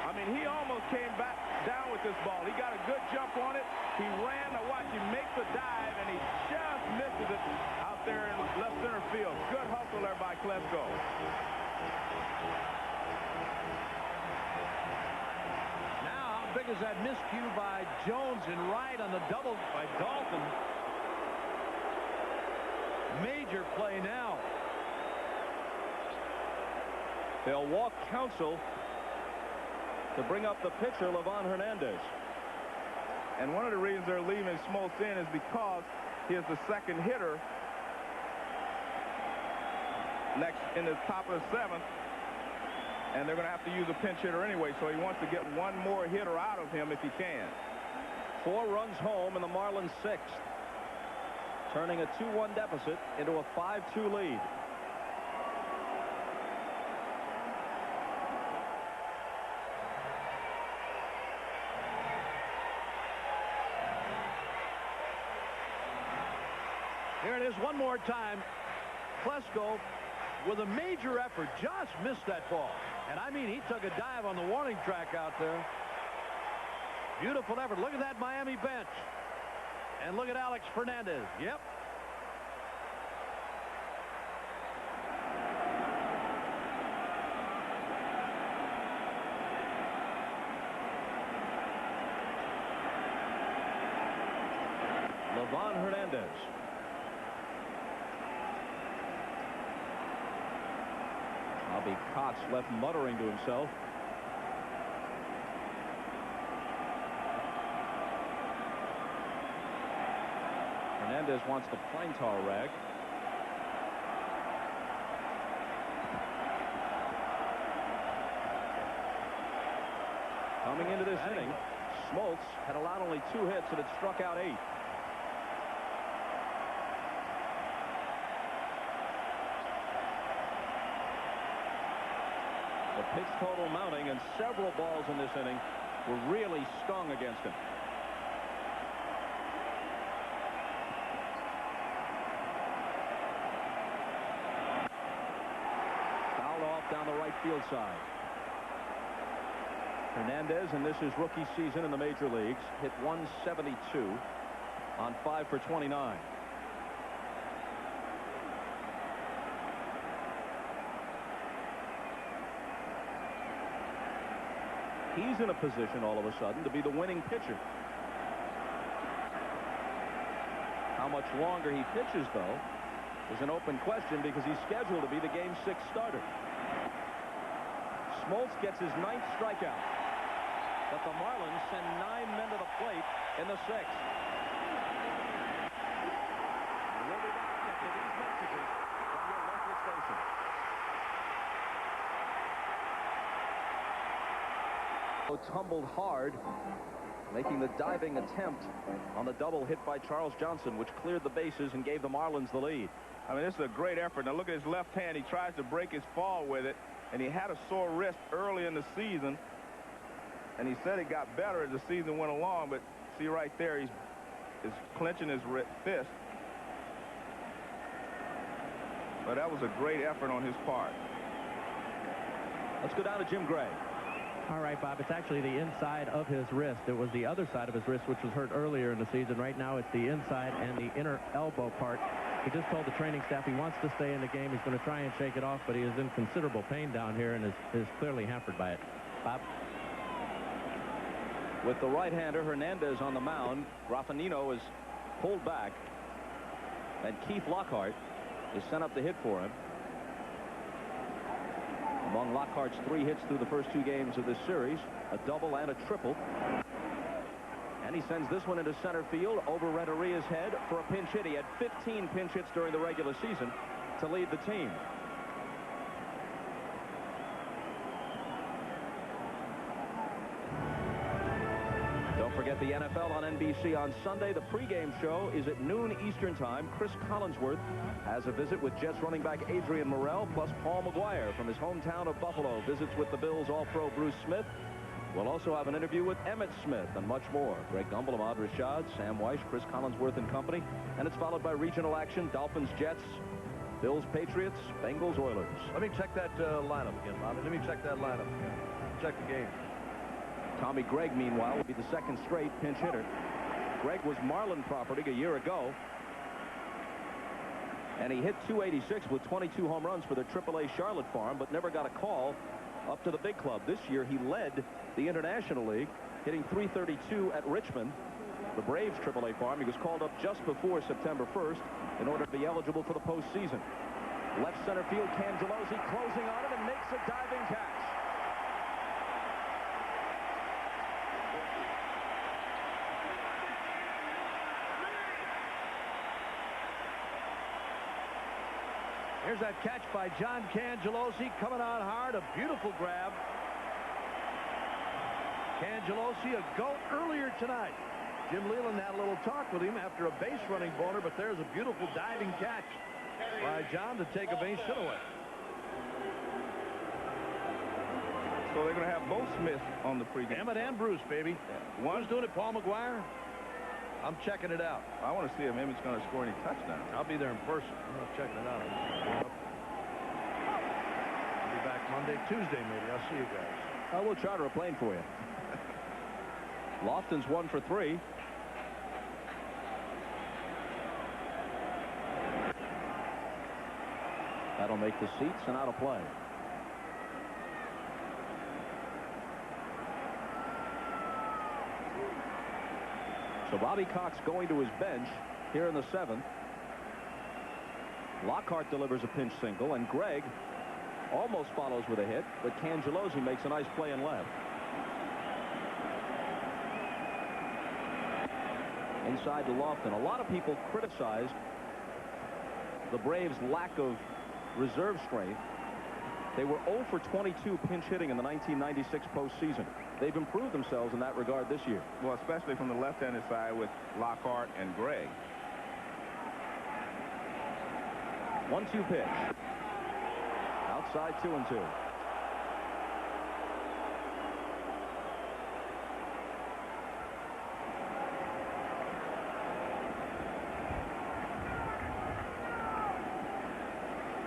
[SPEAKER 12] I mean, he almost came back down with this ball. He got a good jump on it. He ran to watch him make the dive, and he just misses it out there in left center field. Good hustle there by Klesko.
[SPEAKER 3] Now, how big is that miscue by Jones and right on the double by Dalton? Major play now.
[SPEAKER 9] They'll walk Counsell to bring up the pitcher, Livan Hernandez.
[SPEAKER 12] And one of the reasons they're leaving Smoltz in is because he is the second hitter next in the top of the 7th. And they're going to have to use a pinch hitter anyway, so he wants to get one more hitter out of him if he can.
[SPEAKER 9] 4 runs home in the Marlins 6th. Turning a 2-1 deficit into a 5-2 lead.
[SPEAKER 3] Here it is one more time. Klesko with a major effort just missed that ball. And I mean, he took a dive on the warning track out there. Beautiful effort. Look at that Miami bench. And look at Alex Fernandez. Yep.
[SPEAKER 9] Livan Hernandez. Bobby Cox left muttering to himself. Hernandez wants the pine tar rag. Coming into this inning, Smoltz had allowed only 2 hits and had struck out 8. The pitch total mounting, and several balls in this inning were really stung against him. Fouled off down the right field side. Hernandez, and this is rookie season in the major leagues, hit 172 on 5 for 29. He's in a position all of a sudden to be the winning pitcher. How much longer he pitches, though, is an open question because he's scheduled to be the Game 6 starter. Smoltz gets his 9th strikeout, but the Marlins send 9 men to the plate in the 6th. We'll be back after these messages from your local station. Tumbled hard, making the diving attempt on the double hit by Charles Johnson, which cleared the bases and gave the Marlins the lead.
[SPEAKER 12] I mean, this is a great effort. Now look at his left hand. He tries to break his fall with it, and he had a sore wrist early in the season, and he said it got better as the season went along, but see right there, he's clenching his fist. But that was a great effort on his part.
[SPEAKER 9] Let's go down to Jim Gray.
[SPEAKER 5] All right, Bob, it's actually the inside of his wrist. It was the other side of his wrist, which was hurt earlier in the season. Right now, it's the inside and the inner elbow part. He just told the training staff he wants to stay in the game. He's going to try and shake it off, but he is in considerable pain down here and is clearly hampered by it. Bob?
[SPEAKER 9] With the right-hander Hernandez on the mound, Graffinino is pulled back, and Keith Lockhart is sent up to hit for him. Among Lockhart's 3 hits through the first 2 games of this series, a double and a triple. And he sends this one into center field over Renteria's head for a pinch hit. He had 15 pinch hits during the regular season to lead the team. Don't forget the NFL on NBC on Sunday. The pregame show is at noon Eastern time. Chris Collinsworth has a visit with Jets running back Adrian Morrell, plus Paul McGuire from his hometown of Buffalo visits with the Bills All-Pro Bruce Smith. We'll also have an interview with Emmitt Smith and much more. Greg Gumbel, Ahmad Rashad, Sam Weiss, Chris Collinsworth and company. And it's followed by regional action, Dolphins, Jets, Bills, Patriots, Bengals, Oilers.
[SPEAKER 3] Let me check that lineup again, Bobby. Let me check that lineup again. Check the game.
[SPEAKER 9] Tommy Gregg, meanwhile, will be the second straight pinch hitter. Gregg was Marlin property a year ago. And he hit .286 with 22 home runs for their AAA Charlotte farm, but never got a call up to the big club. This year, he led the International League, hitting .332 at Richmond, the Braves AAA farm. He was called up just before September 1st in order to be eligible for the postseason. Left center field, Cangelosi closing on it and makes a diving catch.
[SPEAKER 3] Here's that catch by John Cangelosi coming on hard. A beautiful grab. Cangelosi, a goat earlier tonight. Jim Leland had a little talk with him after a base running boner, but there's a beautiful diving catch by John to take a base hit away.
[SPEAKER 12] So they're going to have both Smiths on the pregame.
[SPEAKER 3] Emmitt and Bruce, baby. Yeah. One's doing it, Paul McGuire. I'm checking it out.
[SPEAKER 12] I want to see if Emmitt's going to score any touchdowns.
[SPEAKER 3] I'll be there in person. I'm not checking it out. I'll be back Monday, Tuesday, maybe. I'll see you guys.
[SPEAKER 9] We'll charter a plane for you. Lofton's 1 for 3. That'll make the seats and out of play. So Bobby Cox going to his bench here in the 7th. Lockhart delivers a pinch single, and Gregg almost follows with a hit, but Cangelosi makes a nice play in left. Inside to Lofton. A lot of people criticized the Braves' lack of reserve strength. They were 0 for 22 pinch hitting in the 1996 postseason. They've improved themselves in that regard this year.
[SPEAKER 12] Well, especially from the left-handed side with Lockhart and Gregg.
[SPEAKER 9] 1-2 pitch. Outside 2-2.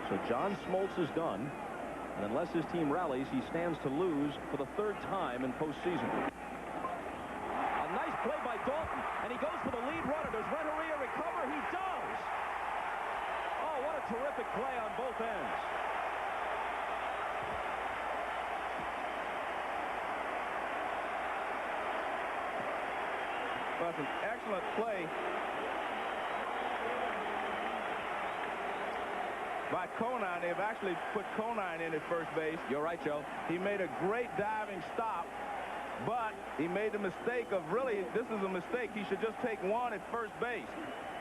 [SPEAKER 9] So John Smoltz is done. And unless his team rallies, he stands to lose for the 3rd time in postseason. A nice play by Dalton, and he goes for the lead runner. Does Renteria recover? He does. Oh, what a terrific play on both ends.
[SPEAKER 12] Well, that's an excellent play by Conine. They've actually put Conine in at first base.
[SPEAKER 9] You're right, Joe.
[SPEAKER 12] He made a great diving stop, but he made the mistake of really, this is a mistake. He should just take one at first base.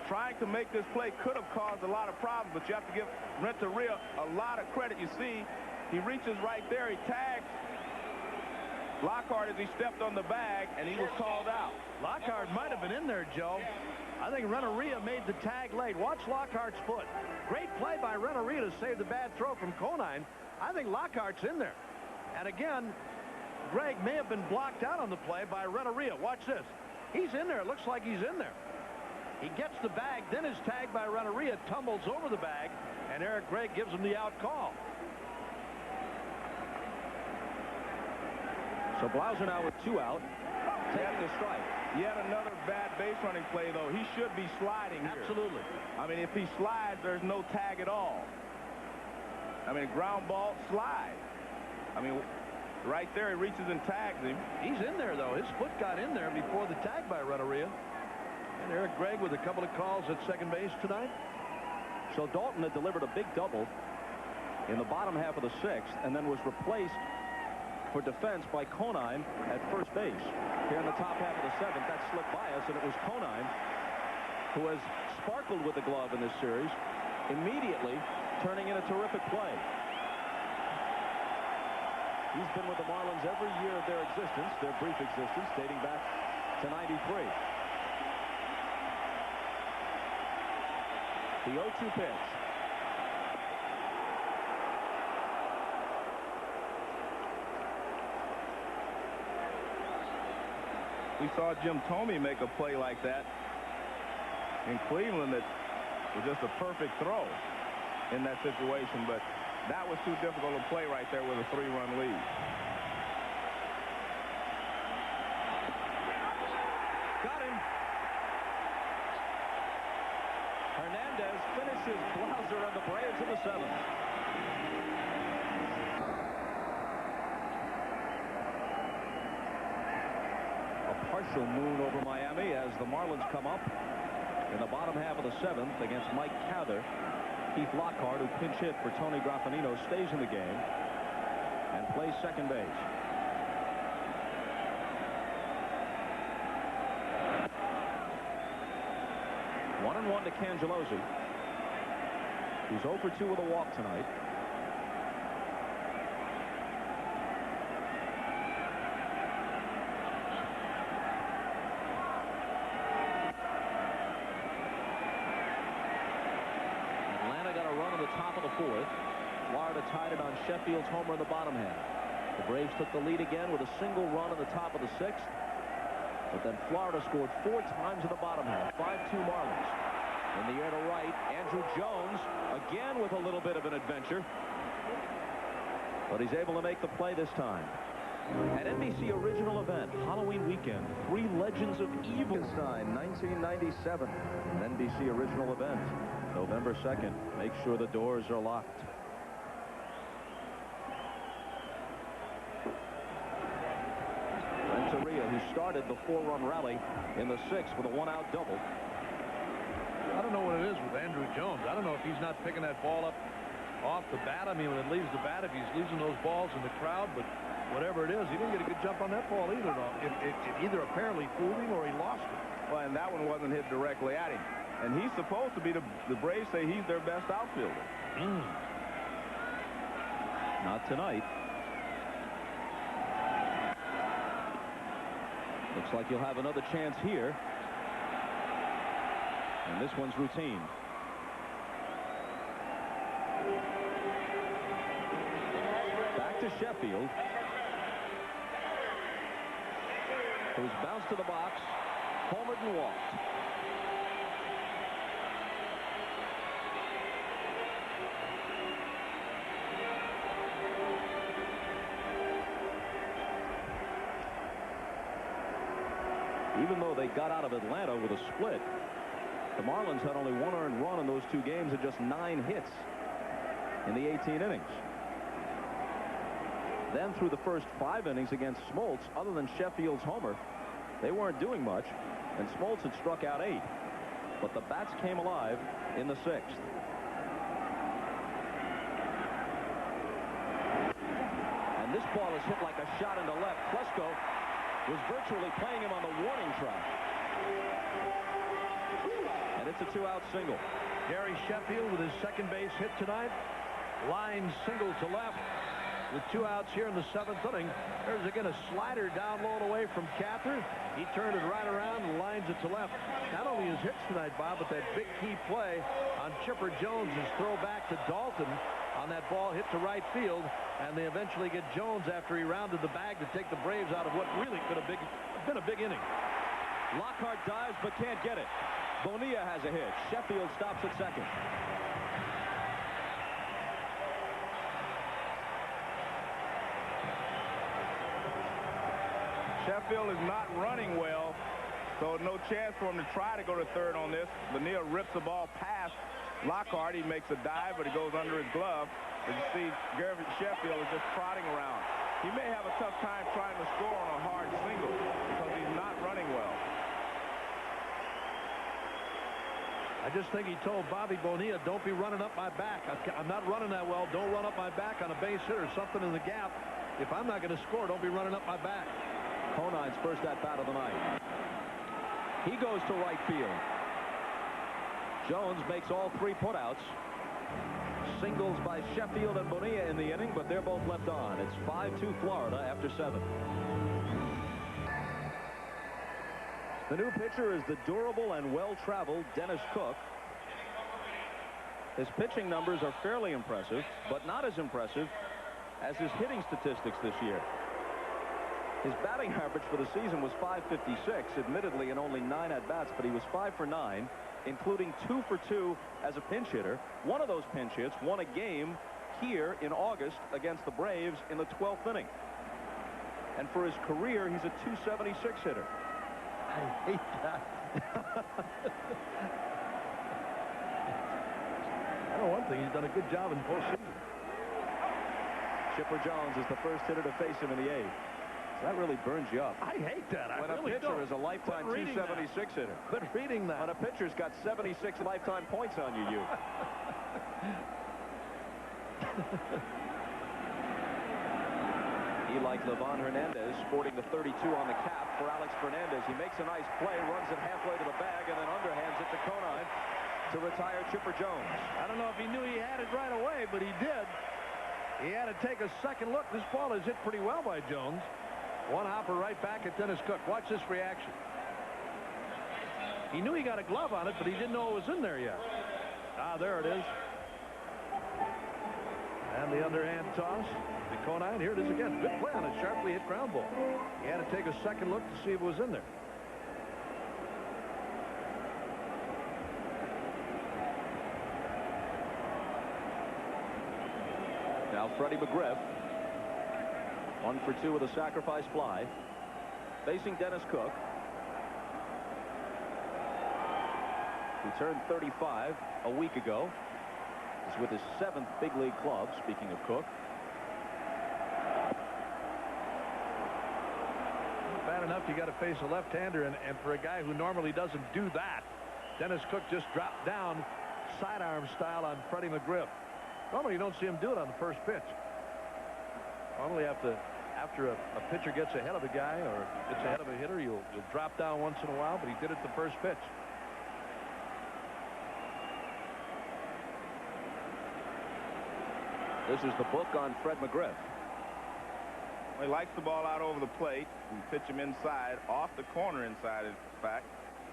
[SPEAKER 12] Trying to make this play could have caused a lot of problems, but you have to give Renteria a lot of credit. You see, he reaches right there. He tags Lockhart as he stepped on the bag, and he was called out.
[SPEAKER 3] Lockhart might have been in there, Joe. I think Renteria made the tag late. Watch Lockhart's foot. Great play by Renteria to save the bad throw from Conine. I think Lockhart's in there. And again, Gregg may have been blocked out on the play by Renteria. Watch this. He's in there. It looks like he's in there. He gets the bag, then is tagged by Renteria, tumbles over the bag, and Eric Gregg gives him the out call.
[SPEAKER 9] So Blauser now with 2 out, taking a strike.
[SPEAKER 12] Yet another bad base running play, though. He should be sliding here.
[SPEAKER 3] Absolutely.
[SPEAKER 12] I mean, if he slides, there's no tag at all. I mean, ground ball, slide. I mean, Right there, he reaches and tags him.
[SPEAKER 3] He's in there, though. His foot got in there before the tag by Renteria. And Eric Gregg with a couple of calls at second base tonight.
[SPEAKER 9] So Dalton had delivered a big double in the bottom half of the 6th and then was replaced for defense by Conine at first base. Here in the top half of the 7th, that slipped by us, and it was Conine who has sparkled with the glove in this series, immediately turning in a terrific play. He's been with the Marlins every year of their existence, their brief existence, dating back to '93. The 0-2 pitch.
[SPEAKER 12] We saw Jim Thome make a play like that in Cleveland that was just a perfect throw in that situation, but that was too difficult to play right there with a 3-run lead.
[SPEAKER 9] Got him. Hernandez finishes Blauser on the Braves in the 7th. Partial moon over Miami as the Marlins come up in the bottom half of the 7th against Mike Cather. Keith Lockhart, who pinch hit for Tony Graffanino, stays in the game and plays second base. One and one to Cangelosi, who's 0 for 2 with a walk tonight. Top of the 4th. Florida tied it on Sheffield's homer in the bottom half. The Braves took the lead again with a single run in the top of the 6th. But then Florida scored 4 times in the bottom half. 5-2 Marlins. In the air to right, Andrew Jones again with a little bit of an adventure. But he's able to make the play this time. An NBC original event, Halloween weekend, 3 Legends of Evil. 1997, an NBC original event. November 2nd. Make sure the doors are locked. Renteria, who started the 4-run rally in the 6th with a 1-out double.
[SPEAKER 3] I don't know what it is with Andrew Jones. I don't know if he's not picking that ball up off the bat. I mean, when it leaves the bat, if he's losing those balls in the crowd, but whatever it is, he didn't get a good jump on that ball either. It either apparently fooled him or he lost it.
[SPEAKER 12] Well, and that one wasn't hit directly at him. And he's supposed to be, the Braves say he's their best outfielder.
[SPEAKER 9] Not tonight. Looks like you'll have another chance here. And this one's routine. Back to Sheffield, who's bounced to the box, homered and walked. Even though they got out of Atlanta with a split, the Marlins had only 1 earned run in those 2 games and just 9 hits in the 18 innings. Then through the first 5 innings against Smoltz, other than Sheffield's homer, they weren't doing much, and Smoltz had struck out 8. But the bats came alive in the 6th. And this ball is hit like a shot into left. Klesko was virtually playing him on the warning track. And it's a 2-out single.
[SPEAKER 3] Gary Sheffield with his second base hit tonight. Line single to left with 2 outs here in the 7th inning. There's again a slider down low and away from Cather. He turned it right around and lines it to left. Not only his hits tonight, Bob, but that big key play on Chipper Jones' throw back to Dalton on that ball hit to right field, and they eventually get Jones after he rounded the bag to take the Braves out of what really could have been a big inning.
[SPEAKER 9] Lockhart dives but can't get it. Bonilla has a hit. Sheffield stops at second.
[SPEAKER 12] Sheffield is not running well, so no chance for him to try to go to third on this. Bonilla rips the ball past Lockhart. He makes a dive, but it goes under his glove. As you see, Garrett Sheffield is just trotting around. He may have a tough time trying to score on a hard single because he's not running well.
[SPEAKER 3] I just think he told Bobby Bonilla, don't be running up my back. I'm not running that well. Don't run up my back on a base hit or something in the gap. If I'm not going to score, don't be running up my back.
[SPEAKER 9] Conine's first at bat of the night. He goes to right field. Jones makes all 3 putouts. Singles by Sheffield and Bonilla in the inning, but they're both left on. It's 5-2 Florida after 7. The new pitcher is the durable and well-traveled Dennis Cook. His pitching numbers are fairly impressive, but not as impressive as his hitting statistics this year. His batting average for the season was .556, admittedly in only 9 at-bats, but he was 5 for 9, including 2 for 2 as a pinch hitter. One of those pinch hits won a game here in August against the Braves in the 12th inning. And for his career, he's a .276 hitter.
[SPEAKER 3] I hate that. I know one thing, he's done a good job in postseason.
[SPEAKER 9] Chipper Jones is the first hitter to face him in the 8th. So that really burns you up.
[SPEAKER 3] I hate that.
[SPEAKER 9] When a pitcher is a lifetime .276 hitter.
[SPEAKER 3] Quit reading that.
[SPEAKER 9] When a pitcher's got 76 lifetime points on you. He, like Livan Hernandez, sporting the 32 on the cap for Alex Fernandez. He makes a nice play, runs it halfway to the bag, and then underhands it to Conine to retire Chipper Jones.
[SPEAKER 3] I don't know if he knew he had it right away, but he did. He had to take a second look. This ball is hit pretty well by Jones. One hopper right back at Dennis Cook. Watch this reaction. He knew he got a glove on it, but he didn't know it was in there yet. Ah, there it is. And the underhand toss to Conine. Here it is again. Good play on a sharply hit ground ball. He had to take a second look to see if it was in there.
[SPEAKER 9] Now Freddie McGriff, 1 for 2 with a sacrifice fly, facing Dennis Cook, who turned 35 a week ago. He's with his 7th big league club, speaking of Cook.
[SPEAKER 3] Bad enough you got to face a left-hander, and for a guy who normally doesn't do that, Dennis Cook just dropped down sidearm style on Freddie McGriff. Normally you don't see him do it on the first pitch. Normally after a pitcher gets ahead of a guy or gets ahead of a hitter, you'll drop down once in a while, but he did it the first pitch.
[SPEAKER 9] This is the book on Fred McGriff.
[SPEAKER 12] Well, he likes the ball out over the plate. We pitch him inside, off the corner inside, in fact.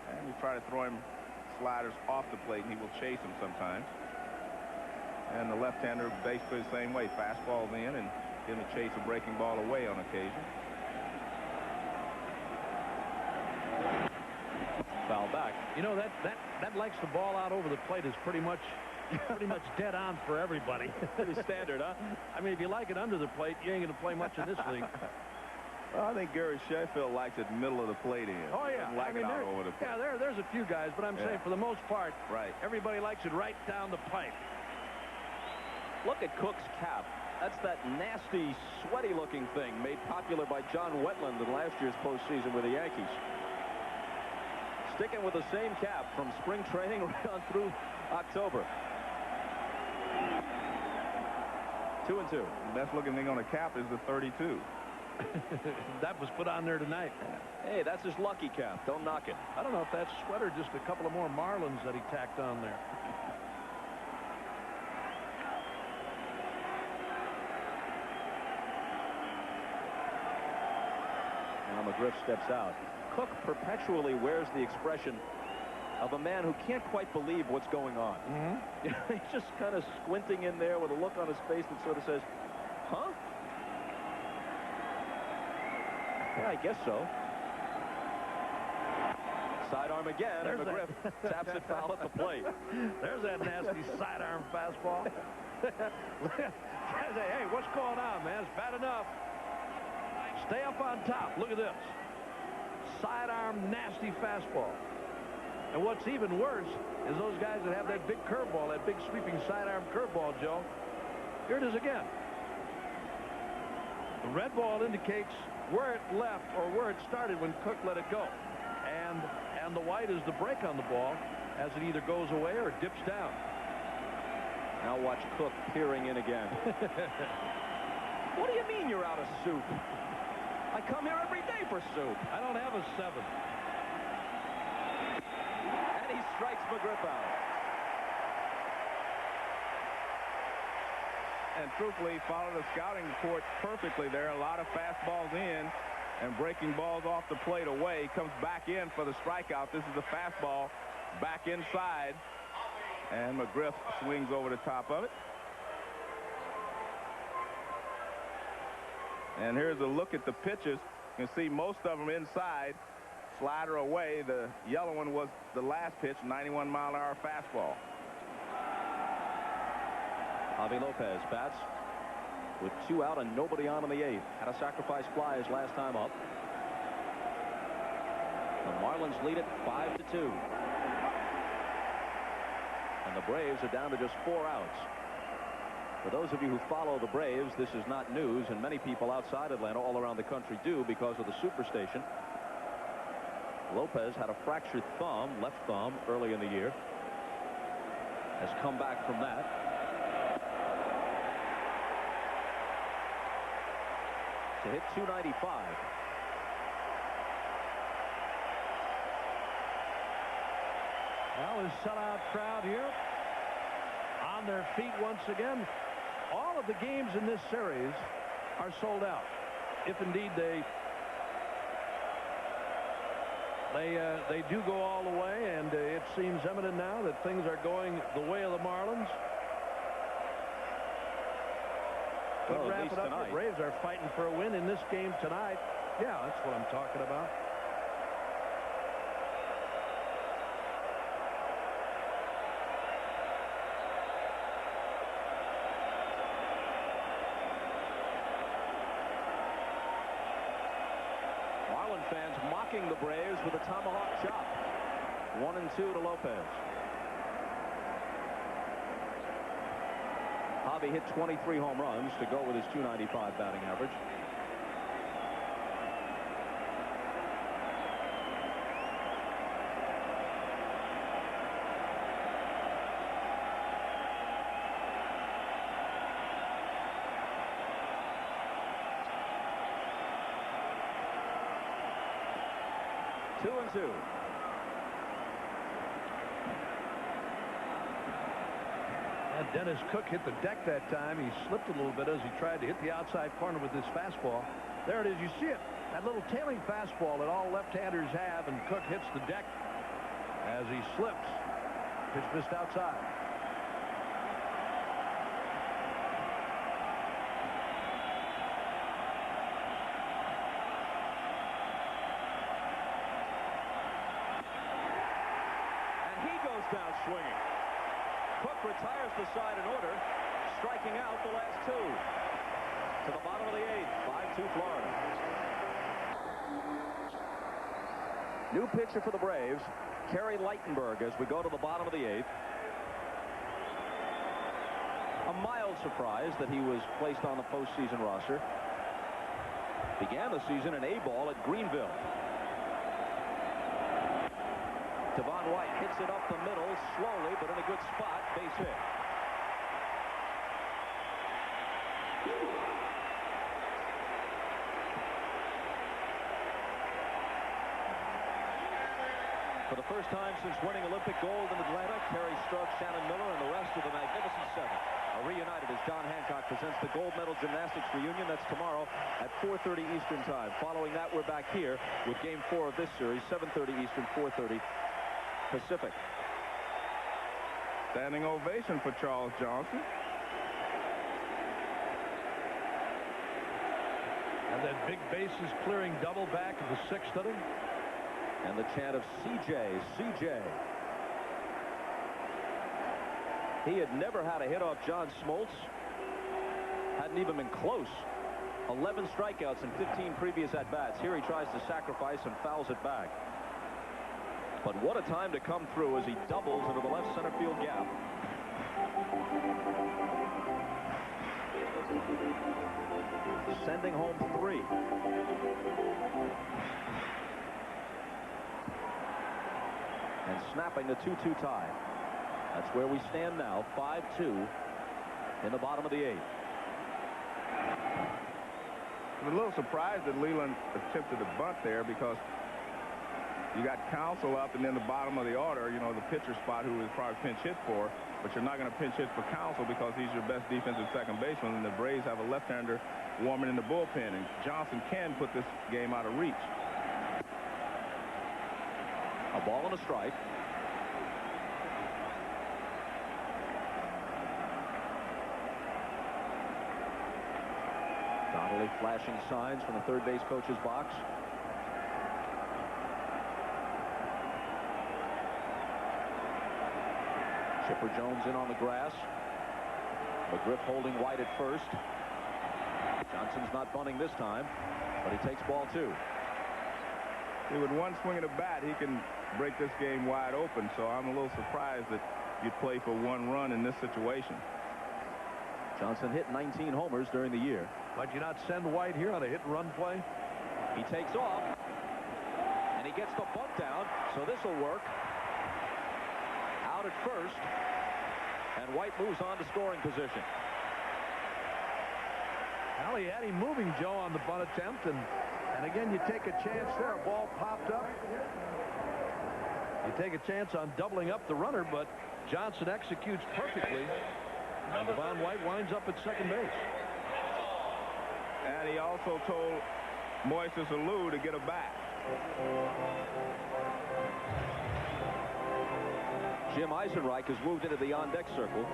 [SPEAKER 12] And we try to throw him sliders off the plate, and he will chase him sometimes. And the left-hander basically the same way. Fastballs in and give him a chase a breaking ball away on occasion.
[SPEAKER 9] Foul back.
[SPEAKER 3] You know, that likes the ball out over the plate is pretty much dead on for everybody.
[SPEAKER 9] Pretty standard, huh?
[SPEAKER 3] I mean, if you like it under the plate, you ain't going to play much in this league.
[SPEAKER 12] Well, I think Gary Sheffield likes it middle of the plate in.
[SPEAKER 3] Oh, yeah.
[SPEAKER 12] Like it out over the plate.
[SPEAKER 3] Yeah, there's a few guys, but I'm saying for the most part,
[SPEAKER 12] right,
[SPEAKER 3] everybody likes it right down the pipe.
[SPEAKER 9] Look at Cook's cap. That's that nasty, sweaty-looking thing made popular by John Wetland in last year's postseason with the Yankees. Sticking with the same cap from spring training right on through October. 2-2.
[SPEAKER 12] The best-looking thing on the cap is the 32.
[SPEAKER 3] That was put on there tonight.
[SPEAKER 9] Hey, that's his lucky cap. Don't knock it.
[SPEAKER 3] I don't know if that's sweater, just a couple of more Marlins that he tacked on there.
[SPEAKER 9] Now McGriff steps out. Cook perpetually wears the expression of a man who can't quite believe what's going on. He's just kind of squinting in there with a look on his face that sort of says, huh? Yeah, I guess so. Sidearm again, and McGriff taps it foul at the plate.
[SPEAKER 3] There's that nasty sidearm fastball. Hey, what's going on, man? It's bad enough. Stay up on top. Look at this. Sidearm nasty fastball. And what's even worse is those guys that have that big curveball, that big sweeping sidearm curveball, Joe. Here it is again. The red ball indicates where it left or where it started when Cook let it go. And the white is the break on the ball as it either goes away or dips down.
[SPEAKER 9] Now watch Cook peering in again. What do you mean you're out of soup? I come here every day for soup.
[SPEAKER 3] I don't have a 7.
[SPEAKER 9] And he strikes McGriff out.
[SPEAKER 12] And truthfully, followed the scouting report perfectly there. A lot of fastballs in and breaking balls off the plate away. Comes back in for the strikeout. This is the fastball back inside. And McGriff swings over the top of it. And here's a look at the pitches. You can see most of them inside. Slider away. The yellow one was the last pitch, 91-mile-an-hour fastball.
[SPEAKER 9] Javi Lopez bats with 2 out and nobody on in the 8th. Had a sacrifice fly his last time up. The Marlins lead it 5-2. And the Braves are down to just 4 outs. For those of you who follow the Braves, this is not news, and many people outside Atlanta all around the country do because of the Superstation. Lopez had a fractured thumb, left thumb, early in the year. Has come back from that. To hit 295.
[SPEAKER 3] Well, his sellout crowd here on their feet once again. All of the games in this series are sold out. If indeed they do go all the way, and it seems evident now that things are going the way of the Marlins. Could wrap it up. The Braves are fighting for a win in this game tonight. Yeah, that's what I'm talking about.
[SPEAKER 9] Marlin fans mocking the Braves with a tomahawk chop. 1-2 to Lopez. Javi hit 23 home runs to go with his .295 batting average. Two and two.
[SPEAKER 3] And Dennis Cook hit the deck that time. He slipped a little bit as he tried to hit the outside corner with his fastball. There it is. You see it. That little tailing fastball that all left-handers have, and Cook hits the deck as he slips. Pitch missed outside.
[SPEAKER 9] And he goes down swinging. Cook retires the side in order, striking out the last 2. To the bottom of the 8th, 5-2 Florida. New pitcher for the Braves, Kerry Lightenberg, as we go to the bottom of the 8th. A mild surprise that he was placed on the postseason roster. Began the season in A-ball at Greenville. Devon White hits it up the middle slowly, but in a good spot. Base hit. For the first time since winning Olympic gold in Atlanta, Kerry struck Shannon Miller and the rest of the Magnificent Seven are reunited as John Hancock presents the gold medal gymnastics reunion. That's tomorrow at 4:30 Eastern time. Following that, we're back here with Game 4 of this series, 7:30 Eastern, 4:30 Pacific.
[SPEAKER 12] Standing ovation for Charles Johnson.
[SPEAKER 3] And that big bases clearing double back in the 6th inning.
[SPEAKER 9] And the chant of CJ, CJ. He had never had a hit off John Smoltz. Hadn't even been close. 11 strikeouts in 15 previous at-bats. Here he tries to sacrifice and fouls it back. But what a time to come through as he doubles into the left center field gap. sending home 3. And snapping the 2-2 tie. That's where we stand now, 5-2 in the bottom of the 8th.
[SPEAKER 12] I'm a little surprised that Leland attempted to bunt there, because you got Counsell up, and then the bottom of the order, you know, the pitcher spot, who is probably pinch hit for, but you're not going to pinch hit for Counsell because he's your best defensive second baseman, and the Braves have a left-hander warming in the bullpen, and Johnson can put this game out of reach.
[SPEAKER 9] A ball and a strike. Donnelly flashing signs from the third base coach's box. Chipper Jones in on the grass. McGriff holding White at first. Johnson's not bunting this time, but he takes ball 2.
[SPEAKER 12] See, with one swing of the bat, he can break this game wide open, so I'm a little surprised that you'd play for 1 run in this situation.
[SPEAKER 9] Johnson hit 19 homers during the year.
[SPEAKER 3] Might you not send White here on a hit-and-run play?
[SPEAKER 9] He takes off, and he gets the bunt down, so this will work. Out at first, and White moves on to scoring position.
[SPEAKER 3] Well, he had him moving, Joe, on the bunt attempt, and again, you take a chance there. A ball popped up. You take a chance on doubling up the runner, but Johnson executes perfectly, and Devon White winds up at second base.
[SPEAKER 12] And he also told Moises Alou to get a bat.
[SPEAKER 9] Jim Eisenreich has moved into the on-deck circle.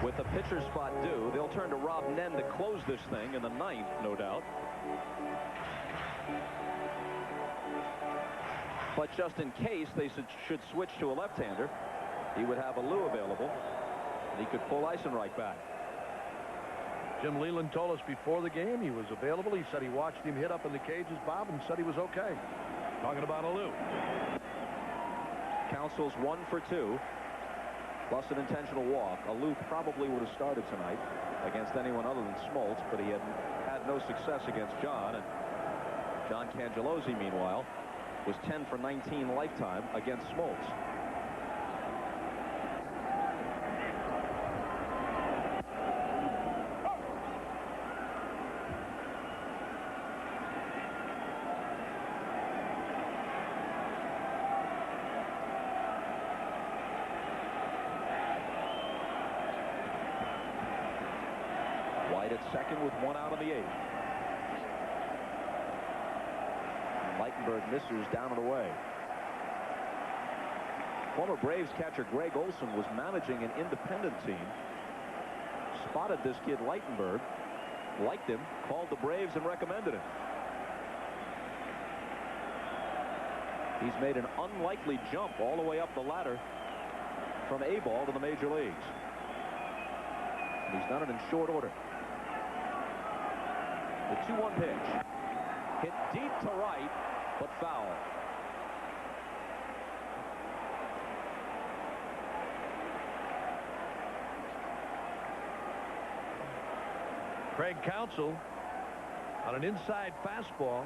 [SPEAKER 9] With the pitcher spot due, they'll turn to Rob Nen to close this thing in the 9th, no doubt. But just in case they should switch to a left-hander, he would have Alou available, and he could pull Eisenreich back.
[SPEAKER 3] Jim Leland told us before the game he was available. He said he watched him hit up in the cages, Bob, and said he was okay. Talking about Alou.
[SPEAKER 9] Counsell's 1 for 2, plus an intentional walk. Alou probably would have started tonight against anyone other than Smoltz, but he had no success against John. And John Cangelosi, meanwhile, was 10 for 19 lifetime against Smoltz. White at second with 1 out of the 8th. Leitenberg misses down and away. Former Braves catcher Greg Olson was managing an independent team. Spotted this kid Leitenberg, liked him, called the Braves and recommended him. He's made an unlikely jump all the way up the ladder from A-ball to the major leagues. And he's done it in short order. The 2-1 pitch. Hit deep to right, but foul.
[SPEAKER 3] Craig Counsell on an inside fastball.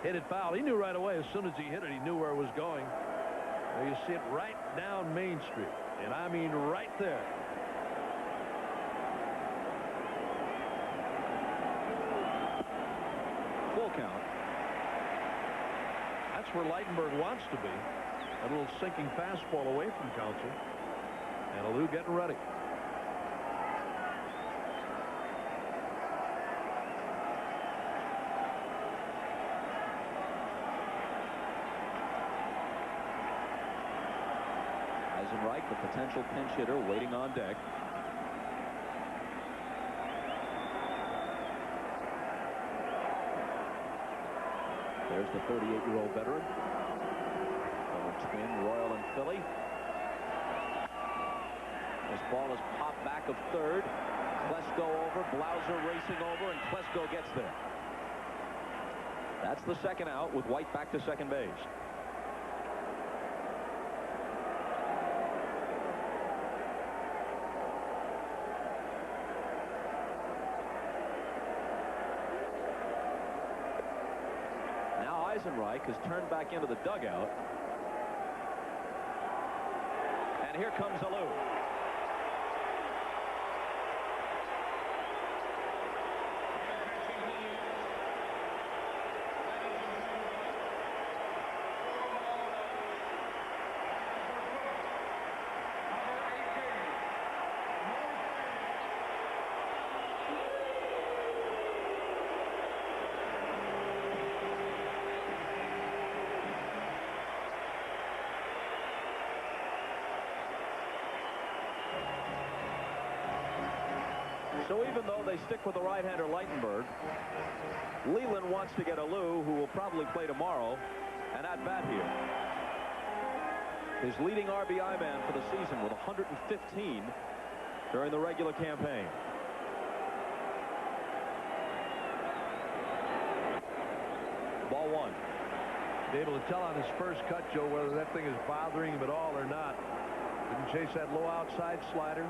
[SPEAKER 3] Hit it foul. He knew right away as soon as he hit it, he knew where it was going. There you see it right down Main Street. And I mean right there.
[SPEAKER 9] Full count.
[SPEAKER 3] That's where Leitenberg wants to be. A little sinking fastball away from Counsell. And Alou getting ready.
[SPEAKER 9] Eisenreich, the potential pinch hitter, waiting on deck. There's the 38-year-old veteran. Former twin, Royal and Philly. This ball is popped back of third. Klesko over, Blauser racing over, and Klesko gets there. That's the second out with White back to second base. Eisenreich has turned back into the dugout. And here comes Alou. So even though they stick with the right-hander Leitenberg, Leland wants to get Alou, who will probably play tomorrow, and at bat here. His leading RBI man for the season with 115 during the regular campaign. Ball one.
[SPEAKER 3] Be able to tell on his first cut, Joe, whether that thing is bothering him at all or not. Didn't chase that low outside slider.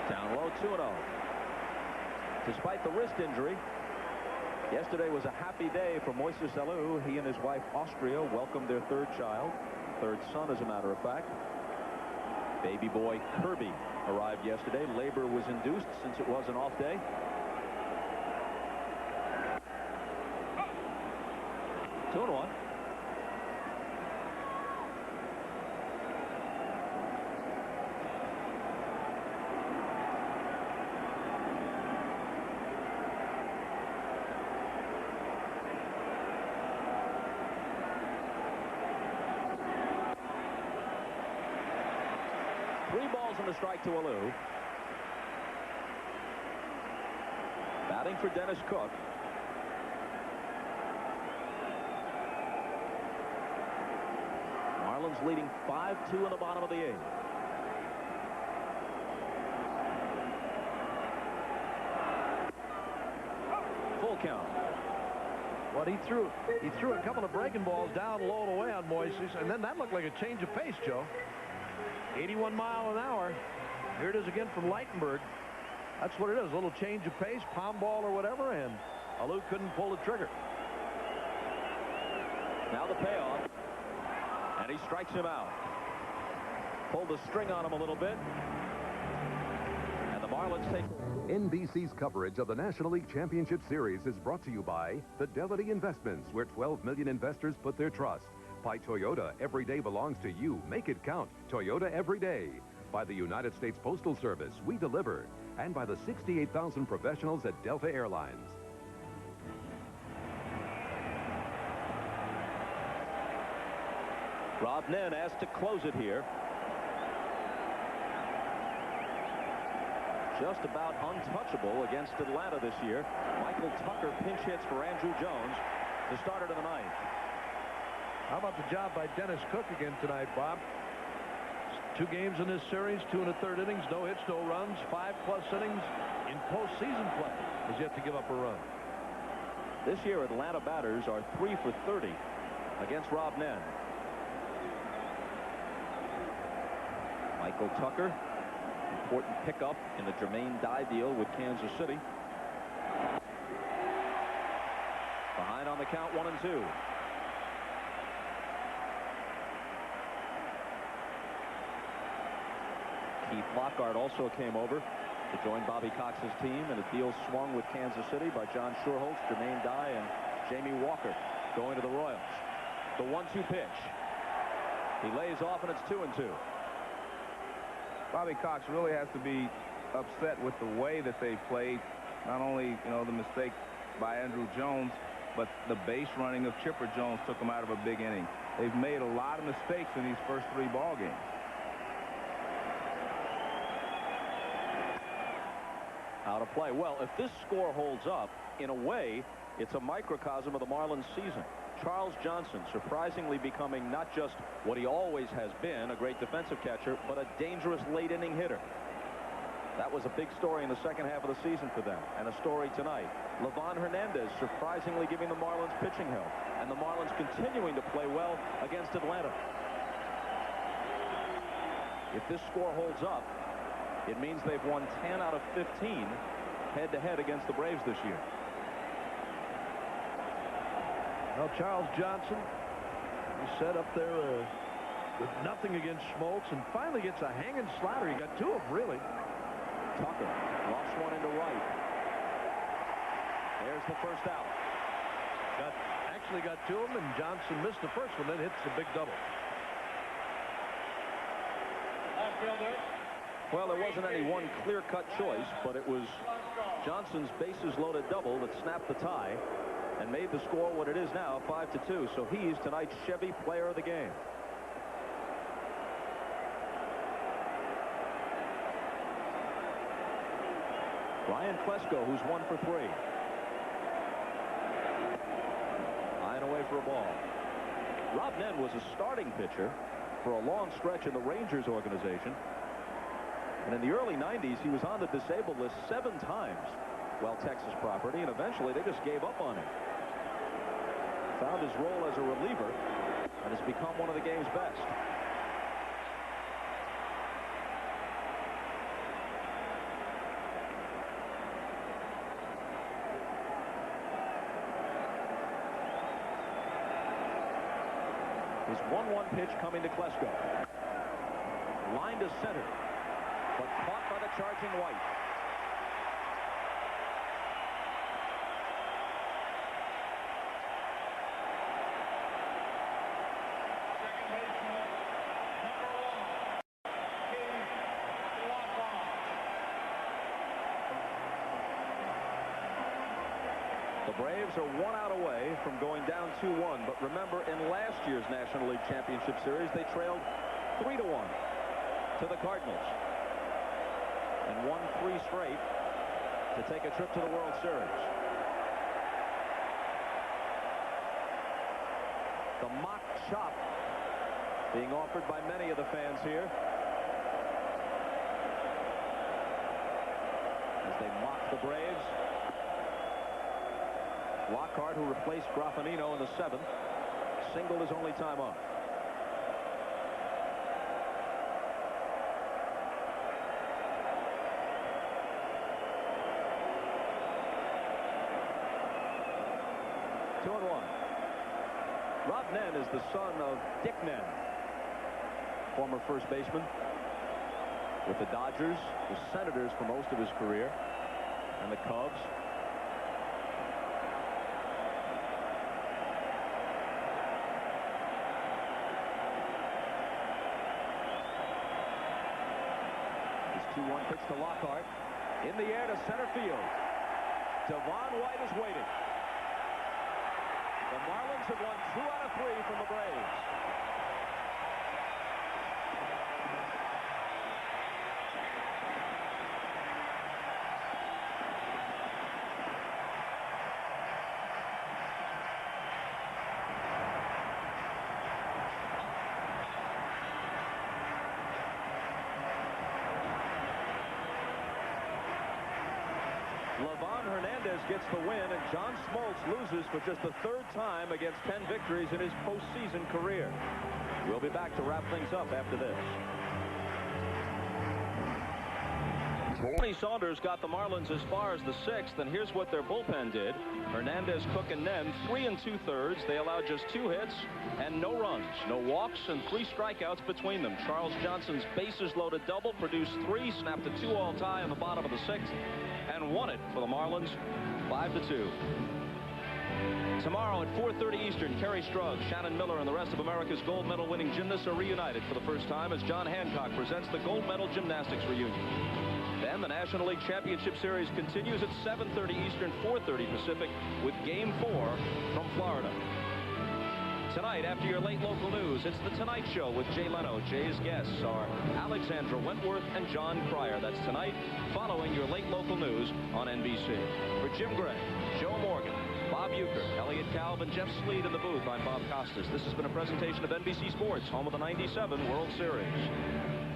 [SPEAKER 9] Down low, 2-0. Despite the wrist injury, yesterday was a happy day for Moises Alou. He and his wife Austria welcomed their third child, third son as a matter of fact. Baby boy Kirby arrived yesterday. Labor was induced since it was an off day. Two and one. Three balls and a strike to Alou. Batting for Dennis Cook. Marlins leading 5-2 in the bottom of the eighth. Full count.
[SPEAKER 3] What he threw a couple of breaking balls down low and away on Moises, and then that looked like a change of pace, Joe. 81 miles an hour. Here it is again from Leitenberg. That's what it is, a little change of pace, palm ball or whatever, and Alou couldn't pull the trigger.
[SPEAKER 9] Now the payoff, and he strikes him out. Pulled the string on him a little bit, and the Marlins take.
[SPEAKER 2] NBC's coverage of the National League Championship Series is brought to you by Fidelity Investments, where 12 million investors put their trust. By Toyota, every day belongs to you. Make it count. Toyota every day. By the United States Postal Service, we deliver. And by the 68,000 professionals at Delta Airlines.
[SPEAKER 9] Rob Nen asked to close it here. Just about untouchable against Atlanta this year. Michael Tucker pinch hits for Andrew Jones, the starter of the ninth.
[SPEAKER 3] How about the job by Dennis Cook again tonight, Bob? 2 games in this series, 2 1/3 innings, no hits, no runs, 5+ innings in postseason play. Has yet to give up a run.
[SPEAKER 9] This year, Atlanta batters are 3 for 30 against Rob Nen. Michael Tucker, important pickup in the Jermaine Dye deal with Kansas City. Behind on the count, 1-2. Keith Lockhart also came over to join Bobby Cox's team, and a deal swung with Kansas City by John Schuerholz, Jermaine Dye, and Jamie Walker going to the Royals. The 1-2 pitch. He lays off, and it's 2-2.
[SPEAKER 12] Bobby Cox really has to be upset with the way that they played. Not only, the mistake by Andrew Jones, but the base running of Chipper Jones took him out of a big inning. They've made a lot of mistakes in these first 3 ball games.
[SPEAKER 9] Out of play. Well, if this score holds up, in a way, it's a microcosm of the Marlins season. Charles Johnson surprisingly becoming not just what he always has been, a great defensive catcher, but a dangerous late inning hitter. That was a big story in the second half of the season for them, and a story tonight. Livan Hernandez surprisingly giving the Marlins pitching help, and the Marlins continuing to play well against Atlanta. If this score holds up, it means they've won 10 out of 15 head-to-head against the Braves this year.
[SPEAKER 3] Well, Charles Johnson, he set up there with nothing against Smoltz, and finally gets a hanging slider. He got two of them, really.
[SPEAKER 9] Tucker lofts one into right. There's the first out.
[SPEAKER 3] Actually got two of them, and Johnson missed the first one, then hits the big double.
[SPEAKER 9] Well, there wasn't any one clear-cut choice, but it was Johnson's bases-loaded double that snapped the tie and made the score what it is now, 5-2. So he's tonight's Chevy Player of the Game. Ryan Klesko, who's 1 for 3. High and away for a ball. Rob Nen was a starting pitcher for a long stretch in the Rangers organization. And in the early 90s, he was on the disabled list 7 times while Texas property, and eventually they just gave up on him. Found his role as a reliever and has become one of the game's best. His 1-1 pitch coming to Klesko. Line to center, but caught by the charging White. The Braves are 1 out away from going down 2-1, but remember, in last year's National League Championship Series, they trailed 3-1 to the Cardinals and won 3 straight to take a trip to the World Series. The mock chop being offered by many of the fans here as they mock the Braves. Lockhart, who replaced Graffinino in the 7th, singled his only time up. Two and 1. Rob Nen is the son of Dick Nen, former first baseman with the Dodgers, the Senators for most of his career, and the Cubs. His 2-1 pitch to Lockhart. In the air to center field. Devon White is waiting. The Marlins have won 2 out of 3 from the Braves. Livan Hernandez gets the win, and John Smoltz loses for just the 3rd time against 10 victories in his postseason career. We'll be back to wrap things up after this. Saunders got the Marlins as far as the 6th, and here's what their bullpen did. Hernandez, Cook, and Nen, 3 2/3. They allowed just 2 hits and no runs, no walks, and 3 strikeouts between them. Charles Johnson's bases-loaded double produced 3, snapped a 2-all tie in the bottom of the 6th, and won it for the Marlins 5-2. Tomorrow at 4:30 Eastern, Kerry Strug, Shannon Miller, and the rest of America's gold medal winning gymnasts are reunited for the first time as John Hancock presents the gold medal gymnastics reunion. Then the National League Championship Series continues at 7:30 Eastern, 4:30 Pacific with Game 4 from Florida. Tonight, after your late local news, it's The Tonight Show with Jay Leno. Jay's guests are Alexandra Wentworth and John Cryer. That's tonight, following your late local news on NBC. For Jim Gray, Joe Morgan, Bob Uecker, Elliot Kalb, and Jeff Sleet in the booth, I'm Bob Costas. This has been a presentation of NBC Sports, home of the '97 World Series.